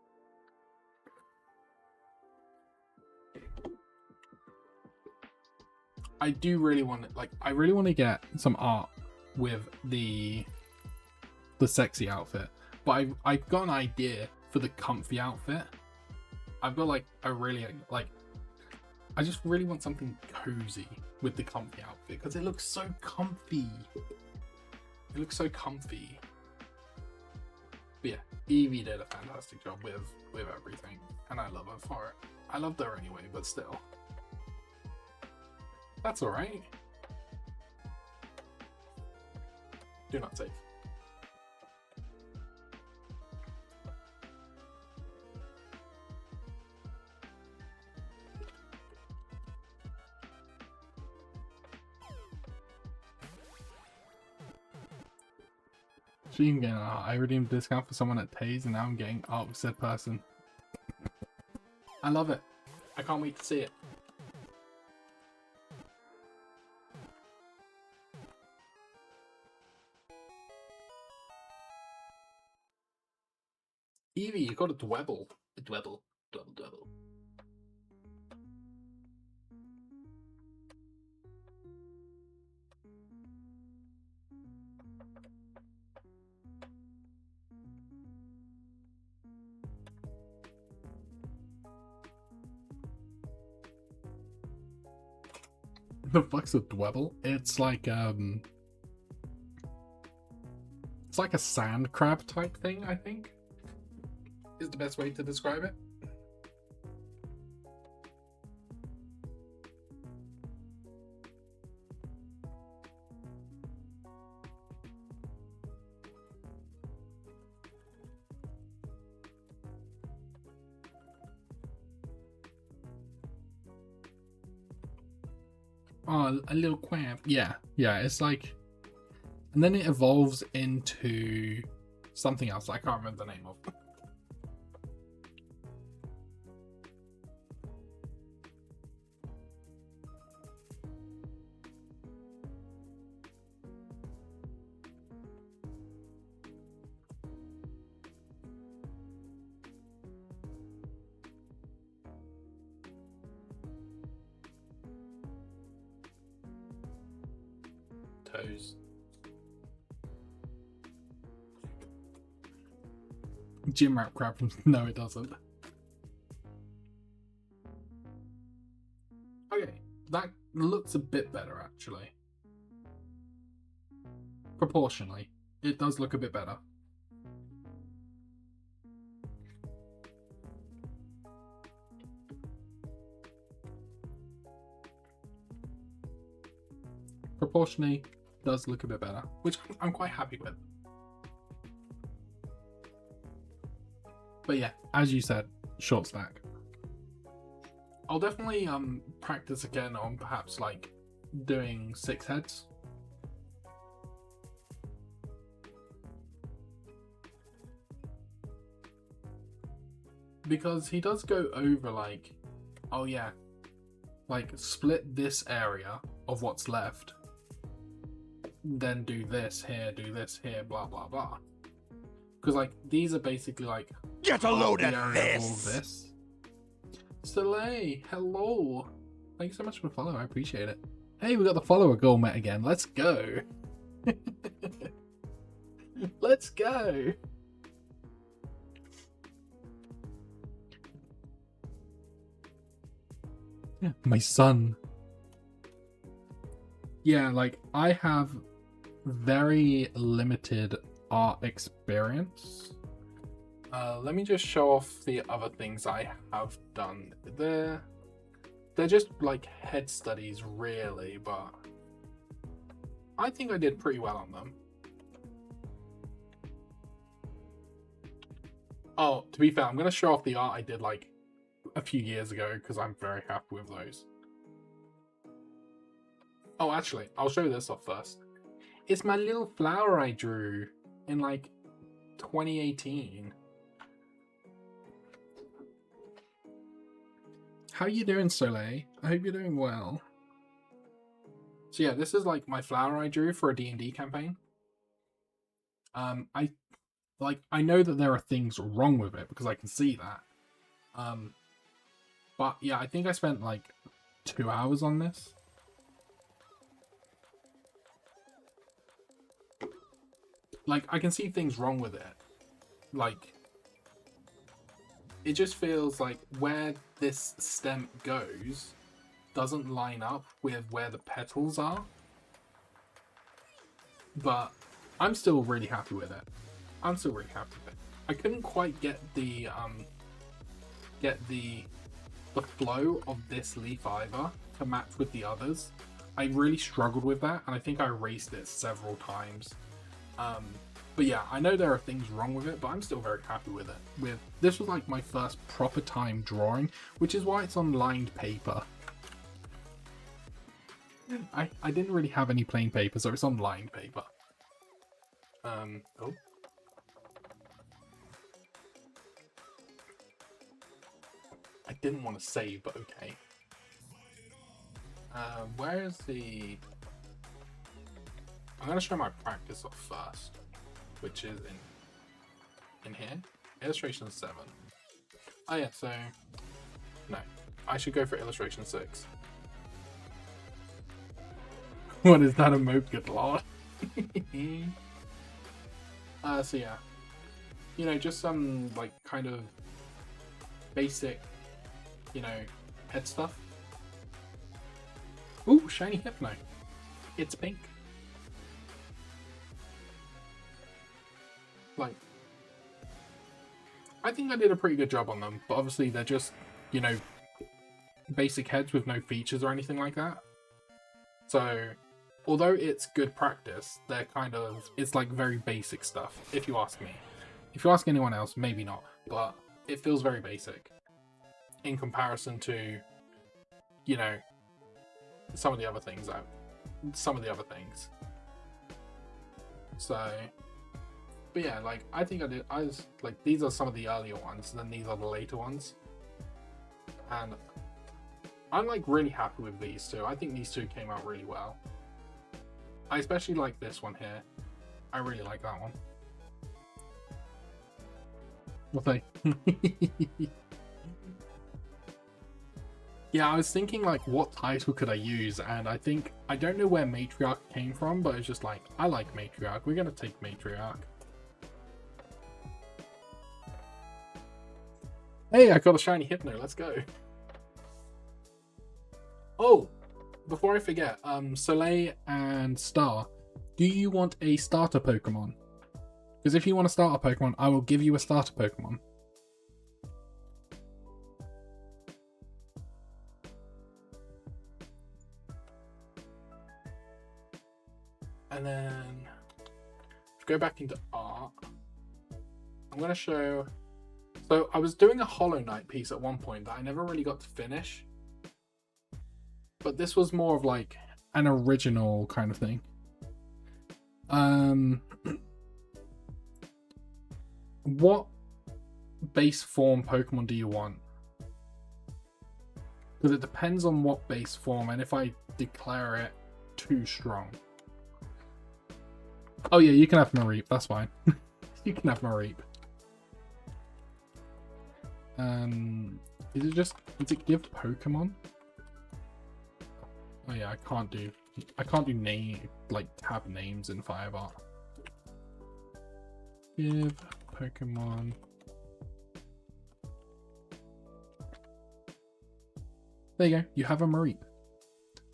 I do really want to, like, I really want to get some art with the sexy outfit, but I've got an idea for the comfy outfit. I've got like a really like, I just really want something cozy with the comfy outfit because it looks so comfy. It looks so comfy. But yeah, Evie did a fantastic job with everything, and I love her for it. I loved her anyway, but still. That's alright. Do not save. So you can get I redeemed a discount for someone at Taze and now I'm getting art with said person. I love it. I can't wait to see it. Evie, you got a dwebble. A dwebble. Dwebble. The fuck's a dwebble? It's like a sand crab type thing, I think. Is the best way to describe it. Oh, a little crab. Yeah, it's like, and then it evolves into something else I can't remember the name of. Toes. Gym rat crab. No, it doesn't. Okay, that looks a bit better actually. Proportionally, it does look a bit better. Proportionally, does look a bit better, which I'm quite happy with. But yeah, as you said, short stack. I'll definitely practice again on perhaps like doing 6 heads. Because he does go over like, oh yeah, like split this area of what's left, then do this here, blah blah blah. Because like these are basically like Get a load of this. Soleil, hello. Thank you so much for the follow. I appreciate it. Hey, we got the follower goal met again. Let's go. Let's go. My son. Yeah, like I have very limited art experience. Let me just show off the other things I have done. They're just like head studies really, but I think I did pretty well on them. Oh, to be fair, I'm gonna show off the art I did like a few years ago because I'm very happy with those. Oh, actually, I'll show this off first. It's my little flower I drew in like 2018. How you doing, Soleil? I hope you're doing well. So yeah, this is like my flower I drew for a D&D campaign. I know that there are things wrong with it because I can see that. But yeah, I think I spent like 2 hours on this. Like, I can see things wrong with it. Like, it just feels like where this stem goes doesn't line up with where the petals are. But I'm still really happy with it. I couldn't quite get the flow of this leaf either to match with the others. I really struggled with that, and I think I erased it several times. But yeah, I know there are things wrong with it, but I'm still very happy with it. This was like my first proper time drawing, which is why it's on lined paper. I didn't really have any plain paper, so it's on lined paper. Oh. I didn't want to save, but okay. Where is the... I'm going to show my practice off first, which is in here. Illustration 7. Oh yeah, so... No. I should go for illustration 6. What is that, a mope, good lord? So yeah. You know, just some, like, kind of basic, you know, head stuff. Ooh, shiny hypno. It's pink. Like, I think I did a pretty good job on them, but obviously they're just, you know, basic heads with no features or anything like that. So, although it's good practice, they're kind of, it's like very basic stuff, if you ask me. If you ask anyone else, maybe not, but it feels very basic in comparison to, you know, some of the other things. So, but yeah, like, I think I was like, these are some of the earlier ones, and then these are the later ones. And I'm like really happy with these two. I think these two came out really well. I especially like this one here. I really like that one. What they? Yeah, I was thinking like what title could I use, and I don't know where Matriarch came from, but it's just like, I like Matriarch. We're gonna take Matriarch. Hey, I got a shiny Hypno, let's go. Oh, before I forget, Soleil and Star, do you want a starter Pokemon? Because if you want a starter Pokemon, I will give you a starter Pokemon. And then, go back into art. I'm going to show... So, I was doing a Hollow Knight piece at one point that I never really got to finish. But this was more of like an original kind of thing. What base form Pokemon do you want? Because it depends on what base form and if I declare it too strong. Oh yeah, you can have Mareep, that's fine. You can have Mareep. Is it give Pokemon? Oh yeah, I can't do name, like, tab names in Firebart. Give Pokemon. There you go, you have a Mareep.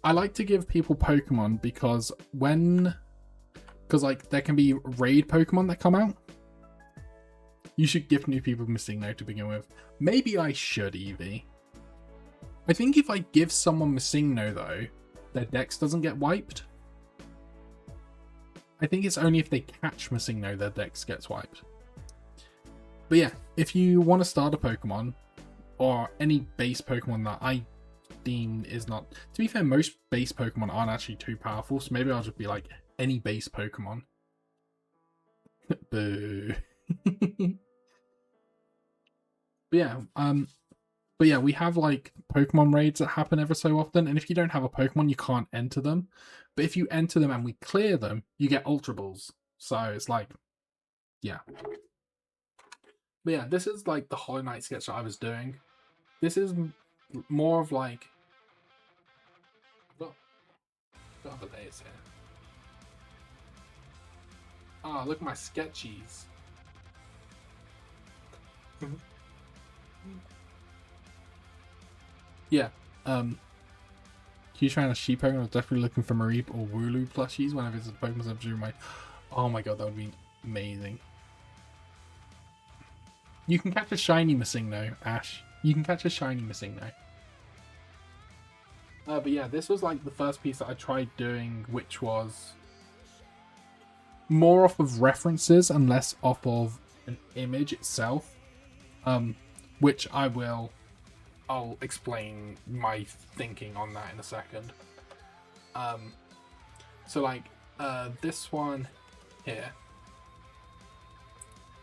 I like to give people Pokemon because like there can be raid Pokemon that come out. You should give new people Missing No to begin with. Maybe I should, Eevee. I think if I give someone Missing No though, their dex doesn't get wiped. I think it's only if they catch Missing No their dex gets wiped. But yeah, if you want to start a Pokemon, or any base Pokemon that I deem is not... To be fair, most base Pokemon aren't actually too powerful, so maybe I'll just be like, any base Pokemon. Boo. But yeah, we have like Pokemon raids that happen ever so often, and if you don't have a Pokemon, you can't enter them. But if you enter them and we clear them, you get Ultra Balls. So it's like, yeah. But yeah, this is like the Hollow Knight sketch that I was doing. This is more of like... Got other layers here. Ah, look at my sketchies. Yeah, huge fan of sheep Pokemon. I was definitely looking for Mareep or Wooloo plushies when I visited Pokemon Center during my... Oh my god, that would be amazing. You can catch a shiny missing though, Ash. You can catch a shiny missing though. But yeah, this was like the first piece that I tried doing, which was more off of references and less off of an image itself. Which I'll explain my thinking on that in a second. So like, this one here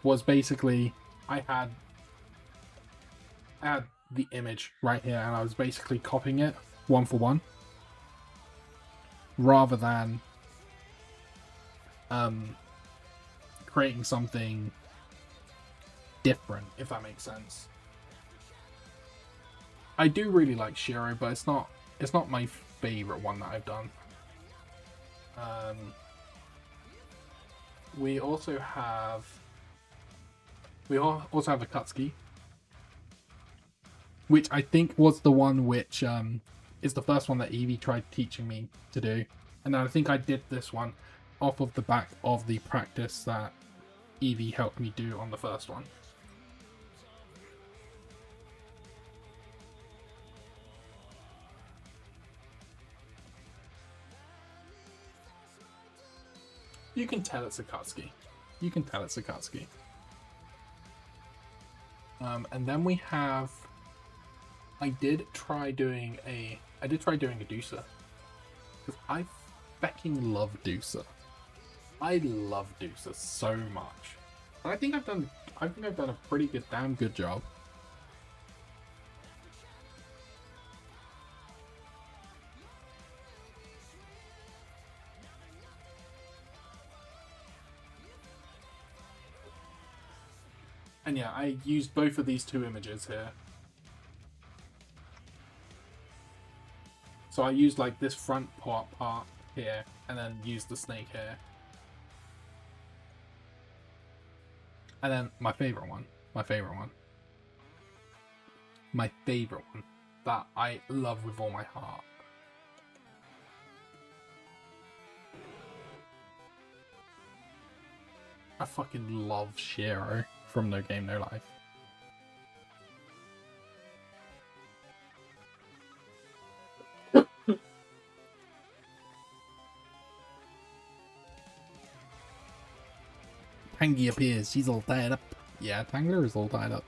was basically, I had the image right here and I was basically copying it one for one rather than creating something different, if that makes sense. I do really like Shiro, but it's not my favorite one that I've done. We also have Akatsuki, which I think was the one which is the first one that Evie tried teaching me to do, and I think I did this one off of the back of the practice that Evie helped me do on the first one. You can tell it's Akatsuki. You can tell it's Akatsuki. And then we have... I did try doing a Dusa. Because I fucking love Dusa. I love Dusa so much. And I think I've done a pretty damn good job. And yeah, I used both of these two images here. So I used like this front part here, and then used the snake here. And then my favorite one that I love with all my heart. I fucking love Shiro from No Game No Life. Tangy appears, she's all tied up. Yeah, Tangler is all tied up.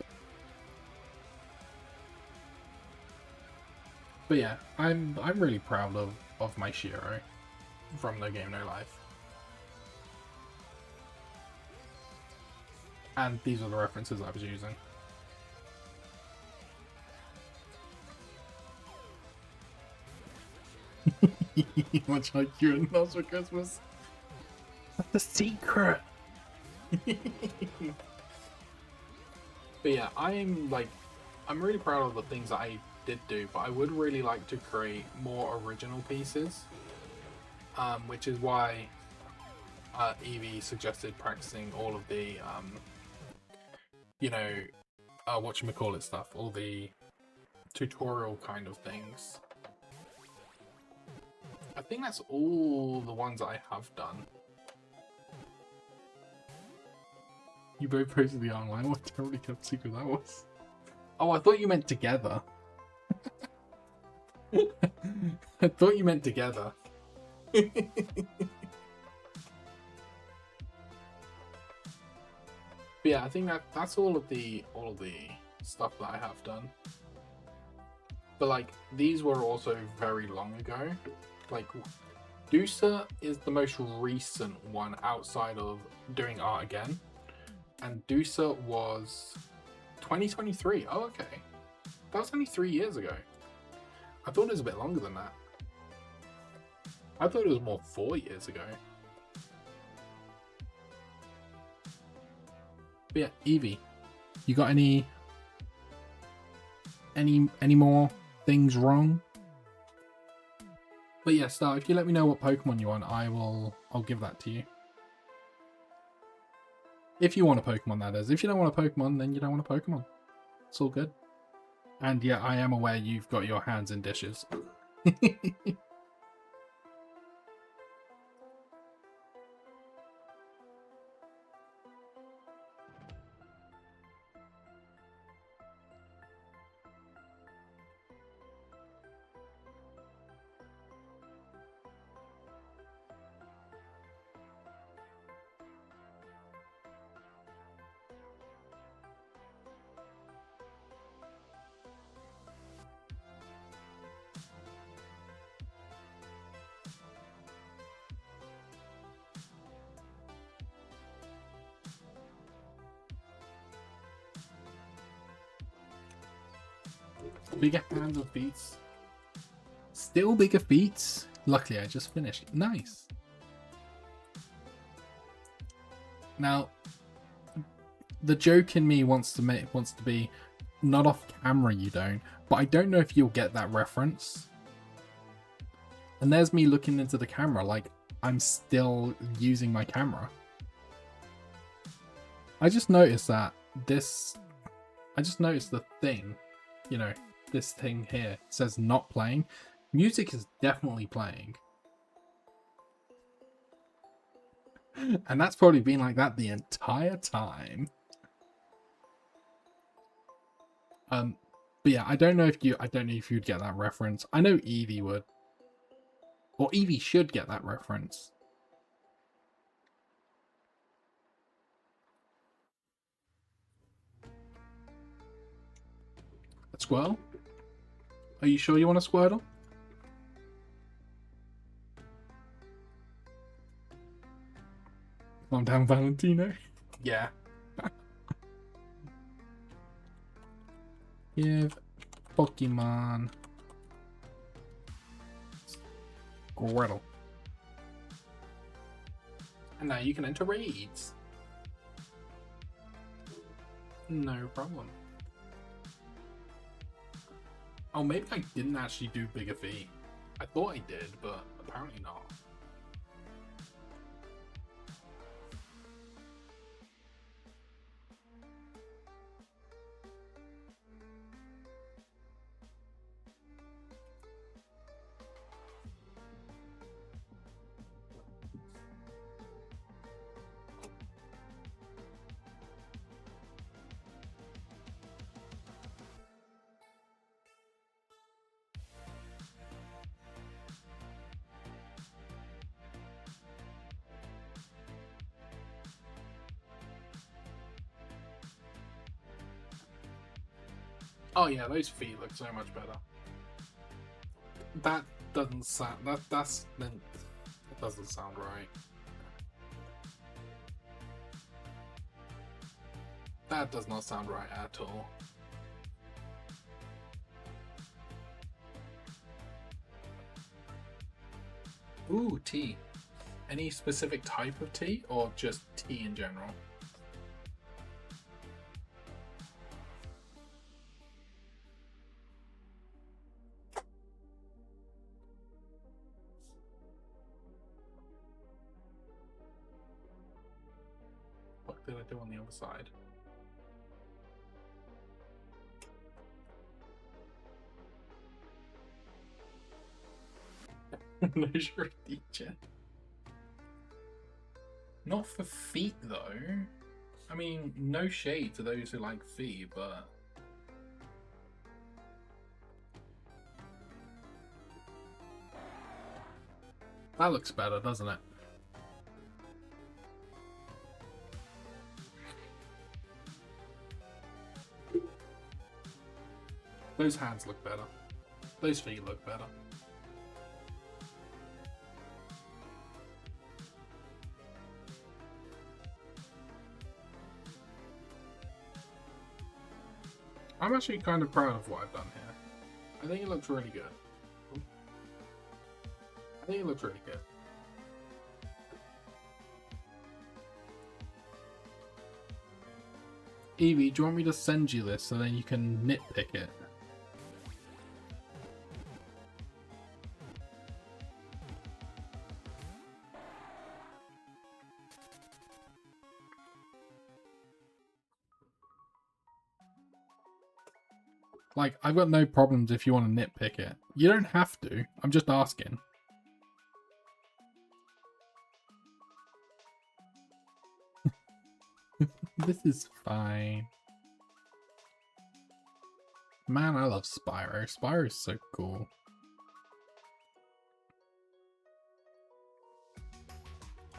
But yeah, I'm really proud of my Shiro from No Game No Life. And these are the references I was using. Much like you and us for Christmas. That's a secret! But yeah, I'm really proud of the things that I did do, but I would really like to create more original pieces. Which is why Evie suggested practicing all of the whatchamacallit stuff, all the tutorial kind of things. I think that's all the ones I have done. You both posted the online? What terribly kept secret that was? Oh, I thought you meant together. I thought you meant together. But yeah, I think that's all of the stuff that I have done. But like, these were also very long ago. Like, Dusa is the most recent one outside of doing art again. And Dusa was 2023. Oh, okay. That was only 3 years ago. I thought it was a bit longer than that. I thought it was more 4 years ago. But yeah, Eevee, you got any more things wrong? But yeah, Star, if you let me know what Pokemon you want, I'll give that to you. If you want a Pokemon, that is. If you don't want a Pokemon, then you don't want a Pokemon. It's all good. And yeah, I am aware you've got your hands in dishes. Bigger hands or feet? Still bigger feet? Luckily, I just finished. Nice. Now, the joke in me wants to be not off camera. You don't, but I don't know if you'll get that reference. And there's me looking into the camera like I'm still using my camera. I just noticed that this. I just noticed the thing, you know. This thing here says not playing. Music is definitely playing. And that's probably been like that the entire time. But yeah, I don't know if you'd get that reference. I know Eevee would. Or Eevee should get that reference. A Squirtle? Are you sure you want a Squirtle? Calm down, Valentino. Yeah. Give Pokemon Squirtle. And now you can enter raids. No problem. Oh, maybe I didn't actually do bigger feet. I thought I did, but apparently not. Oh yeah, those feet look so much better. That doesn't sound that doesn't sound right. That does not sound right at all. Ooh, tea. Any specific type of tea or just tea in general? What did I do on the other side? No sure teacher. Not for feet though. I mean, no shade to those who like feet, but that looks better, doesn't it? Those hands look better. Those feet look better. I'm actually kind of proud of what I've done here. I think it looks really good. I think it looks really good. Evie, do you want me to send you this so then you can nitpick it? Like, I've got no problems if you want to nitpick it. You don't have to. I'm just asking. This is fine. Man, I love Spyro. Spyro's so cool.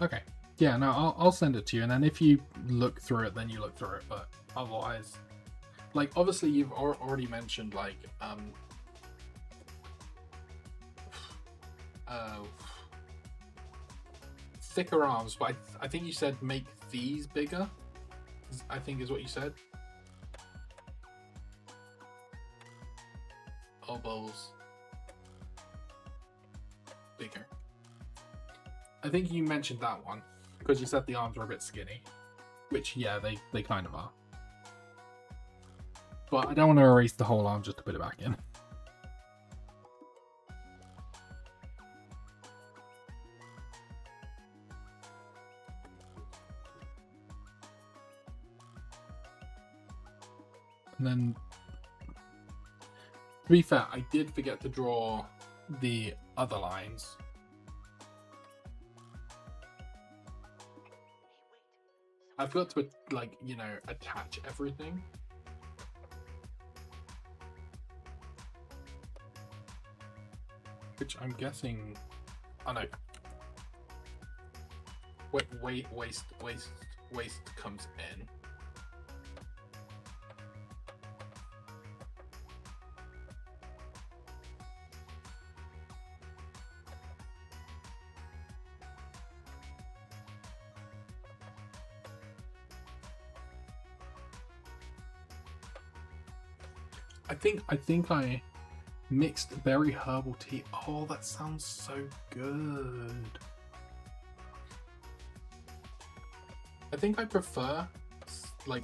Okay. Yeah, no, I'll send it to you, and then if you look through it, then you look through it, but otherwise... Like, obviously, you've already mentioned, like, thicker arms, but I think you said make these bigger, I think is what you said. Elbows bigger. I think you mentioned that one, because you said the arms were a bit skinny, which, yeah, they kind of are. But I don't want to erase the whole arm just to put it back in. And then, to be fair, I did forget to draw the other lines. I forgot to, like, you know, attach everything. Which I'm guessing, oh no, waist comes in. I think I mixed berry herbal tea. Oh, that sounds so good. I think I prefer, like,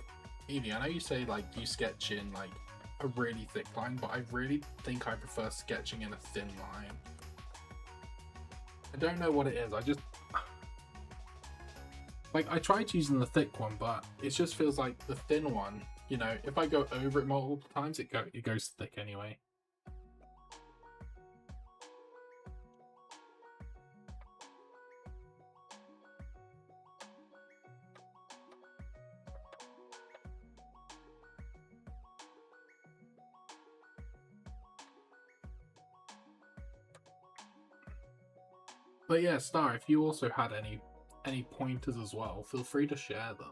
Evie, I know you say, like, you sketch in, like, a really thick line, but I really think I prefer sketching in a thin line. I don't know what it is, I just... Like, I tried using the thick one, but it just feels like the thin one, you know, if I go over it multiple times, it goes thick anyway. But yeah, Star, if you also had any pointers as well, feel free to share them.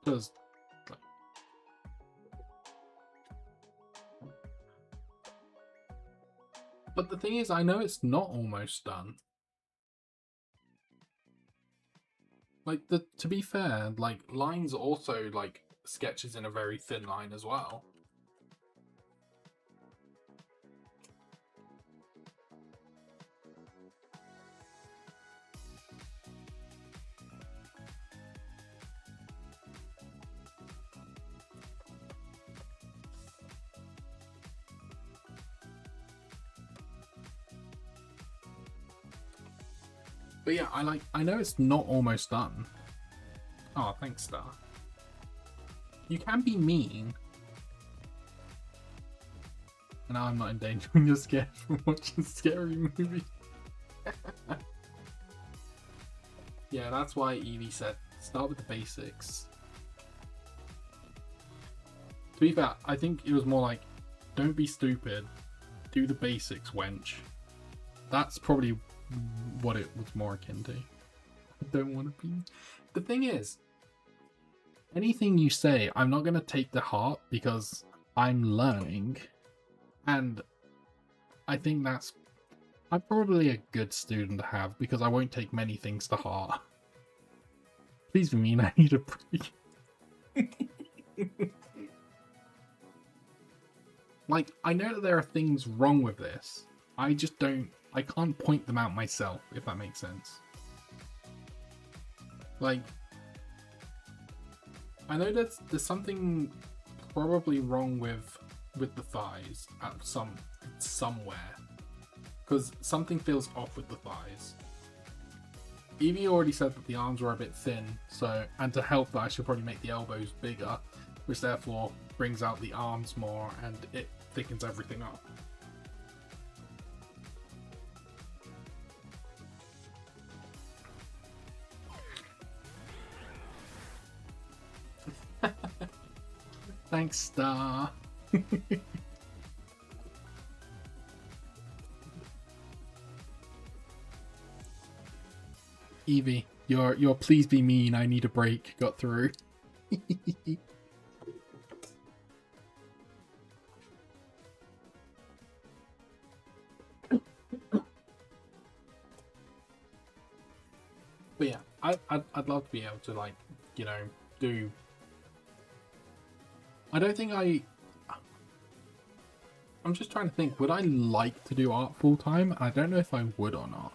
Because, but the thing is, I know it's not almost done. Like, to be fair, like, lines also, like, sketches in a very thin line as well. But yeah, I know it's not almost done. Oh, thanks, Star. You can be mean. And I'm not endangering your scared from watching scary movies. Yeah, that's why Evie said start with the basics. To be fair, I think it was more like, don't be stupid, do the basics, wench. That's probably what it was more akin to. I don't want to be... The thing is, anything you say, I'm not going to take to heart because I'm learning. And I think I'm probably a good student to have because I won't take many things to heart. Please be mean, I need a break. Like, I know that there are things wrong with this, I just don't... I can't point them out myself, if that makes sense. Like, I know there's something probably wrong with the thighs at somewhere, because something feels off with the thighs. Evie already said that the arms were a bit thin, so, and to help that I should probably make the elbows bigger, which therefore brings out the arms more and it thickens everything up. Thanks, Star. Evie, your please be mean, I need a break got through. But yeah, I'd love to be able to, like, you know, do... I don't think I'm just trying to think, would I like to do art full time? I don't know if I would or not.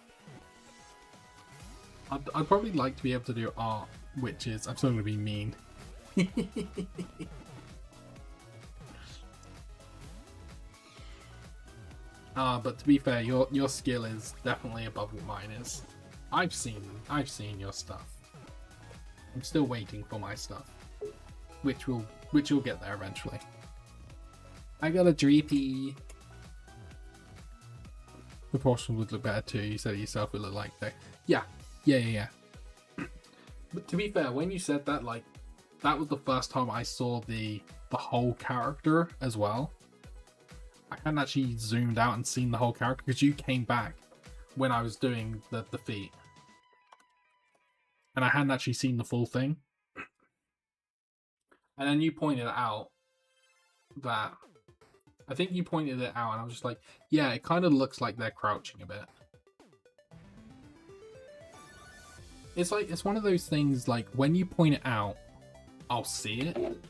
I'd probably like to be able to do art, which is... I'm still going to be mean. But to be fair, your skill is definitely above what mine is. I've seen your stuff. I'm still waiting for my stuff, which will get there eventually. I got a dreepy. The portion would look better too. You said it yourself. It looked like that. Yeah. But to be fair, when you said that, like, that was the first time I saw the whole character as well. I hadn't actually zoomed out and seen the whole character because you came back when I was doing the feat. And I hadn't actually seen the full thing. And then you pointed out that... I think you pointed it out and I was just like, yeah, it kind of looks like they're crouching a bit. It's like, it's one of those things, like, when you point it out, I'll see it.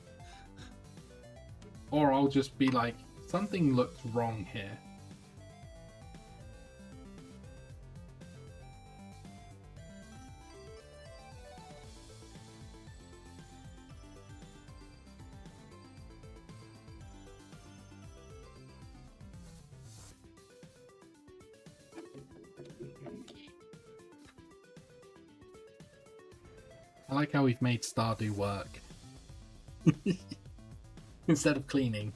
Or I'll just be like, something looks wrong here. I like how we've made Star do work. Instead of cleaning.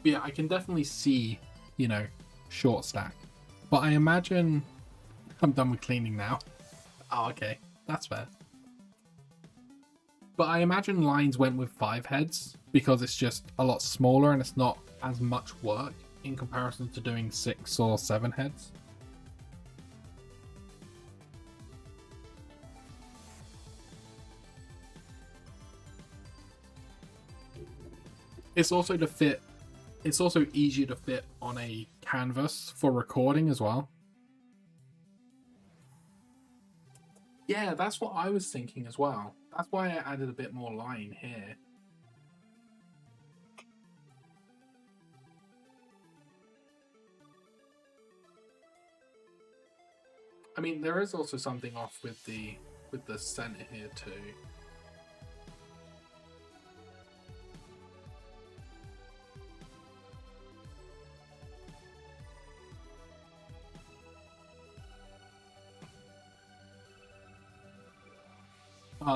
Yeah, I can definitely see, you know, short stack. But I imagine... I'm done with cleaning now. Oh, okay. That's fair. But I imagine lines went with 5 heads because it's just a lot smaller and it's not as much work in comparison to doing 6 or 7 heads. It's also to fit. It's also easier to fit on a canvas for recording as well. Yeah, that's what I was thinking as well. That's why I added a bit more line here. I mean, there is also something off with the center here too.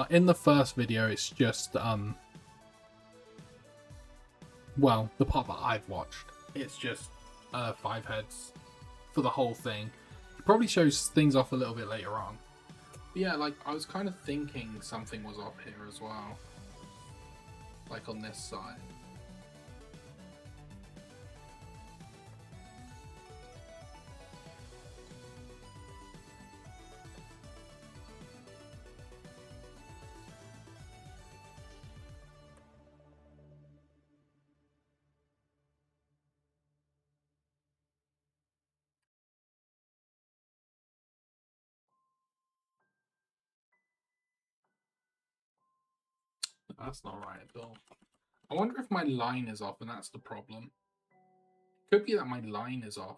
In the first video, it's just, well, the part that I've watched, it's just 5 heads for the whole thing. It probably shows things off a little bit later on. But yeah, like, I was kind of thinking something was off here as well. Like on this side. That's not right at all. I wonder if my line is off and that's the problem. Could be that my line is off.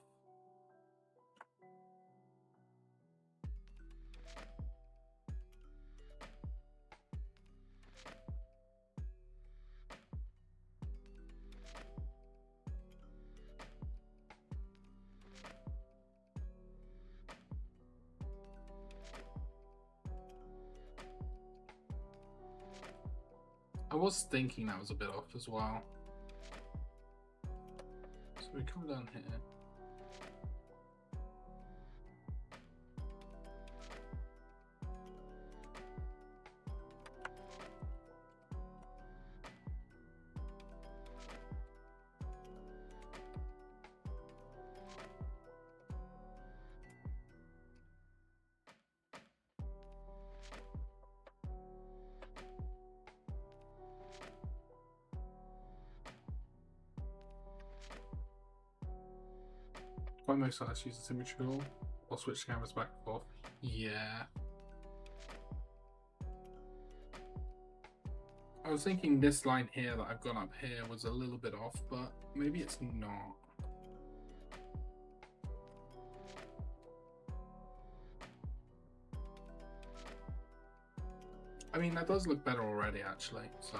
I was thinking that was a bit off as well. So we come down here. Quite most sites use a symmetry tool or switch cameras back and forth. Yeah. I was thinking this line here that I've gone up here was a little bit off, but maybe it's not. I mean, that does look better already, actually, so...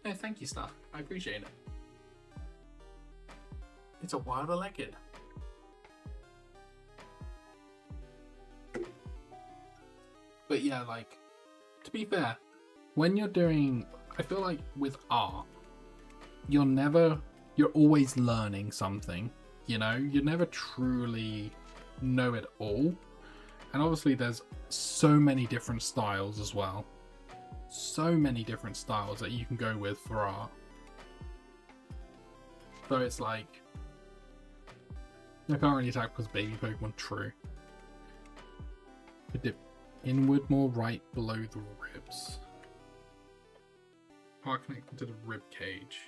Oh, thank you, Star. I appreciate it. It's a wilder legged. But yeah, like, to be fair, when you're doing, I feel like with art, you're always learning something, you know? You never truly know it all. And obviously there's so many different styles as well. So many different styles that you can go with for art. So it's like, I can't really attack because baby Pokemon, true. Could dip inward more, right below the ribs. Part connected to the rib cage.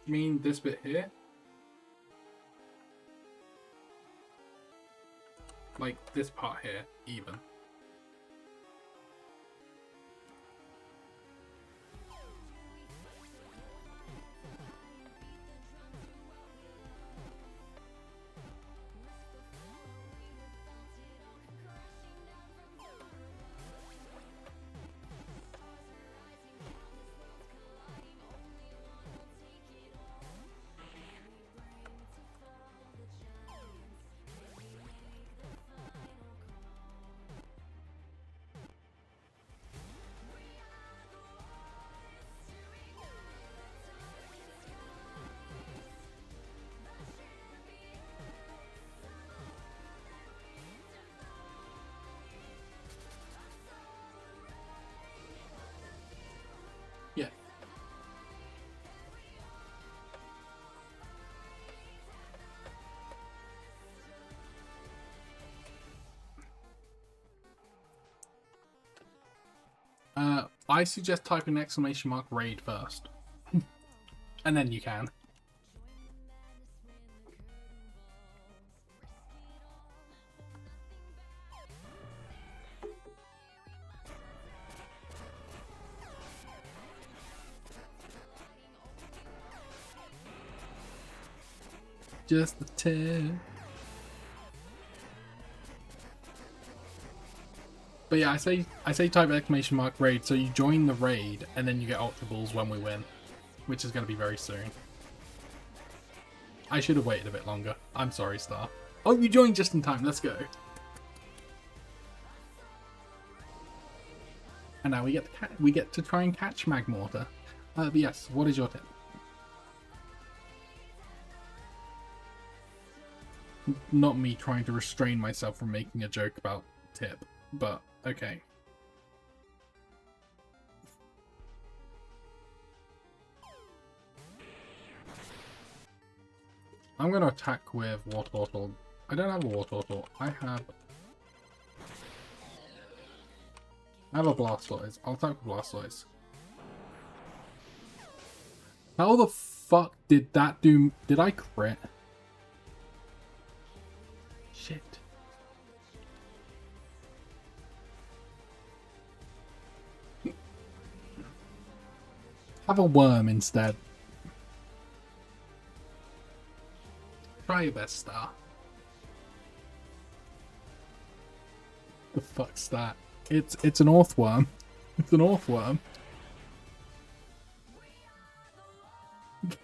You mean this bit here? Like this part here, even. Yeah. I suggest typing ! raid first. And then you can. Just the tip. But yeah, I say type ! raid, so you join the raid and then you get Ultra Balls when we win, which is going to be very soon. I should have waited a bit longer. I'm sorry, Star. Oh, you joined just in time. Let's go. And now we get to try and catch Magmortar. But yes, what is your tip? Not me trying to restrain myself from making a joke about tip, but okay. I'm going to attack with Water Turtle. I don't have a Water Turtle. I have I have a Blastoise. I'll attack with Blastoise. How the fuck did that do? Did I crit? Shit. Have a worm instead. Try your best, Star. The fuck's that? It's an earthworm. It's an earthworm. To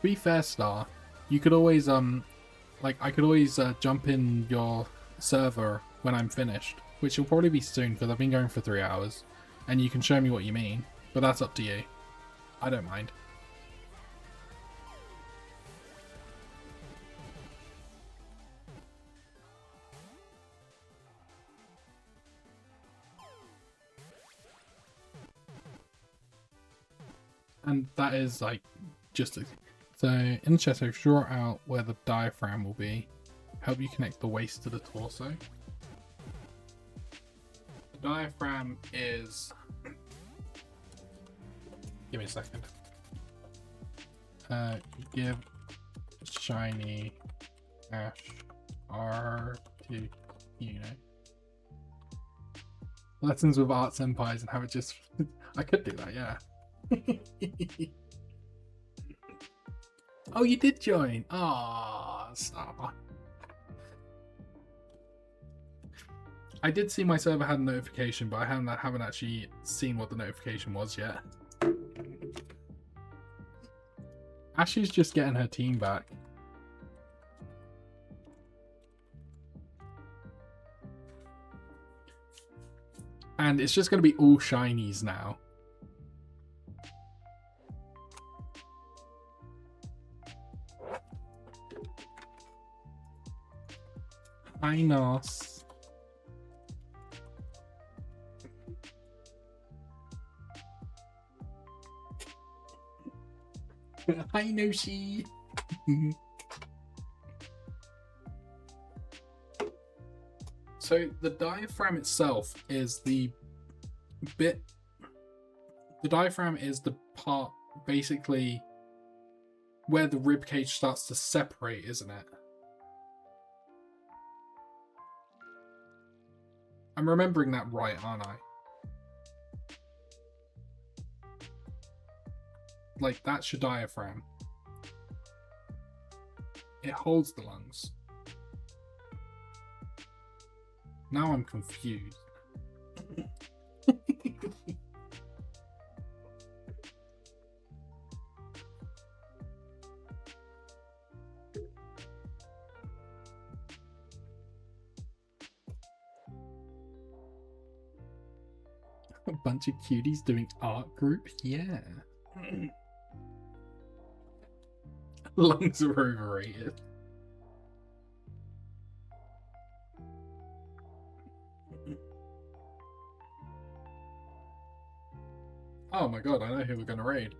be fair, Star, you could always like I could always jump in your server when I'm finished, which will probably be soon because I've been going for 3 hours, and you can show me what you mean. But that's up to you. I don't mind. And that is like just so in the chest, I've drawn out where the diaphragm will be. Help you connect the waist to the torso. The diaphragm is. Give me a second. Give shiny ash R to lessons with art senpais and have it just. I could do that, yeah. Oh, you did join. Ah, Star. I did see my server had a notification, but I haven't actually seen what the notification was yet. Ashley's just getting her team back. And it's just going to be all shinies now. Hi, Nos. Hi, Noshi. So the diaphragm itself is the bit. The diaphragm is the part basically where the rib cage starts to separate, isn't it? I'm remembering that right, aren't I? Like, that's your diaphragm. It holds the lungs. Now I'm confused. A bunch of cuties doing art group? Yeah. Lungs are overrated. Oh my god, I know who we're gonna raid.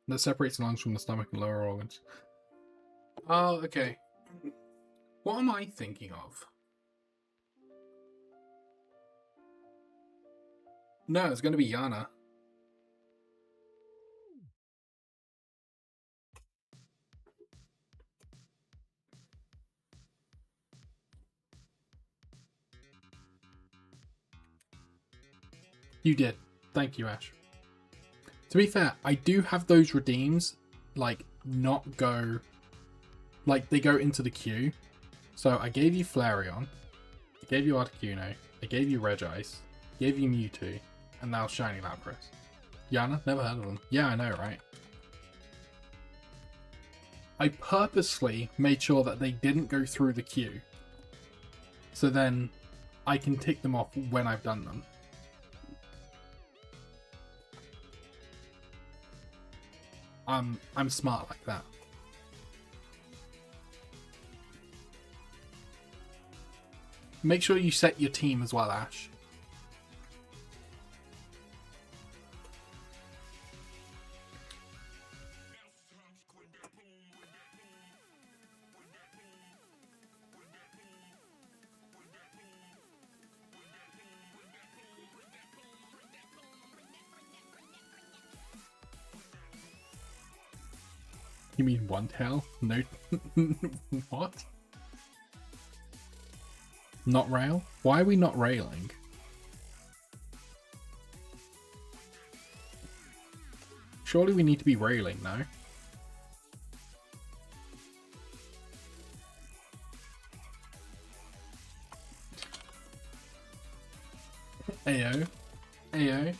That separates the lungs from the stomach and lower organs. Oh, okay. What am I thinking of? No, it's going to be Yana. You did. Thank you, Ash. To be fair, I do have those redeems, like, not go... Like, they go into the queue. So, I gave you Flareon, I gave you Articuno, I gave you Regice, gave you Mewtwo, and now Shiny Lapras. Yana? Never heard of them. Yeah, I know, right? I purposely made sure that they didn't go through the queue. So then, I can tick them off when I've done them. I'm smart like that. Make sure you set your team as well, Ash. You mean one tail? No. What? Not rail? Why are we not railing? Surely we need to be railing now. Ayo. Ayo.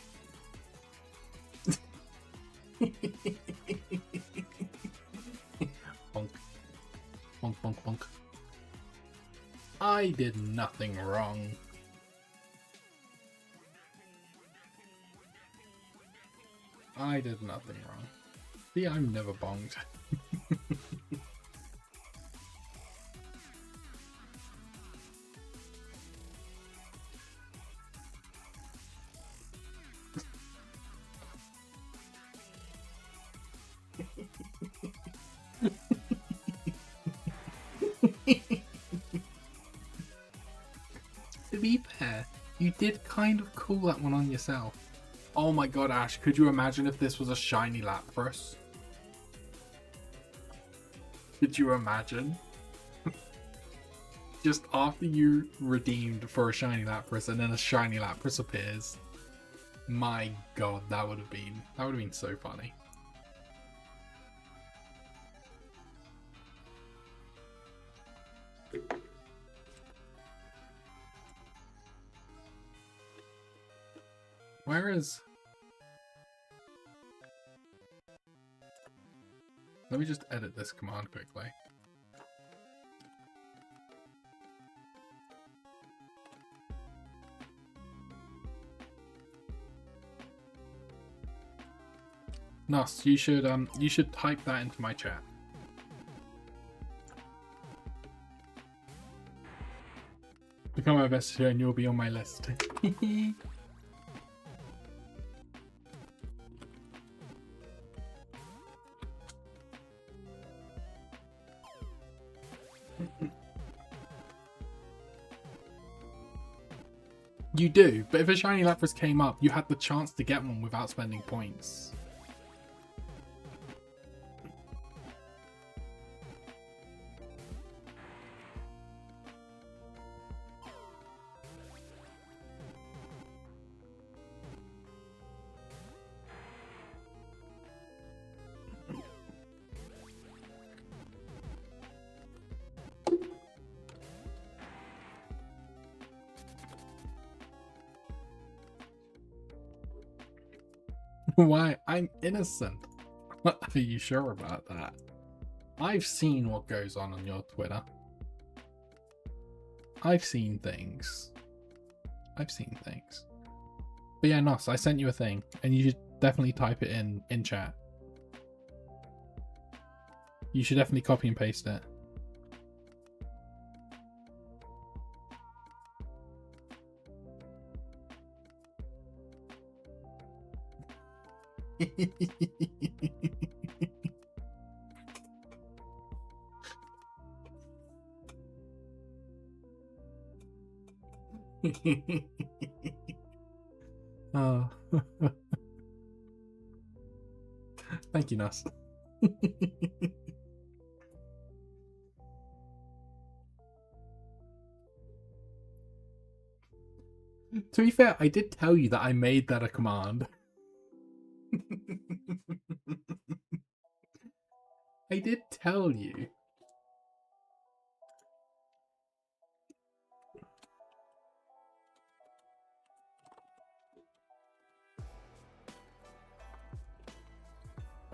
Bonk. Bonk, bonk, bonk. I did nothing wrong. I did nothing wrong. See, I'm never bonked. To be fair, you did kind of cool that one on yourself. Oh my god, Ash, could you imagine if this was a shiny Lapras? Could you imagine? Just after you redeemed for a shiny Lapras and then a shiny Lapras appears. My god, that would have been so funny. Where is... Let me just edit this command quickly. Nos, you should type that into my chat. Become my best and you'll be on my list. You do, but if a shiny Lapras came up, you had the chance to get one without spending points. Why? I'm innocent. Are you sure about that? I've seen what goes on your Twitter. I've seen things. I've seen things. But yeah, Nos, I sent you a thing, and you should definitely type it in chat. You should definitely copy and paste it. Oh. Thank you, Nas. To be fair, I did tell you that I made that a command. I did tell you.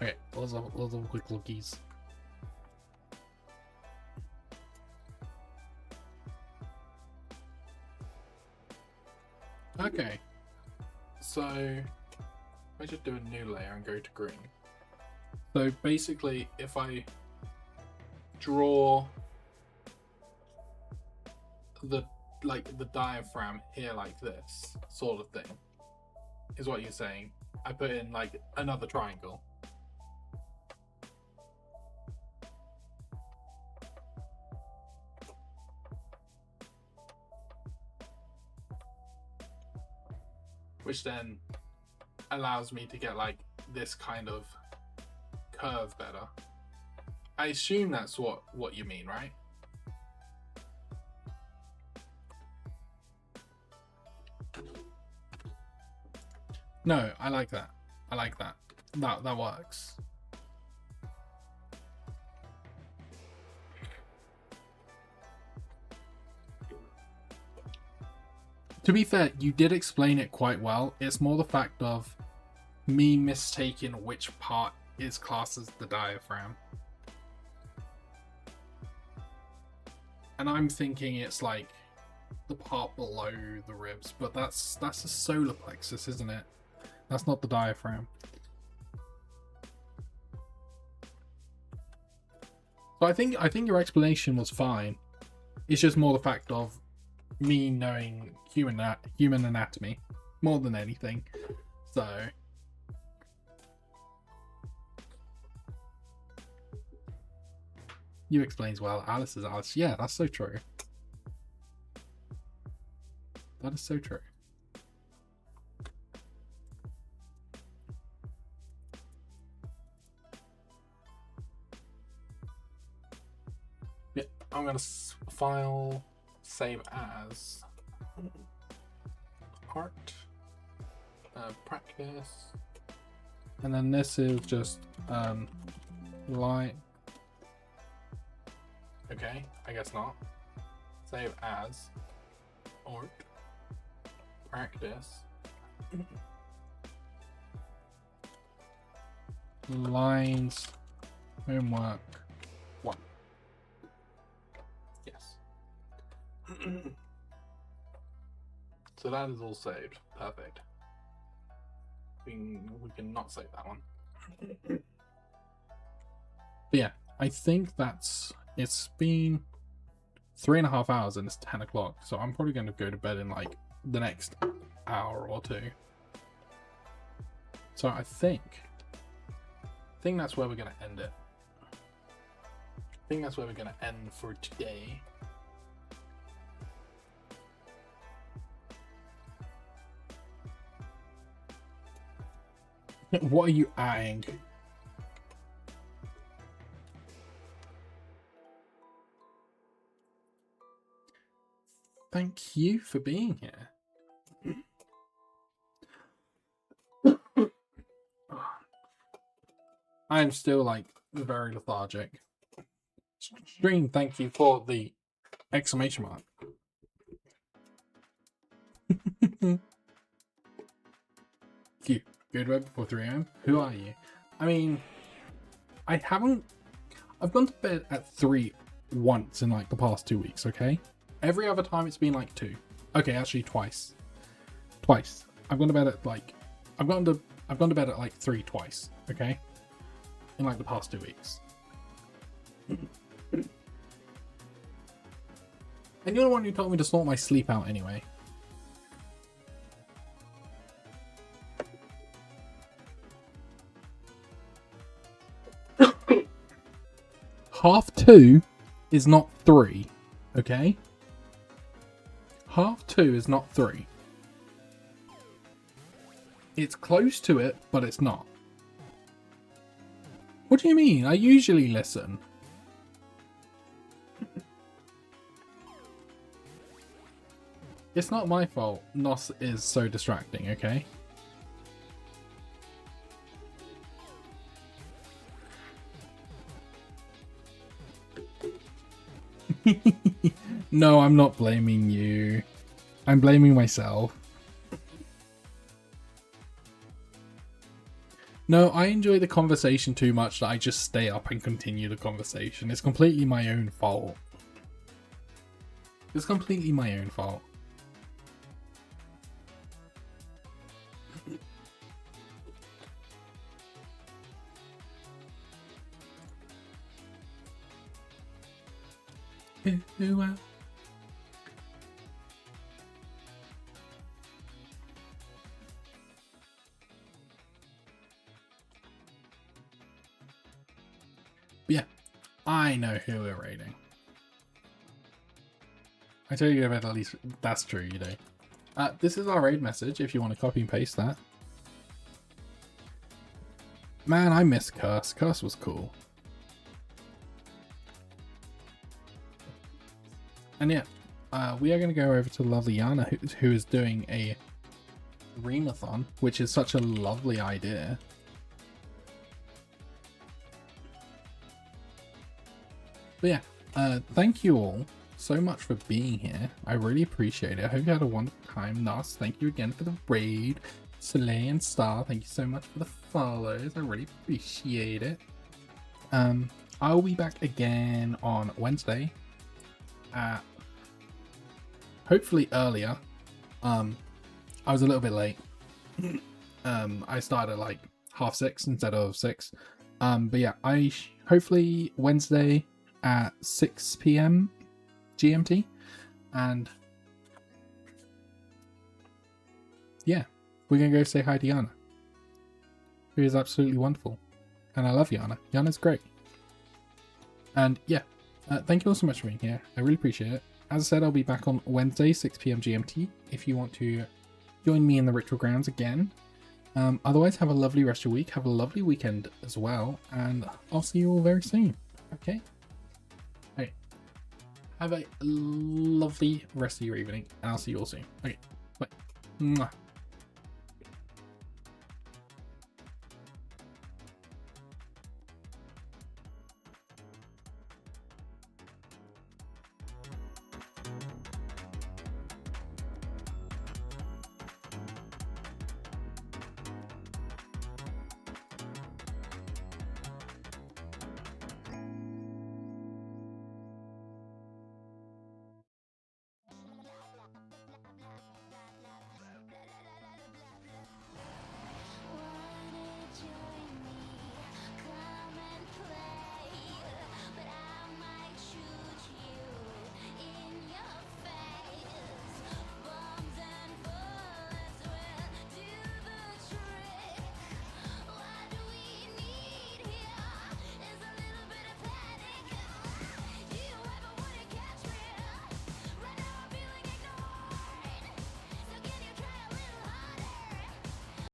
Okay, lots of quick lookies. Okay, so I should do a new layer and go to green. So basically, if I draw the like the diaphragm here like this sort of thing, is what you're saying. I put in like another triangle. Which then allows me to get like this kind of curve better. I assume that's what you mean, right? No, I like that. I like that. That works. To be fair, you did explain it quite well. It's more the fact of me mistaking which part is classed as the diaphragm. And I'm thinking it's like the part below the ribs, but that's a solar plexus, isn't it? That's not the diaphragm. So I think your explanation was fine. It's just more the fact of me knowing human anatomy more than anything. So you explains well. Alice is Alice. Yeah, that's so true. That is so true. Yeah, I'm gonna file save as art practice, and then this is just light. Okay, I guess not. Save as art practice lines homework 1. Yes. So that is all saved. Perfect. We can not save that one. But yeah, I think it's been 3.5 hours and it's 10 o'clock, so I'm probably going to go to bed in like the next hour or two. So I think that's where we're going to end it. I think that's where we're going to end for today. What are you adding? Thank you for being here. I'm still like very lethargic. Stream, thank you for the exclamation mark. You go to bed before 3 AM? Who are you? I mean, I've gone to bed at 3 once in like the past 2 weeks, okay? Every other time it's been like 2. Okay, actually twice. I've gone to bed at like I've gone to bed at like 3 twice, okay? In like the past 2 weeks. And you're the one who told me to sort my sleep out anyway. Half 2 is not 3, okay? Half 2 is not 3. It's close to it, but it's not. What do you mean? I usually listen. It's not my fault Nos is so distracting, okay? No, I'm not blaming you. I'm blaming myself. No, I enjoy the conversation too much that I just stay up and continue the conversation. It's completely my own fault. It's completely my own fault. I know who we're raiding. I tell you about at least that's true, you know. This is our raid message if you want to copy and paste that. Man, I miss Curse. Curse was cool. And yeah, we are going to go over to lovely Yana, who is doing a reamathon, which is such a lovely idea. But yeah, thank you all so much for being here. I really appreciate it. I hope you had a wonderful time. Nas, thank you again for the raid. Soleil and Star, thank you so much for the follows. I really appreciate it. I'll be back again on Wednesday. Hopefully earlier. I was a little bit late. I started at like 6:30 instead of 6. But yeah, hopefully Wednesday at 6 p.m. GMT, and yeah, we're gonna go say hi to Yana, who is absolutely wonderful, and I love Yana. Yana's great. And yeah, thank you all so much for being here. I really appreciate it. As I said, I'll be back on Wednesday 6 p.m. GMT if you want to join me in the ritual grounds again. Otherwise, have a lovely rest of your week. Have a lovely weekend as well, and I'll see you all very soon. Okay. Have a lovely rest of your evening, and I'll see you all soon. Okay, bye. Mwah.